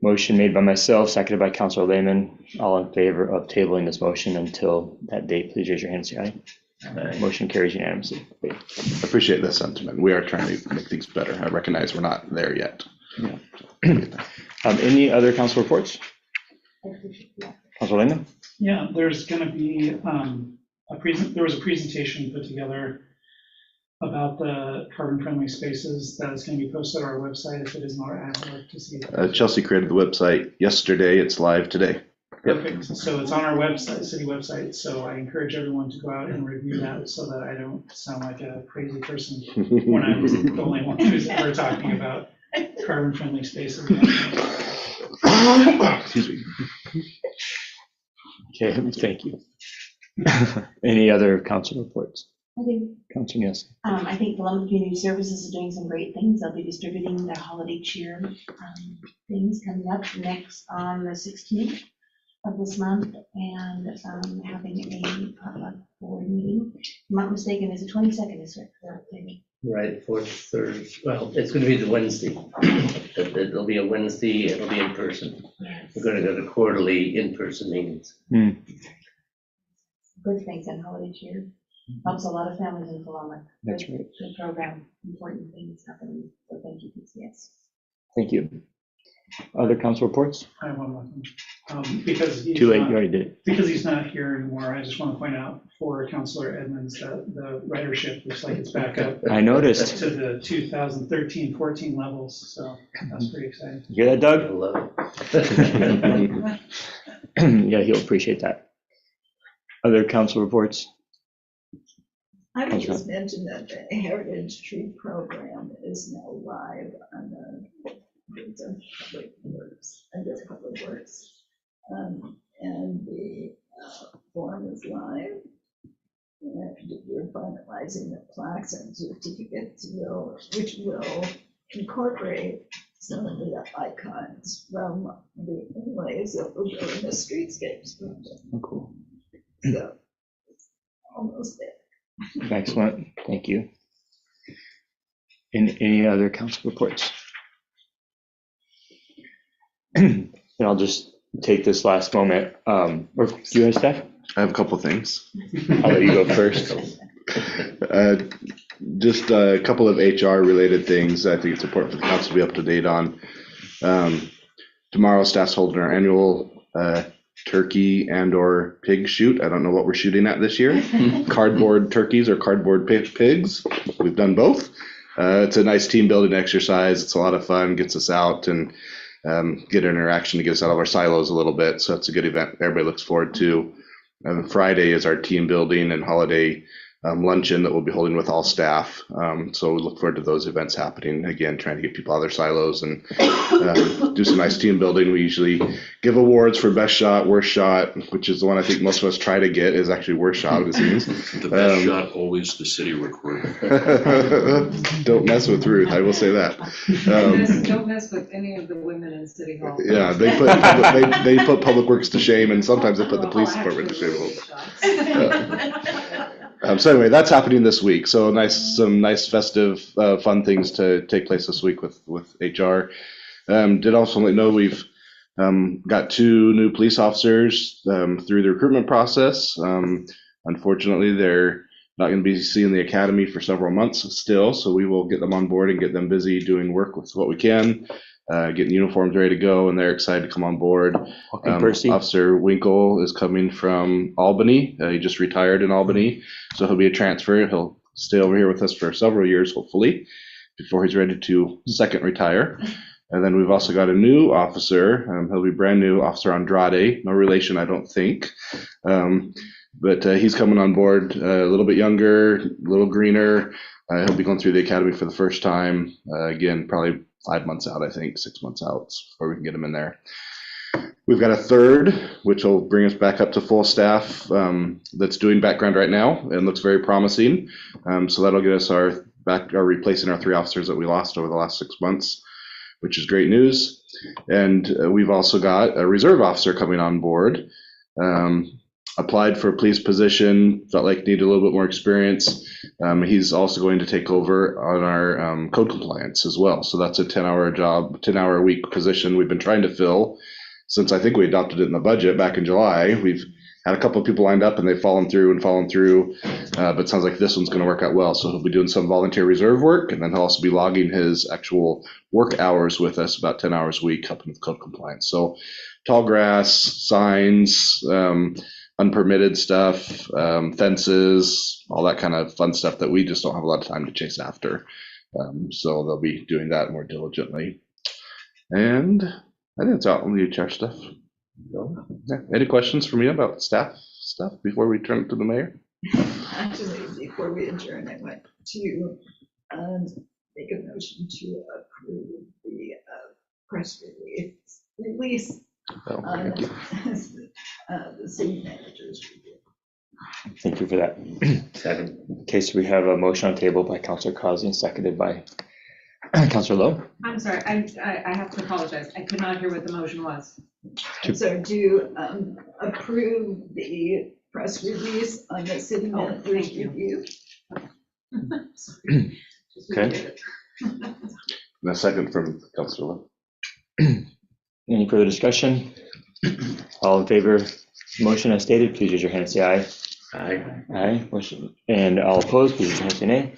motion made by myself, seconded by Councilor Lehman. All in favor of tabling this motion until that date, please raise your hand and say aye. Motion carries unanimously. Appreciate the sentiment. We are trying to make things better. I recognize we're not there yet. Yeah. Any other council reports? Councilor Lehman? Yeah, there's going to be there was a presentation put together about the carbon-friendly spaces that is going to be posted on our website if it isn't already. I'd like to see it. Chelsea created the website yesterday. It's live today. Perfect. So it's on our website, city website. So I encourage everyone to go out and review that so that I don't sound like a crazy person when I'm the only one who's ever talking about carbon-friendly spaces. Excuse me. Okay, thank you. Any other council reports? I do. Councilor Nielsen. I think Columbus Community Services is doing some great things. They'll be distributing their holiday cheer things coming up next on the 16th of this month, and having a board meeting. If I'm not mistaken, is the 22nd, is it correct? Right, fourth, third, well, it's gonna be the Wednesday. It'll be a Wednesday, it'll be in person. Yes. We're gonna go to quarterly in-person meetings. Good things on holiday cheer. Helps a lot of families in Columbus. That's right. Good program, important things happening, so thank you, PCS. Thank you. Other council reports? I have one more thing. Because he's Too late, not, you already did. Because he's not here anymore, I just want to point out for Councilor Edmonds that the ridership looks like it's back up. I noticed. To the 2013-14 levels, so that's pretty exciting. You hear that, Doug? I love it. Yeah, he'll appreciate that. Other council reports? I would just mention that the Heritage Tree Program is now live on the Public Works, under Public Works. And the form is live. And we're finalizing the plaques and certificates which will incorporate some of the icons from the inlays that will go in the streetscapes project. Oh, cool. So it's almost there. Excellent. Thank you. Any other council reports? And I'll just take this last moment. Or do you have stuff? I have a couple things. I'll let you go first. Just a couple of HR related things I think it's important for the council to be up to date on. Tomorrow, staff's holding our annual turkey and or pig shoot. I don't know what we're shooting at this year. Cardboard turkeys or cardboard pigs. We've done both. It's a nice team building exercise. It's a lot of fun, gets us out and get interaction to get us out of our silos a little bit. So it's a good event everybody looks forward to. Friday is our team building and holiday luncheon that we'll be holding with all staff. So we look forward to those events happening. Again, trying to get people out of their silos and do some nice team building. We usually give awards for best shot, worst shot, which is the one I think most of us try to get is actually worst shot, it seems. The best shot, always the city recorder. Don't mess with Ruth, I will say that. Don't mess with any of the women in City Hall. Yeah, they put Public Works to shame, and sometimes they put the police department to shame. So anyway, that's happening this week. So some nice festive, fun things to take place this week with HR. Did also let you know we've got 2 new police officers through the recruitment process. Unfortunately, they're not going to be seeing the academy for several months still, so we will get them on board and get them busy doing work with what we can. Getting uniforms ready to go, and they're excited to come on board. Officer Winkle is coming from Albany. He just retired in Albany, so he'll be a transfer. He'll stay over here with us for several years, hopefully, before he's ready to second retire. And then we've also got a new officer. He'll be brand new, Officer Andrade. No relation, I don't think. But he's coming on board a little bit younger, a little greener. He'll be going through the academy for the first time. Again, probably 5 months out, I think, 6 months out before we can get him in there. We've got a third, which will bring us back up to full staff that's doing background right now and looks very promising. So that'll get us replacing our 3 officers that we lost over the last 6 months, which is great news. And we've also got a reserve officer coming on board. Applied for a police position, felt like needed a little bit more experience. He's also going to take over on our code compliance as well. So that's a 10-hour job, 10-hour a week position we've been trying to fill since I think we adopted it in the budget back in July. We've had a couple of people lined up and they've fallen through, but it sounds like this one's going to work out well. So he'll be doing some volunteer reserve work, and then he'll also be logging his actual work hours with us, about 10 hours a week, helping with code compliance. So tall grass, signs, unpermitted stuff, fences, all that kind of fun stuff that we just don't have a lot of time to chase after. So they'll be doing that more diligently. And I think it's out on the HR stuff. So, yeah. Any questions for me about staff stuff before we turn it to the mayor? Actually, before we adjourn, I want to make a motion to approve the press release on the city manager's review. Thank you for that. Second. Okay, so we have a motion on the table by Councilor Causey and seconded by Councilor Lowe. I'm sorry, I have to apologize. I could not hear what the motion was. So to approve the press release on the city manager's review. Okay. And a second from Councilor Lowe. Any further discussion? All in favor of the motion as stated, please raise your hand and say aye. Aye. Aye. Motion. And all opposed, please raise your hand and say nay.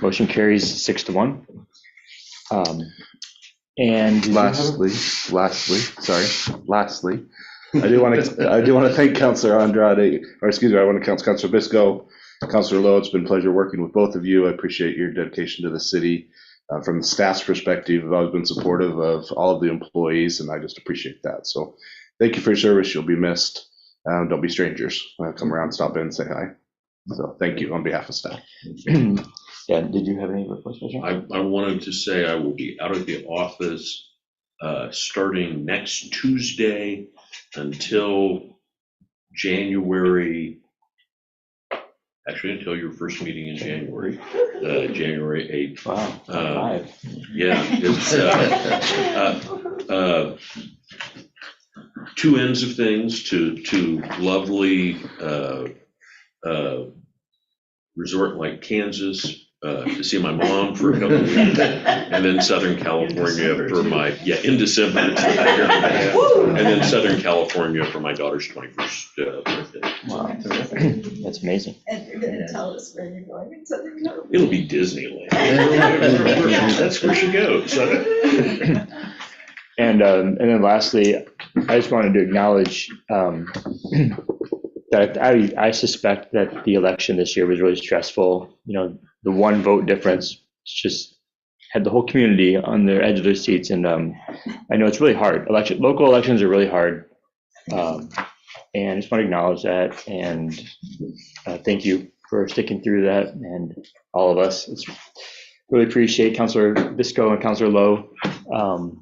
Motion carries 6-1. And lastly, I do want to thank Councilor Andrade, or excuse me, I want to thank Councilor Bisco, Councilor Lowe. It's been a pleasure working with both of you. I appreciate your dedication to the city. From the staff's perspective, I've always been supportive of all of the employees, and I just appreciate that. So thank you for your service. You'll be missed. Don't be strangers. Come around, stop in, and say hi. So thank you on behalf of staff. Yeah, did you have any reports? I wanted to say I will be out of the office starting next Tuesday until January, actually until your first meeting in January, January 8th. Wow. Yeah, it's two ends of things to lovely resort like Kansas, to see my mom for a couple of weeks, and then Southern California for my, in December, and then Southern California for my daughter's 21st birthday. Wow, that's amazing. And you're gonna tell us where you're going in Southern California. It'll be Disneyland. That's where she goes. And then lastly, I just wanted to acknowledge that I suspect that the election this year was really stressful. You know, the one vote difference just had the whole community on their edge of their seats. And I know it's really hard. Local elections are really hard. And I just want to acknowledge that. And thank you for sticking through that, and all of us. Really appreciate Councilor Bisco and Councilor Lowe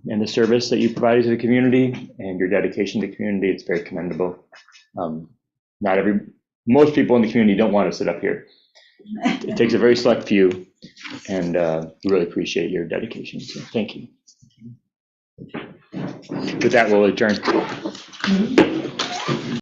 and the service that you provided to the community and your dedication to the community. It's very commendable. Most people in the community don't want to sit up here. It takes a very select few, and we really appreciate your dedication. So thank you. With that, we'll adjourn.